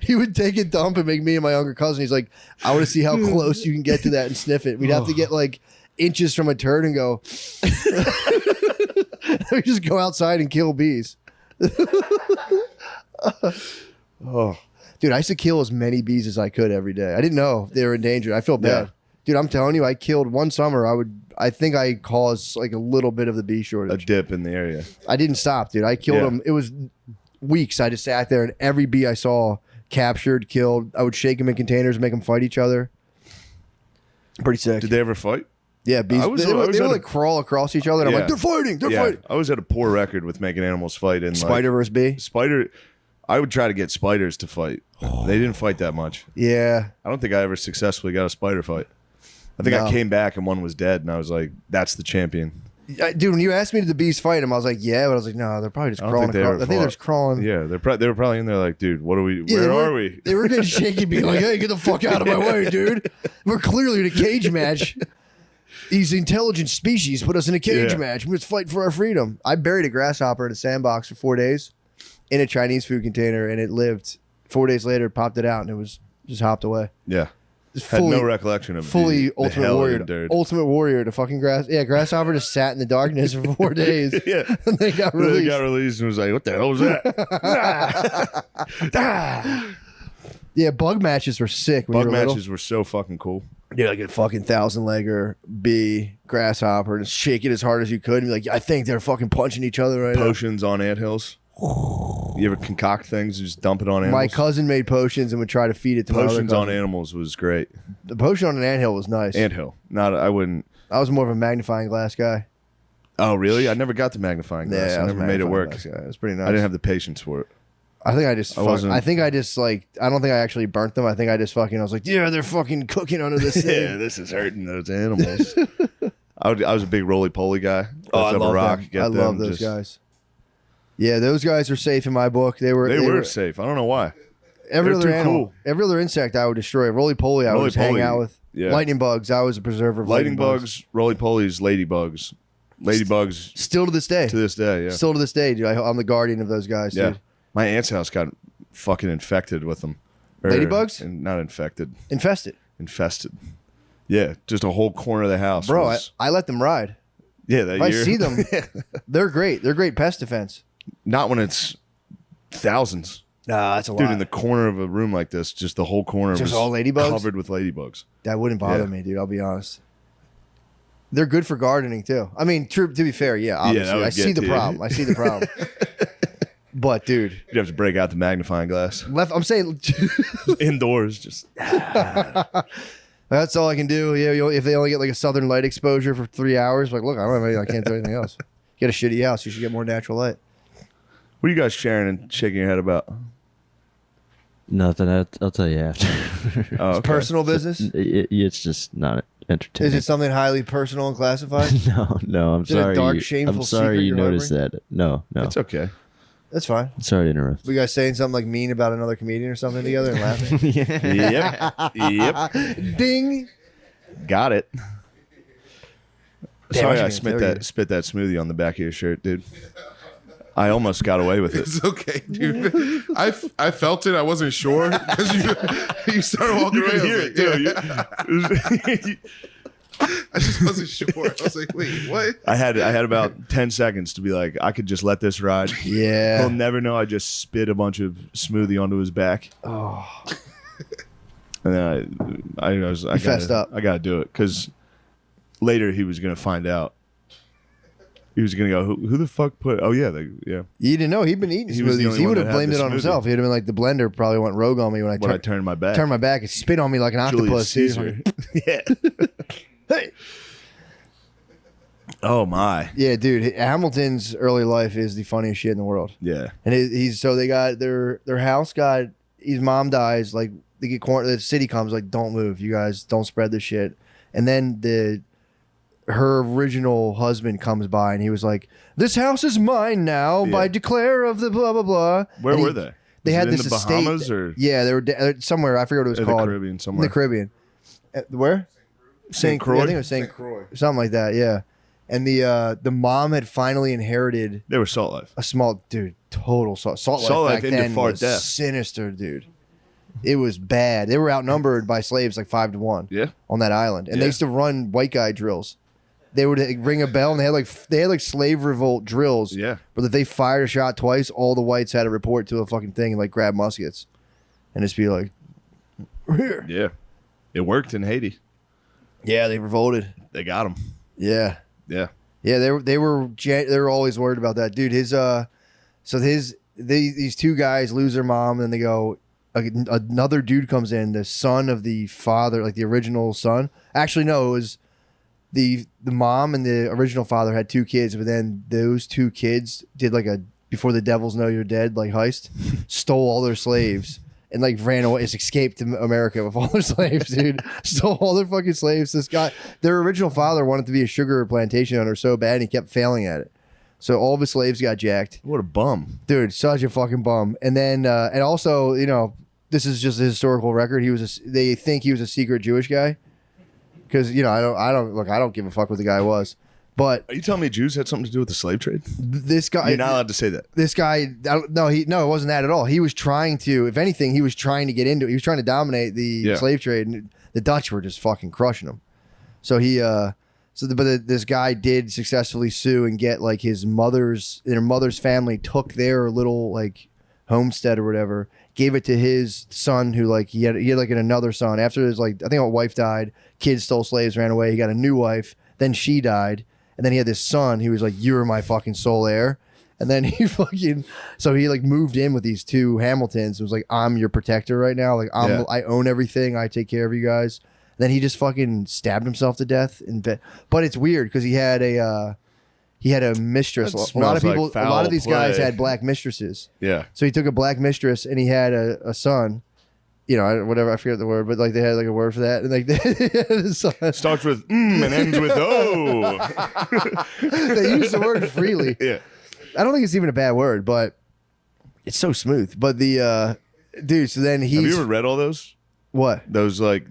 he would take a dump and make me and my younger cousin. He's like, I want to see how close you can get to that and sniff it. We'd have to get like inches from a turd and go. We just go outside and kill bees. Oh. Dude, I used to kill as many bees as I could every day. I didn't know they were endangered. I feel bad. Yeah. Dude, I'm telling you, I killed one summer. I think I caused like a little bit of the bee A shortage. dip in the area. I didn't stop, dude. I killed Yeah. them. It was weeks. I just sat there and every bee I saw captured, killed. I would shake them in containers and make them fight each other. Pretty sick. Did they ever fight? Yeah, bees. I was- they I would was at a- like crawl across each other. And I'm Yeah. like, they're fighting. They're Yeah. fighting. I always had a poor record with making animals fight. And Spider versus bee. Like, spider. I would try to get spiders to fight. They didn't fight that much. Yeah. I don't think I ever successfully got a spider fight. I think No. I came back and one was dead, and I was like, "That's the champion." Dude, when you asked me, did the bees fight him? I was like, yeah, but I was like, no, they're probably just I don't crawling think they across. ever I think they're fought. just crawling. Yeah, they were probably in there like, "Dude, what are we? Yeah, where they are were- we?" They were getting shaky, being like, hey, get the fuck out of my way, dude. We're clearly in a cage match. These intelligent species put us in a cage Yeah. match. We must fight for our freedom. I buried a grasshopper in a sandbox for 4 days in a Chinese food container, and it lived. 4 days later, popped it out, and it was just hopped away. Yeah, Just had no recollection of fully the ultimate hell it warrior. endured. Ultimate warrior to fucking grasshopper just sat in the darkness for 4 days. Yeah, And they got they released. got released and was like, "What the hell was that?" Yeah, bug matches were sick. When Bug you were little. matches were so fucking cool. Yeah, like a fucking 1,000-legger bee, grasshopper, and shake it as hard as you could. And be like, I think they're fucking punching each other right Potions on anthills. You ever concoct things and just dump it on now. animals? My cousin made potions and would try to feed it to my other Potions on cousin. animals was great. The potion on an anthill was nice. Anthill. I wouldn't. I was more of a magnifying glass guy. Oh, really? I never got to magnifying glass. Yeah, I was a never made it magnifying work. glass guy. It was pretty nice. I didn't have the patience for it. I think I just. I wasn't- I think I just like. I don't think I actually burnt them. I think I just fucking. I was like, yeah, they're fucking cooking under this thing. Yeah, this is hurting those animals. I was a big roly-poly guy. Oh, I Lift up a love rock, them. get I love them, those just- guys. Yeah, those guys are safe in my book. They were. They were safe. I don't know why. Every They're other too animal, cool. every other insect I would destroy. Roly poly, I would just hang Roly-poly, out with. yeah. Lightning bugs, I was a preserver of Lightning bugs, roly polies, ladybugs. Ladybugs Still to this day. to this day, yeah. Still to this day, dude. I'm the guardian of those guys, Yeah. dude. My aunt's house got fucking infected with them. Ladybugs? Not infected. Infested. Infested. Yeah, just a whole corner of the house. Bro, was, I let them ride. yeah, that If I year. see them, they're great. They're great pest defense. Not when it's thousands. Nah, that's a Dude, lot. in the corner of a room like this, just the whole corner Just was all ladybugs? covered with ladybugs. That wouldn't bother Yeah. me, dude. I'll be honest. They're good for gardening too. I mean, to be fair, yeah, obviously, that would I see get the to you. problem. I see the problem. But dude, You'd have to break out the magnifying glass. I'm saying Indoors, just that's all I can do. Yeah, if they only get like a southern light exposure for 3 hours, like, look, I can't do anything else. You get a shitty house, you should get more natural light. what are you guys sharing and shaking your head about? Nothing. I'll tell you after. Oh, okay. Personal business? It's just not entertaining. Is it something highly personal and classified? No. I'm Is it a sorry. dark, I'm shameful sorry secret you you're noticed that. No. It's okay. That's fine. Sorry to interrupt. We guys saying something like mean about another comedian or something together and laughing. Yep. Ding. Got it. Damn, Sorry, I I shouldn't spit that smoothie on the back of your shirt, dude. I almost got away with it. It's okay, dude. I felt it. I wasn't sure because you started walking away. I was like, yeah. I just wasn't sure. I was like, wait, what? I had about 10 seconds to be like, I could just let this ride. Yeah. He'll never know I just spit a bunch of smoothie onto his back. Oh. And then I fessed up. I gotta do it because later he was gonna find out. He was gonna go, who the fuck put? Oh yeah, yeah. You didn't know he'd been eating He was the smoothies. only He one would have that had blamed the it on smoothie. himself. He'd have been like, the blender probably went rogue on me when I When I turned my back. turned my back. It spit on me like an Julius octopus. dude. Caesar. yeah. Hey. Oh my. Yeah, dude. Hamilton's early life is the funniest shit in the world. Yeah. And he's so they got their house got his mom dies, like they get the city comes like, don't move, you guys don't spread this shit. And then her original husband comes by and he was like, this house is mine now by declare of the blah blah blah. Where And were they? They Was had it this in the estate. Bahamas or Yeah, they were somewhere. I forget what it was in called. the Caribbean In somewhere? the Caribbean. Where? St. Croix. I Croix? think it was St. Croix. Something like that. Yeah. And the mom had finally inherited They were Salt Life. a small dude, total salt Salt life Life back into then far was death. sinister, dude. It was bad. They were outnumbered by slaves like 5-1 Yeah. on that island, and they Yeah. used to run white guy drills. They would ring a bell, and they had like slave revolt drills. Yeah. but if they fired a shot twice, all the whites had to report to a fucking thing and like grab muskets, and just be like, "We're here." Yeah. It worked in Haiti. Yeah, they revolted. They got him. Yeah. Yeah. Yeah, they were always worried about that, dude. These two guys lose their mom, and then they go. Another dude comes in, the son of the father, like the original son. Actually, no, it was the mom and the original father had 2 kids, but then those 2 kids did like a before the devils know you're dead like heist, stole all their slaves. And like ran away, just escaped to America with all their slaves, dude. Stole all their fucking slaves. This guy, their original father wanted to be a sugar plantation owner so bad, and he kept failing at it. So all of his slaves got jacked. What a bum. Dude, such a fucking bum. And then, and also, you know, this is just a historical record. They think he was a secret Jewish guy. Because, you know, I don't give a fuck what the guy was. But Are you telling me Jews had something to do with the slave trade? this guy, You're not allowed to say that. this guy, no, it wasn't that at all. He was trying to, if anything, he was trying to get into it. He was trying to dominate the slave trade, and the Dutch were just fucking crushing him. So this guy did successfully sue and get like their mother's family took their little like homestead or whatever, gave it to his son who like he had like another son after his like I think a wife died, kids stole slaves, ran away. He got a new wife, then she died. And then he had this son who was like, you're my fucking sole heir. And then he like moved in with these 2 Hamiltons. It was like, I'm your protector right now. Like I own everything. I take care of you guys. And then he just fucking stabbed himself to death in bed. But it's weird because he had a mistress. That A lot of smells people, like a lot of foul these guys play. had black mistresses. Yeah. So he took a black mistress and he had a son. You know, whatever, I forget the word, but like they had like a word for that. And like they had a son. Starts with and ends with O. They use the word freely. Yeah. I don't think it's even a bad word, but it's so smooth. But dude. So then Have he's you ever read all those? what? Those like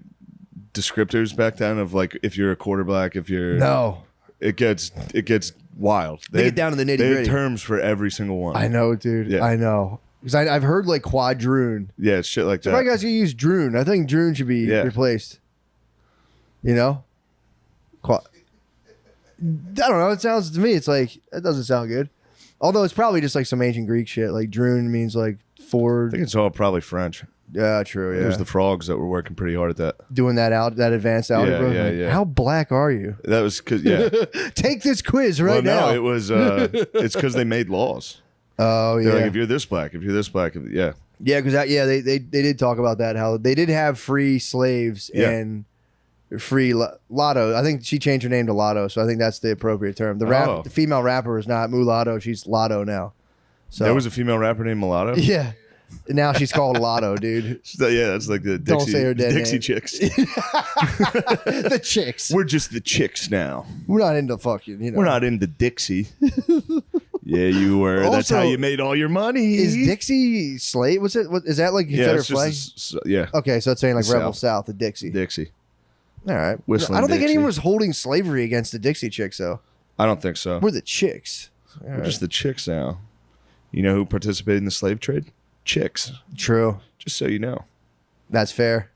descriptors back then of like if you're a quarter black, if you're No, it gets wild. They get down to the They nitty-gritty. have terms for every single one. I know, dude. Yeah. I know because I've heard like quadroon. Yeah, it's shit like So why that. guys you use droon? I think droon should be Yeah. replaced. You know, I don't know. It sounds to me, it's like that doesn't sound good. Although it's probably just like some ancient Greek shit. Like droon means like I forward. think it's all probably French. Yeah, true. It Yeah, was the frogs that were working pretty hard at that. doing that advanced algebra. yeah, Like, yeah. How black are you? That was because yeah. Take this quiz right well, now. no, it was. It's because they made laws. Oh yeah, They're like, if you're this black, yeah. yeah, because they did talk about that. How they did have free slaves Yeah. and free Lotto. I think she changed her name to Lotto, so I think that's the appropriate term. Oh. The female rapper is not Mulatto; she's Lotto now. So There was a female rapper named Mulatto. yeah. Now she's called Lotto, dude. Yeah, that's like the Don't Dixie, say her dead Dixie name. chicks. The chicks. We're just the chicks now. We're not into fucking. You know. We're not into Dixie. Yeah, you were. That's how Also, you made all your money. Is Dixie slave? What's it? What is that like? Yeah, Confederate it's flag? just yeah, Okay, so it's saying like The Rebel South. South, the Dixie. Dixie. All right. Whistling I don't think Dixie. anyone was holding slavery against the Dixie chicks, though. I don't think so. We're the chicks. All We're right. just the chicks now. You know who participated in the slave trade? Chicks. True. Just so you know. That's fair.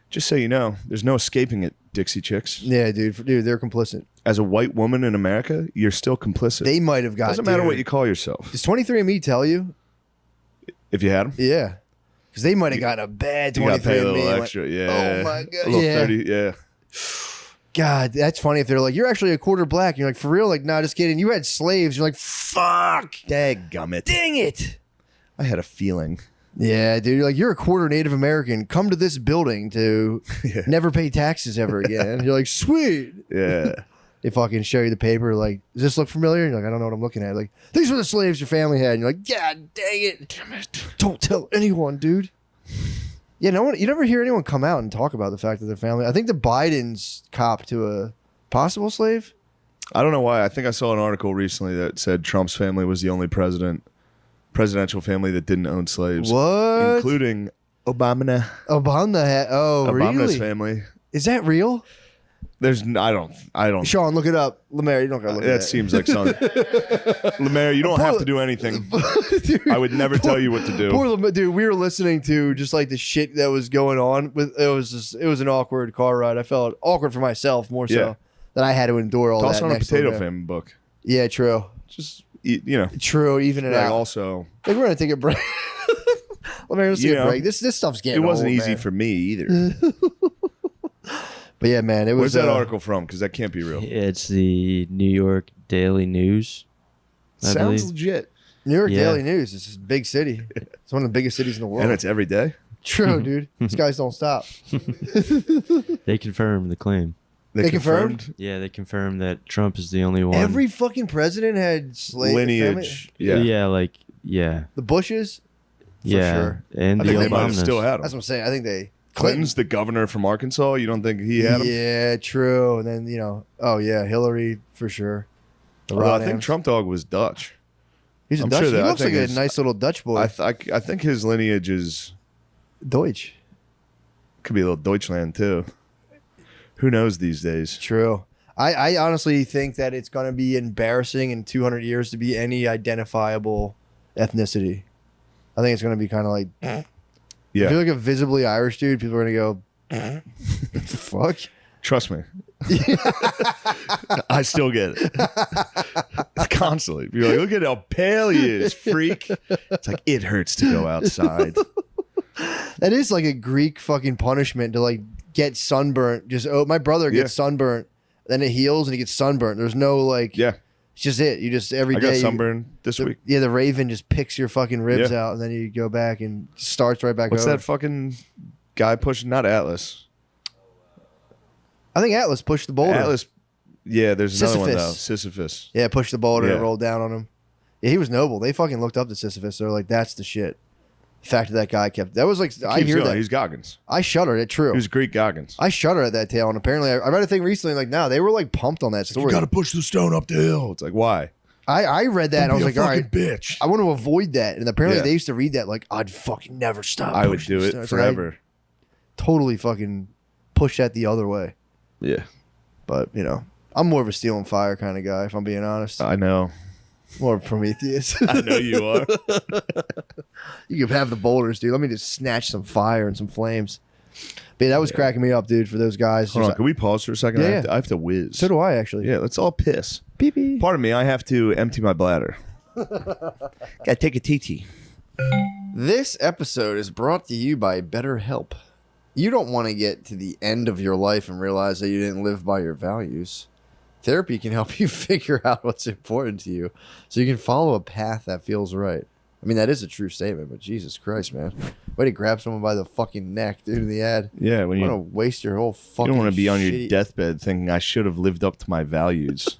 Just so you know, there's no escaping it, Dixie chicks. Yeah, dude. They're complicit. As a white woman in America, you're still complicit. They might have got. Doesn't matter dude. what you call yourself. Does 23andMe tell you? If you had them, Yeah. Because they might have gotten a bad you got to pay a 23andMe. little Like, extra. Yeah. Oh my god. A little Yeah. 30. Yeah. God, that's funny if they're like, you're actually a quarter black. And you're like, for real? Like, nah, just kidding. You had slaves. You're like, fuck. Dadgummit. Dang it. I had a feeling. Yeah, dude. You're like, you're a quarter Native American. Come to this building to never pay taxes ever again. You're like, sweet. Yeah. They fucking show you the paper. Like, does this look familiar? And you're like, I don't know what I'm looking at. Like, these were the slaves your family had. And you're like, God dang it. Damn it. Don't tell anyone, dude. Yeah, no one. You never hear anyone come out and talk about the fact that their family. I think the Bidens copped to a possible slave. I don't know why. I think I saw an article recently that said Trump's family was the only presidential family that didn't own slaves. What? Including Obama. Obama had. Oh, Obama's really? family. Is that real? There's I don't Sean, look it up. Lemaire, you don't gotta look at that that. seems like something. Lemaire, you don't have to do anything. Dude, I would never tell you what to do. Poor Lemaire, dude. We were listening to just like the shit that was going on. With it was an awkward car ride. I felt awkward for myself more so Yeah. that I had to endure all Toss that. on a next Potato to them. Family book. Yeah, true. Just you know, True. Even it like out. also Like, we're gonna take a break. Lemaire, let's take You a know, break. This stuff's it getting. wasn't old, easy man. for me either. But yeah, man, it was. Where's that article from? Because that can't be real. It's the New York Daily News. I Sounds believe. legit. New York Yeah. Daily News. It's a big city. It's one of the biggest cities in the world. And it's every day. True, dude. These guys don't stop. They confirmed the claim. They confirmed? Yeah, they confirmed that Trump is the only one. Every fucking president had slave lineage. family. Yeah. Yeah, The Bushes. yeah, sure. and I the think they might have Obamas. still had That's him. what I'm saying. I think they. Clinton's the governor from Arkansas. You don't think he had him? Yeah, true. And then oh yeah, Hillary for sure. The Although I Rodhams. think Trump Dog was Dutch. He's a I'm Dutch. sure He that- I looks like think a it's- nice little Dutch boy. I think his lineage is Deutsch. could be a little Deutschland too. Who knows these days? True. I honestly think that it's going to be embarrassing in 200 years to be any identifiable ethnicity. I think it's going to be kind of like if Yeah, you're like a visibly Irish dude, people are going to go, fuck. trust me. I still get it. Constantly. You're like, look at how pale he is, freak. It's like, it hurts to go outside. That is like a Greek fucking punishment to like get sunburnt. Just my brother gets sunburnt, then it heals and he gets sunburnt. There's no like, Yeah. it's just it. You just every I day. got sunburned this week. Yeah, the raven just picks your fucking ribs Yeah. out, and then you go back and starts right back What's over. that fucking guy pushing? Not Atlas. I think Atlas pushed the boulder. Atlas. Yeah, there's another one though. Sisyphus. Sisyphus. Yeah, pushed the boulder Yeah. and rolled down on him. Yeah, he was noble. They fucking looked up to Sisyphus. They're like, that's the shit. The fact that guy kept. That was like, I Keeps hear going. that. He's Goggins. I shudder. It's true. He was Greek Goggins. I shudder at that tale. And apparently, I read a thing recently like, no, they were like pumped on that story. push the stone up the hill. It's like, why? I read that and I was like, all right, bitch. I want to avoid that. And apparently Yeah. they used to read that like, I'd fucking never stop. I would pushing do it stuff. So I forever. totally fucking push that the other way. Yeah, But, you know, I'm more of a steel and fire kind of guy, if I'm being honest. I know. More of Prometheus. I know you are. You can have the boulders, dude. Let me just snatch some fire and some flames. But yeah, that was cracking me up, dude, for those guys. Hold on, Just- can we pause for a second? Yeah, I have to whiz. so do I, actually. Yeah, let's all piss. Pee pee. Pardon me, I have to empty my bladder. Gotta take a TT. This episode is brought to you by BetterHelp. You don't want to get to the end of your life and realize that you didn't live by your values. Therapy can help you figure out what's important to you so you can follow a path that feels right. I mean, that is a true statement, but Jesus Christ, man. Way to grab someone by the fucking neck, dude, in the ad. Yeah, when You you, want to waste your whole fucking you don't want to be on your shitty- deathbed thinking I should have lived up to my values.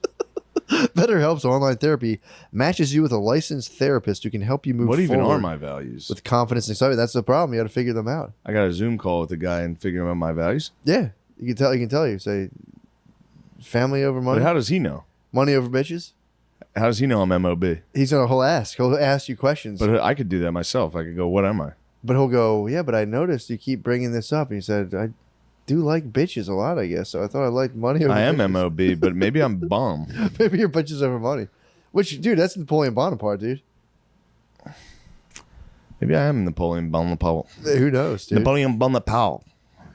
BetterHelp's online therapy matches you with a licensed therapist who can help you move What even forward are my values? with confidence and excitement. That's the problem. You got to figure them out. I got a Zoom call with a guy and figure out my values. Yeah, you can tell. You can tell you say, family over money, But how does he know? money over bitches. How does he know I'm MOB? He's gonna he'll ask. He'll ask you questions, But I could do that myself. I could go, what am I? but he'll go, yeah. But I noticed you keep bringing this up. And he said, I do like bitches a lot. I guess so. I thought I liked money over. I am bitches. MOB, but maybe I'm bomb. Maybe you're bitches over money. Which, dude, that's Napoleon Bonaparte, dude. Maybe I am Napoleon Bonaparte. Who knows, dude? Napoleon Bonaparte.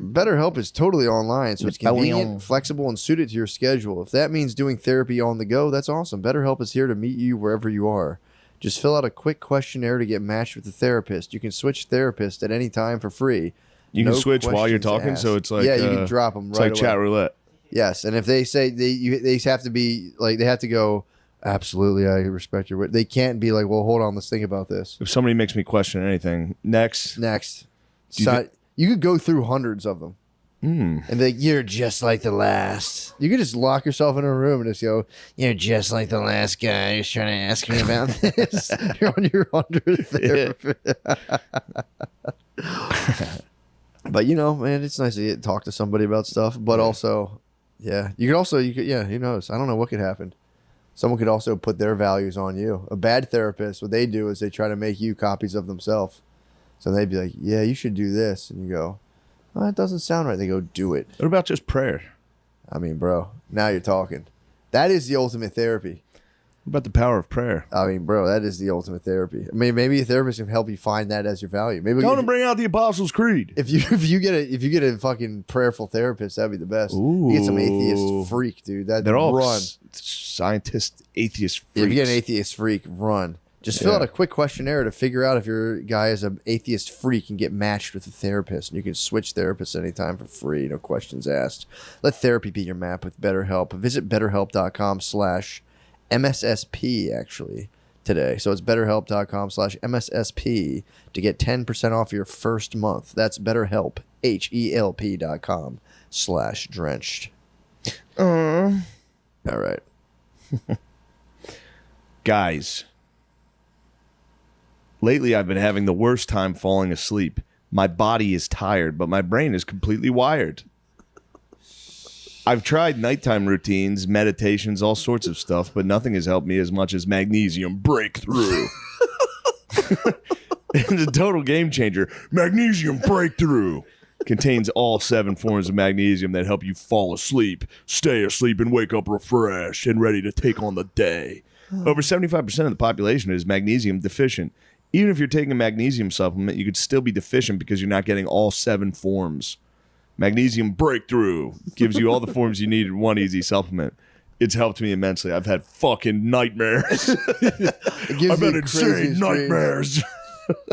BetterHelp is totally online, so it's Napoleon. convenient, flexible, and suited to your schedule. If that means doing therapy on the go, that's awesome. BetterHelp is here to meet you wherever you are. Just fill out a quick questionnaire to get matched with a therapist. You can switch therapists at any time for free. You can No switch while you're questions talking, asked. so it's like yeah, you can drop them it's right like away. chat roulette. Yes, and if they say they have to be like they have to go. Absolutely, I respect your. They can't be like, well, hold on, let's think about this. If somebody makes me question anything, next. Next, Do you so, you could go through hundreds of them. And be like, you're just like the last. You could just lock yourself in a room and just go, you're just like the last guy who's trying to ask me about this. You're on your 100th therapist. But you know, man, it's nice to talk to somebody about stuff. But also, yeah, you could, yeah, who knows? I don't know what could happen. Someone could also put their values on you. A bad therapist, what they do is they try to make you copies of themselves. So they'd be like, yeah, you should do this. And you go, oh, that doesn't sound right. They go, do it. What about just prayer? I mean, bro, now you're talking. That is the ultimate therapy. What about the power of prayer? I mean, bro, that is the ultimate therapy. I mean, maybe a therapist can help you find that as your value. Maybe Going to bring out the Apostles' Creed. if you get a fucking prayerful therapist, that'd be the best. You get some Ooh. atheist freak, dude. That They're all run. scientist, atheist freaks. If you get an atheist freak, run. Just fill out a quick questionnaire to figure out if your guy is an atheist freak and get matched with a therapist. And you can switch therapists anytime for free, no questions asked. Let therapy be your map with BetterHelp. Visit betterhelp.com/MSSP actually today. So it's betterhelp.com/MSSP to get 10% off your first month. That's BetterHelp, HELP.com/drenched. All right. Guys, lately I've been having the worst time falling asleep. My body is tired, but my brain is completely wired. I've tried nighttime routines, meditations, all sorts of stuff, but nothing has helped me as much as magnesium breakthrough. It's a total game changer. Magnesium breakthrough contains all 7 forms of magnesium that help you fall asleep, stay asleep, and wake up refreshed and ready to take on the day. Over 75% of the population is magnesium deficient. Even if you're taking a magnesium supplement, you could still be deficient because you're not getting all 7 forms. Magnesium Breakthrough gives you all the forms you need in one easy supplement. It's helped me immensely. I've had fucking nightmares. It gives I've had you insane crazy nightmares.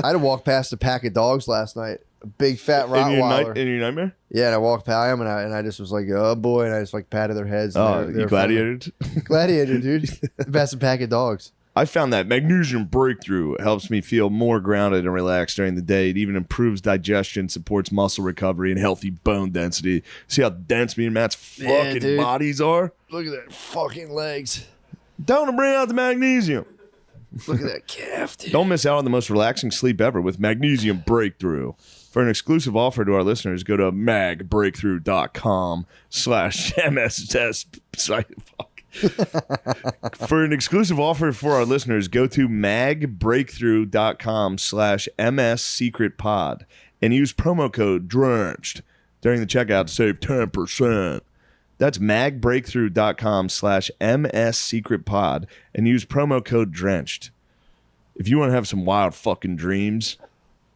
I had to walk past a pack of dogs last night. A big fat In Rottweiler. your nightmare? Yeah, and I walked by them and I just was like, oh boy, and I just like patted their heads. and Oh, they you were gladiated? friendly. Gladiator, dude. Past a pack of dogs. I found that Magnesium Breakthrough helps me feel more grounded and relaxed during the day. It even improves digestion, supports muscle recovery, and healthy bone density. See how dense me and Matt's fucking dude. bodies are? Look at that fucking legs. Don't bring out the magnesium. Look at that calf, dude. Don't miss out on the most relaxing sleep ever with Magnesium Breakthrough. For an exclusive offer to our listeners, go to magbreakthrough.com/MSS. For an exclusive offer for our listeners, go to magbreakthrough.com/MSSecretPod and use promo code DRENCHED during the checkout to save 10%. That's magbreakthrough.com/MSSecretPod and use promo code DRENCHED. If you want to have some wild fucking dreams,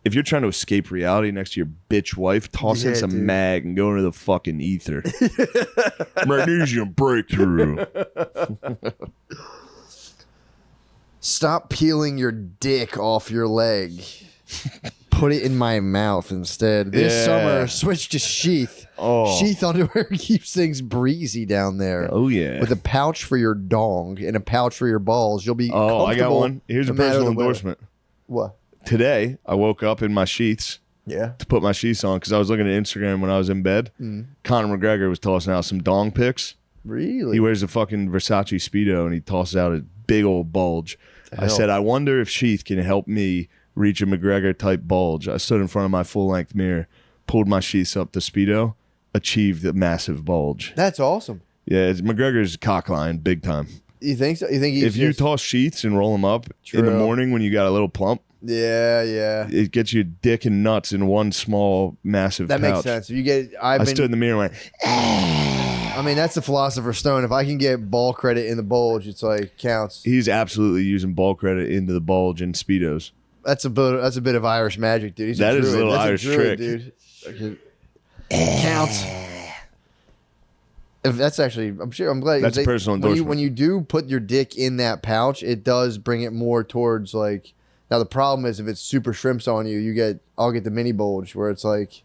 if you're trying to escape reality next to your bitch wife, toss in some mag and go into the fucking ether. Magnesium breakthrough. Stop peeling your dick off your leg. Put it in my mouth instead. This summer, switch to Sheath. Sheath underwear keeps things breezy down there. Oh, yeah. With a pouch for your dong and a pouch for your balls, you'll be comfortable. I got one. Here's a no matter personal the weather. endorsement. What? Today, I woke up in my sheaths Yeah. to put my sheaths on because I was looking at Instagram when I was in bed. Conor McGregor was tossing out some dong pics. Really? He wears a fucking Versace Speedo and he tosses out a big old bulge. I said, I wonder if Sheath can help me reach a McGregor type bulge. I stood in front of my full length mirror, pulled my sheaths up to Speedo, achieved a massive bulge. That's awesome. Yeah, it's McGregor's cock line big time. You think so? You think he's If you just- toss sheaths and roll them up in the True. morning when you got a little plump, Yeah, yeah. it gets you dick and nuts in one small, massive That pouch. makes sense. If you get, I stood in the mirror and went, I mean, that's the Philosopher's Stone. If I can get ball credit in the bulge, it's like counts. he's absolutely using ball credit into the bulge in Speedos. That's a bit of Irish magic, dude. He's That a is a druid. little That's Irish druid, trick. dude. Counts. If that's actually, I'm glad. That's a personal endorsement. When you do put your dick in that pouch, it does bring it more towards like. Now the problem is if it's super shrimps on you, I'll get the mini bulge where it's like.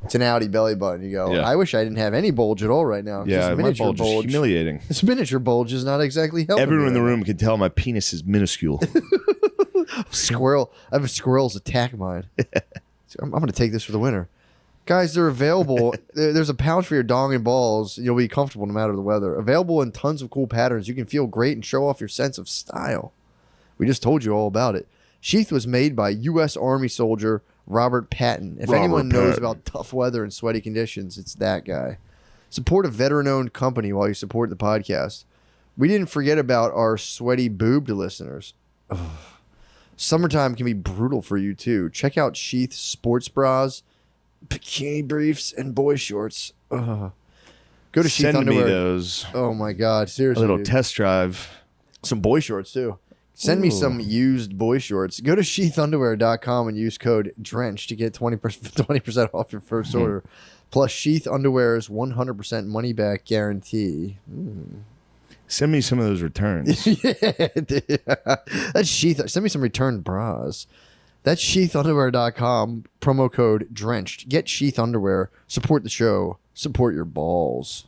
It's an outie belly button. You go, Yeah. I wish I didn't have any bulge at all right now. Yeah, This my miniature bulge is humiliating. This miniature bulge is not exactly helping. Everyone me in the right room can tell my penis is minuscule. now. Squirrel. I have squirrels attack mine. I'm going to take this for the winner. Guys, they're available. There's a pouch for your dong and balls. You'll be comfortable no matter the weather. Available in tons of cool patterns. You can feel great and show off your sense of style. We just told you all about it. Sheath was made by U.S. Army soldier Robert Patton. If anyone knows about tough weather and sweaty conditions, it's that guy. Support a veteran-owned company while you support the podcast. We didn't forget about our sweaty boobed listeners. Ugh. Summertime can be brutal for you, too. Check out Sheath sports bras, bikini briefs, and boy shorts. Ugh. Go to Sheath Send underwear. me those. Oh, my God. A Seriously. little dude. test drive. Some boy shorts, too. Send me some used boy shorts. Go to sheathunderwear.com and use code DRENCH to get 20% off your first order. Plus, Sheath Underwear's 100% money back guarantee. Send me some of those returns. Yeah, dude. That's Sheath. Send me some return bras. That's sheathunderwear.com. Promo code DRENCHED. Get Sheath Underwear. Support the show. Support your balls.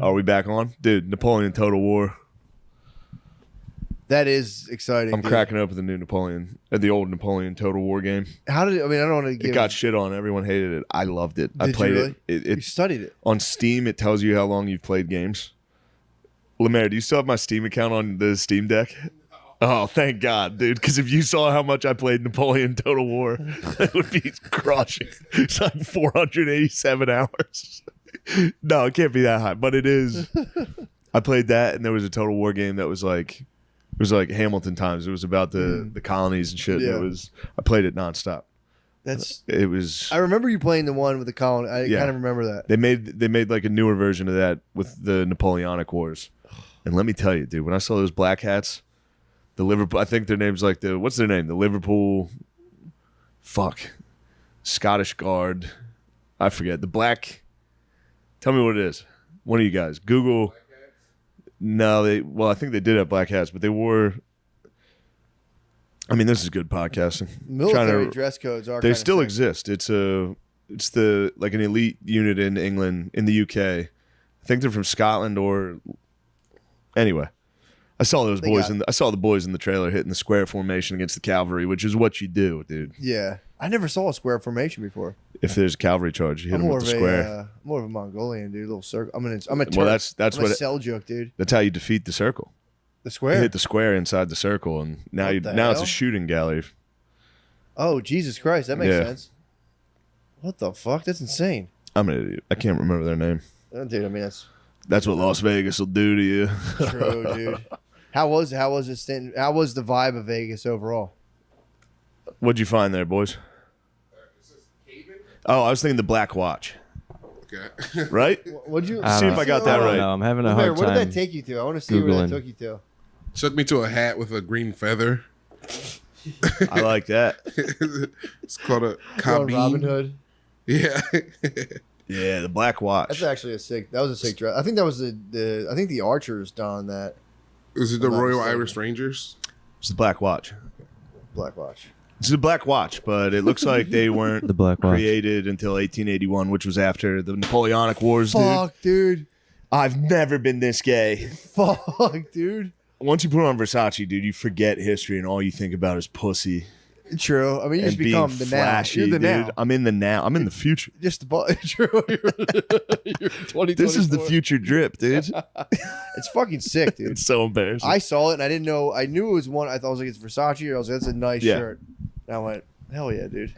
Are we back on? Dude, Napoleon Total War. That is exciting. I'm dude. cracking up with the new Napoleon, the old Napoleon Total War game. How did I mean? I don't want to give. It got shit on. Everyone hated it. I loved it. I Did you played really? it. You It studied it. on Steam. It tells you how long you've played games. Lemaire, do you still have my Steam account on the Steam Deck? Oh, thank God, dude. Because if you saw how much I played Napoleon Total War, that would be crushing. It's like 487 hours. No, it can't be that high, but it is. I played that, and there was a Total War game that was like, it was like Hamilton times. It was about the colonies and shit. Yeah. It was. I played it nonstop. That's. It was. I remember you playing the one with the colony. I Yeah. kind of remember that. They made like a newer version of that with the Napoleonic Wars. And let me tell you, dude, when I saw those black hats, the Liverpool, I think their name's like what's their name? The Liverpool, Scottish Guard. I forget. The black, tell me what it is. One of you guys. Google. No, I think they did have black hats, but they wore, I mean, this is good podcasting. Military dress codes are. They kinda still sick. exist. It's like an elite unit in England, in the UK. I think they're from Scotland or anyway. I saw those boys I saw the boys in the trailer hitting the square formation against the cavalry, which is what you do, dude. Yeah, I never saw a square formation before. If there's a cavalry charge, you hit I'm them more with of the square. more of a Mongolian dude, little circle. I'm a Turk. Well, that's I'm a what Seljuk, dude. that's how you defeat the circle. The You square. hit the square inside the circle, and now What the now it's a hell? shooting gallery. Oh Jesus Christ, that makes Yeah. sense. What the fuck? That's insane. I'm an idiot. I can't remember their name. Dude, I mean that's That's what Las Vegas will do to you. True, dude. How was it? How was the vibe of Vegas overall? What'd you find there, boys? Oh, I was thinking the Black Watch. Okay. Right? What'd you See if I got that right. No, I'm having a Where hard time. did that take you to? I want to see where Googling. that took you to. Took me to a hat with a green feather. I like that. It's called a Going Robin cabine. Hood. Yeah. Yeah, the Black Watch. That's actually that was a sick dress. I think that was I think the Archers donned that Is it the I'm not Royal mistaken. Irish Rangers? It's the Black Watch. Black Watch. It's the Black Watch, but it looks like they weren't The Black Watch. created until 1881, which was after the Napoleonic Wars, Fuck, dude. I've never been this gay. Fuck, dude. Once you put on Versace, dude, you forget history and all you think about is pussy. True. I mean, you And just being become the flashy, now. You're the dude. now. I'm in the now. I'm in the future. Just the true. You're 2024. This is the future drip, dude. It's fucking sick, dude. It's so embarrassing. I saw it and I didn't know. I knew it was one. I thought I was like, it's Versace. I was like, that's a nice Yeah. shirt. And I went, hell yeah, dude.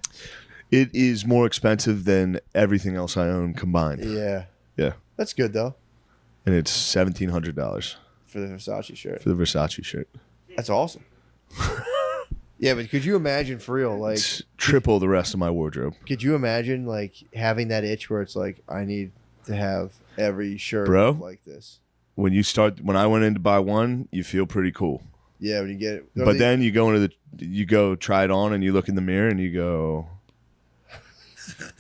It is more expensive than everything else I own combined. Yeah. Yeah. That's good though And it's $1,700 for the Versace shirt. for the Versace shirt. That's awesome. Yeah, but could you imagine for real? Like, It's triple the rest of my wardrobe. could you imagine like having that itch where it's like, I need to have every shirt Bro? like this? When I went in to buy one, you feel pretty cool. Yeah, when you get it. But then you go try it on and you look in the mirror and you go,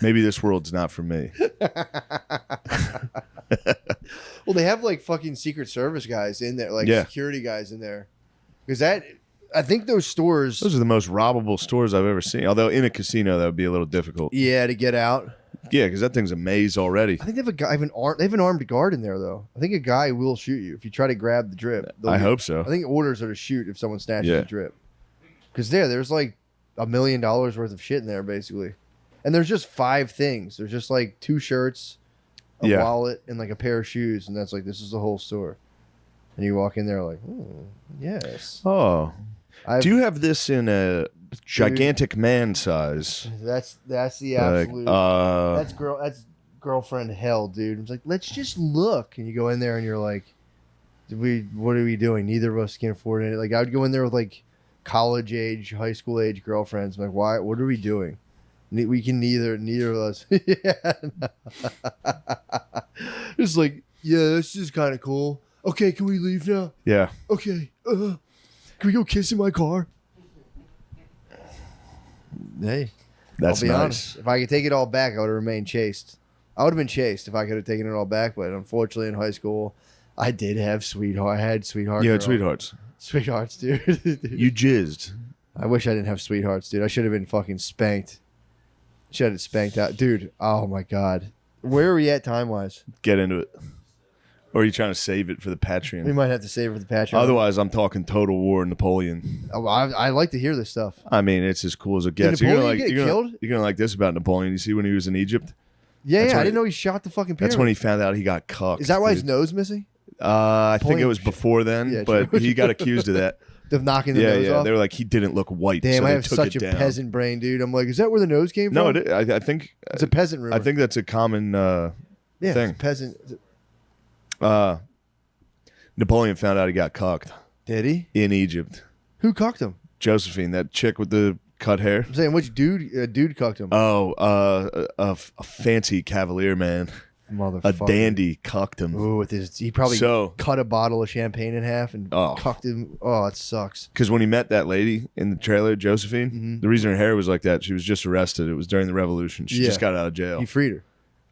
maybe this world's not for me. Well, they have like fucking Secret Service guys in there, like Yeah. security guys in there, because I think those stores, Those are the most robbable stores I've ever seen. Although in a casino, that would be a little difficult. yeah, to get out. Yeah, because that thing's a maze already. I think they have a guy, they have an armed guard in there though. I think a guy will shoot you if you try to grab the drip. I hope so. I think orders are to shoot if someone snatches Yeah. the drip. Because there's like $1 million worth of shit in there basically, and there's just 5 things. There's just like 2 shirts, a Yeah. wallet, and like a pair of shoes, and that's like this is the whole store. And you walk in there like, yes. Oh. I've- Do you have this in a gigantic man size? That's the Like, absolute. That's girlfriend hell, dude. It's like, let's just look, and you go in there and you're like, what are we doing? Neither of us can afford it. Like I would go in there with like college age, high school age girlfriends. I'm like, why? What are we doing? We can neither of us. Yeah. It's like, yeah, this is kind of cool. Okay, can we leave now? Yeah. Okay. Can we go kiss in my car? Hey, That's I'll be nice. honest. If I could take it all back, I would have remained chaste. I would have been chaste if I could have taken it all back. But unfortunately, in high school, I did have sweetheart. I had sweetheart. You had girl. sweethearts. Sweethearts, dude. You jizzed. I wish I didn't have sweethearts, dude. I should have been fucking spanked. Should have been spanked out, dude. Oh my god. Where are we at time wise? Get into it. Or are you trying to save it for the We Patreon? might have to save it for the Patreon. Otherwise, I'm talking Total War Napoleon. Oh, I like to hear this stuff. I mean, it's as cool as it Did gets. You're Napoleon get you're killed? you're gonna like this about Napoleon. You see when he was in Egypt? Yeah, That's I when- didn't know he shot the fucking pyramid. That's when he found out he got cucked. Is that why his dude. nose missing? I think it Napoleon- was before then, Yeah, but true. he got accused of that. Of knocking the Yeah, nose yeah. off? They were like, he didn't look white. Damn, so I they have took such it a down. peasant brain, dude. I'm like, is that where the nose came No, from? I think It's a peasant rumor. I think that's a common yeah, thing. it's a peasant. Napoleon found out he got cucked Did he? in Egypt. Who cucked him? Josephine, that chick with the cut hair. I'm saying which dude cucked him? Oh, a fancy cavalier man, a Motherfucker. dandy cucked him. Ooh, with his, he probably So- cut a bottle of champagne in half and Oh. cucked him. Oh, it sucks. Because when he met that lady in the trailer, Josephine, Mm-hmm. the reason her hair was like that, she was just arrested. It was during the revolution. She Yeah. just got out of jail. He freed her.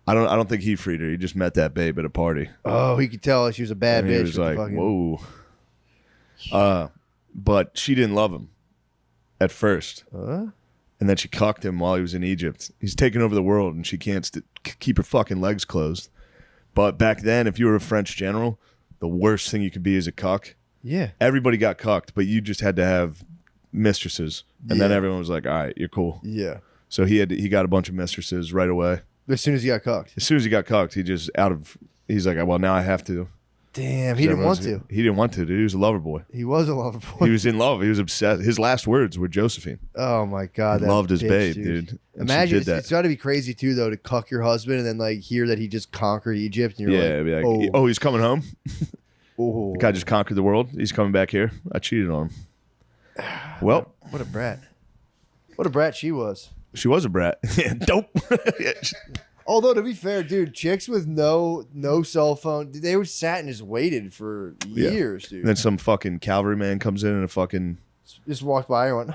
I don't think he freed her. He just met that babe at a party. Oh, he could tell she was a bad And bitch. he was with the like, fucking- whoa. But she didn't love him at first. Huh? And then she cucked him while he was in Egypt. He's taking over the world, and she can't keep her fucking legs closed. But back then, if you were a French general, the worst thing you could be is a cuck. Yeah. Everybody got cucked, but you just had to have mistresses. And then Yeah. everyone was like, all right, you're cool. Yeah. So he got a bunch of mistresses right away. As soon as he got cucked. As soon as he got cucked, he's like, well, now I have to Damn, he didn't want to. He didn't want to, dude. He was a lover boy. He was a lover boy. He was in love. He was obsessed. His last words were Josephine. Oh my god, He that loved his bitch, babe, dude. And she Imagine did that. it's got to be crazy too, though, to cuck your husband and then like hear that he just conquered Egypt, and you're Yeah, be like, oh, he's coming home. oh, The guy just conquered the world. He's coming back here. I cheated on him. Well, what a brat! What a brat she was. she was a brat. Yeah, dope. Yeah, Although to be fair, dude, chicks with no cell phone, they would sat and just waited for years, dude. And then some fucking cavalryman comes in and a fucking Just walked by and went,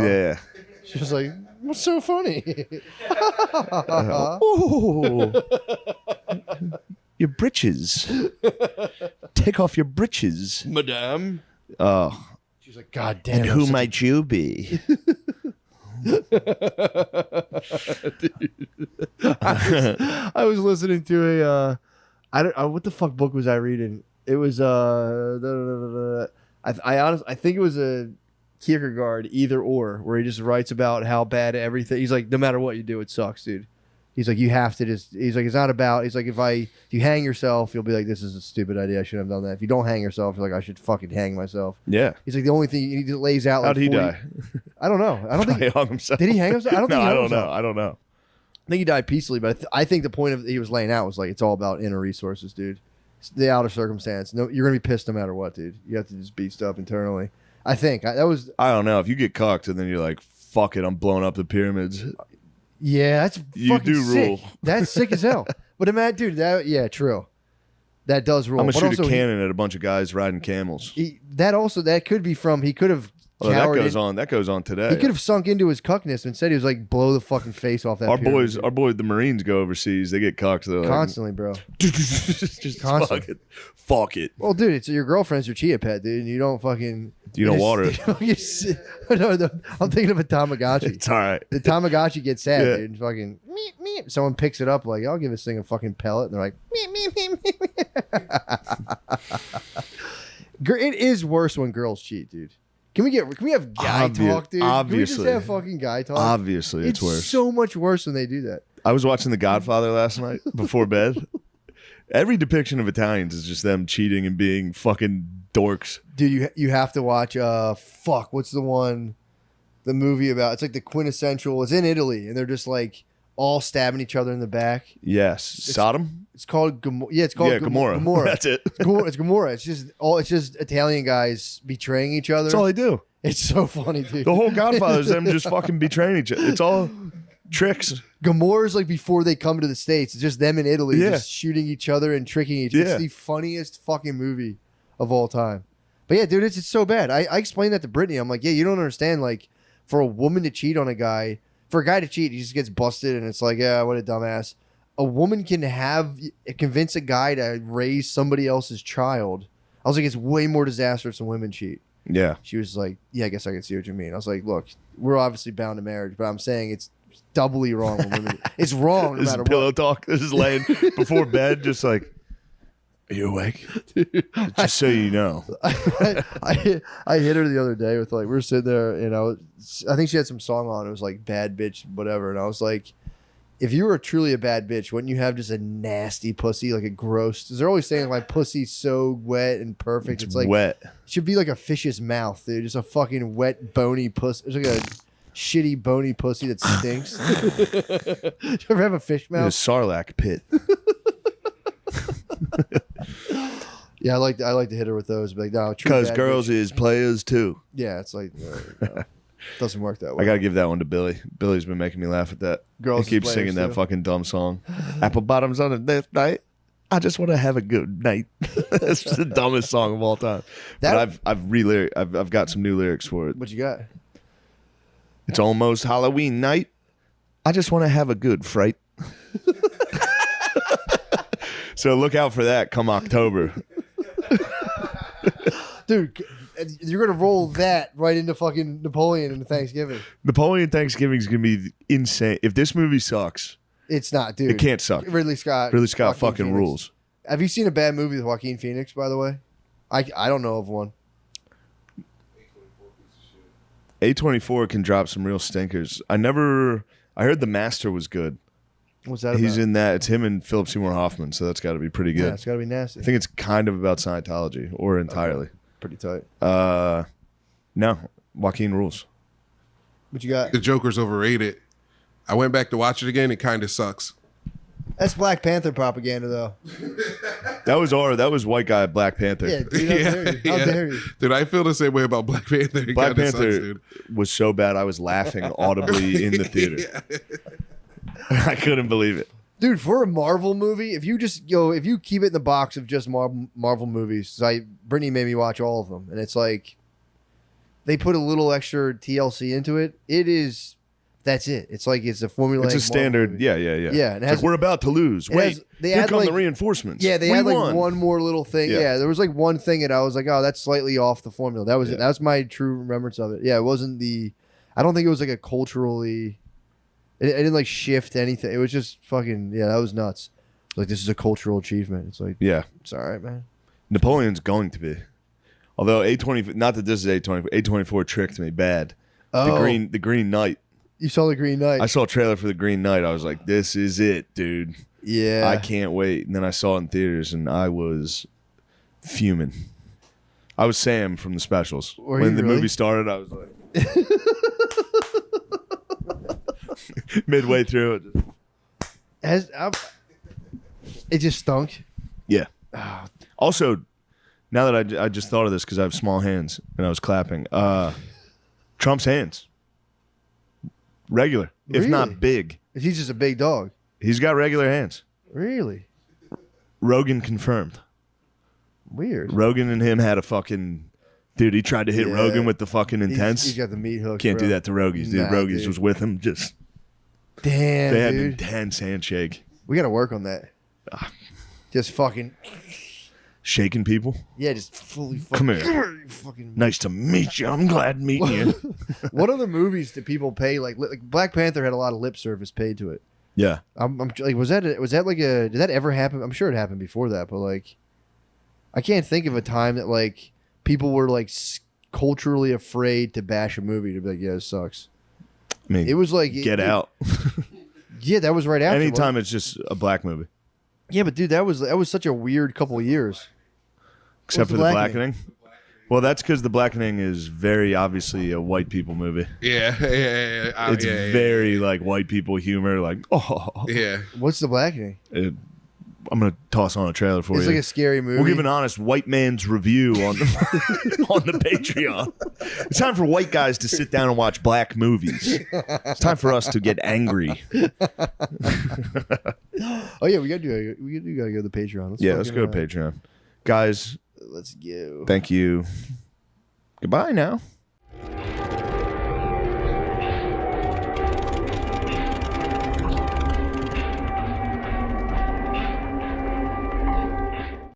yeah. She was like, "What's so funny?" Oh, your britches. Take off your britches, Madame. Oh, She's like, "God damn." and who might you be? I was listening to a I don't what the fuck book was I reading? It was I think it was a Kierkegaard Either Or, where he just writes about how bad everything. He's like, no matter what you do, it sucks, dude. He's like, you have to just. He's like, it's not about. He's like, if you hang yourself, you'll be like, this is a stupid idea. I shouldn't have done that. If you don't hang yourself, you're like, I should fucking hang myself. Yeah. He's like, the only thing he just lays out. How'd like he 40 die? I don't know. I don't think He hung himself. Did he hang himself? I don't No, think he I hung don't himself. know. I don't know. I think he died peacefully, but I think the point of he was laying out was like, it's all about inner resources, dude. It's the outer circumstance. No, you're gonna be pissed no matter what, dude. You have to just beast up internally. I think that was. I don't know. If you get cucked and then you're like, fuck it, I'm blowing up the pyramids. Yeah, that's You fucking do sick. rule. That's sick as hell. But imagine, dude, true. That does rule. I'm gonna But shoot a also, cannon at a bunch of guys riding camels. that could be from he could have. Oh, that cowered goes in- on. That goes on today. He could have sunk into his cuckness and said he was like blow the fucking face off that. Our pyramid, boys, dude. the Marines go overseas. They get cocked. They're like, Constantly, bro. just Constantly. fuck it. Well, dude, it's your girlfriend's your chia pet, dude. And you don't fucking. You don't water it. No, I'm thinking of a Tamagotchi. It's all right. The Tamagotchi gets sad, Yeah. dude. And fucking meep, meep. Someone picks it up like, I'll give this thing a fucking pellet, and they're like, meep, meep, meep, meep. It is worse when girls cheat, dude. Can we have guy talk, dude? Obviously. Can we just have fucking guy talk? Obviously, it's worse. So much worse when they do that. I was watching The Godfather last night before bed. Every depiction of Italians is just them cheating and being fucking dorks. Dude, you have to watch what's the one, the movie about, it's like the quintessential, it's in Italy, and they're just like all stabbing each other in the back. Yes, Sodom. It's called it's called Gomorrah. Gomorrah. That's it. It's Gomorrah. It's just Italian guys betraying each other. That's all they do. It's so funny, dude. The whole Godfather is them just fucking betraying each other. It's all tricks. Gomorrah's like before they come to the States. It's just them in Italy Yeah. just shooting each other and tricking each other. Yeah. It's the funniest fucking movie of all time. But yeah, dude, it's so bad. I explained that to Brittany. I'm like, yeah, you don't understand. Like, for a woman to cheat on a guy, for a guy to cheat, he just gets busted, and it's like, yeah, what a dumbass. A woman can convince a guy to raise somebody else's child. I was like, it's way more disastrous when women cheat. Yeah. She was like, yeah, I guess I can see what you mean. I was like, look, we're obviously bound to marriage, but I'm saying it's doubly wrong when women. It's wrong no This is matter pillow what. talk. This is laying before bed, just like, are you awake? Just so you know. I hit her the other day with like, we were sitting there and I think she had some song on. It was like bad bitch, whatever. And I was like, if you were truly a bad bitch, wouldn't you have just a nasty pussy, like a gross? They're always saying my pussy's so wet and perfect. It's like wet. It should be like a fish's mouth, dude. Just a fucking wet, bony pussy. It's like a shitty, bony pussy that stinks. Do you ever have a fish A mouth? sarlacc pit. Yeah, I like to hit her with those. But like, no, true Because bad girls bitch. is players too. Yeah, it's like no. Doesn't work that way. I gotta give that one to Billy. Billy's been making me laugh at that. Girls He keeps is singing players, that too. fucking dumb song. Apple bottoms on a left night. I just want to have a good night. That's the dumbest song of all time. That- But I've got some new lyrics for it. What you got? It's almost Halloween night. I just want to have a good fright. So look out for that come October. Dude, you're gonna roll that right into fucking Napoleon and Thanksgiving. Napoleon Thanksgiving is gonna be insane. If this movie sucks, It's not, dude. it can't suck. Ridley Scott. Ridley Scott Joaquin fucking Phoenix. rules. Have you seen a bad movie with Joaquin Phoenix? By the way, I don't know of one. A24 can drop some real stinkers. I heard The Master was good. What's that He's about? in that. It's him and Philip Seymour Hoffman, so that's got to be pretty Yeah, good. it's got to be nasty. I think it's kind of about Scientology or entirely. Pretty tight. No, Joaquin rules. What you got? The Joker's overrated. I went back to watch it again. It kind of sucks. That's Black Panther propaganda, though. That was white guy Black Panther. Yeah, dude, how dare you? How dare you? Dude, I feel the same way about Black Panther. It Black kinda Panther sucks, dude. was so bad I was laughing audibly in the theater. I couldn't believe it. Dude, for a Marvel movie, if you keep it in the box of just Marvel movies, Brittany made me watch all of them, and it's like they put a little extra TLC into it. That's it. It's like it's a formula. It's a standard. Yeah. Yeah, It's like, we're about to lose. Wait, they here add, come like- the reinforcements. Yeah, they We had like won. one more little thing. Yeah. Yeah. There was like one thing, and I was like, oh, that's slightly off the formula. That was Yeah. it. That was my true remembrance of it. Yeah, it wasn't I don't think it was like a culturally. It didn't like shift anything. It was just fucking that was nuts. Like this is a cultural achievement. It's like Yeah. it's all right, man. Napoleon's going to be. Although A24, not that this is A24, A24 tricked me bad. Oh, The Green Knight. you saw the Green Knight? I saw a trailer for the Green Knight. I was like, this is it, dude. Yeah, I can't wait. And then I saw it in theaters and I was fuming. I was Sam from the specials. Were when you the really? movie started, I was like midway through it. It just stunk. Yeah. Also, now that I just thought of this because I have small hands and I was clapping. Trump's hands. Regular, if Really? not big. He's just a big dog. He's got regular hands. Really Rogan confirmed. weird. Rogan and him had a fucking... Dude, he tried to hit Yeah. Rogan with the fucking intense. He's got the meat hook. Can't bro. do that to Rogies, dude. Nah, Rogies dude. was with him. Just Damn, they had an dude. intense handshake. We got to work on that. Just fucking Shaking people. just fully Come fucking. here. Fucking. Nice to meet you. I'm glad meeting you. What other movies do people pay? Like Black Panther had a lot of lip service paid to it. Yeah. I'm like, was that like a? Did that ever happen? I'm sure it happened before that, but like, I can't think of a time that like people were like culturally afraid to bash a movie to be like, yeah, it sucks. I mean, It was like Get Out. Yeah, that was right after. Anytime it's just a black movie. Yeah, but dude, that was such a weird couple of years. Except for the the Blackening? Blackening. Well, that's because The Blackening is very obviously a white people movie. Yeah. It's very like white people humor. Like, oh, Yeah. What's the Blackening? I'm gonna toss on a trailer for It's you. like a scary movie. We'll give an honest white man's review on the on the Patreon. It's time for white guys to sit down and watch black movies. It's time for us to get angry. Oh yeah, we gotta go to the Patreon. Let's go to Patreon, guys. Let's go. Thank you. Goodbye now.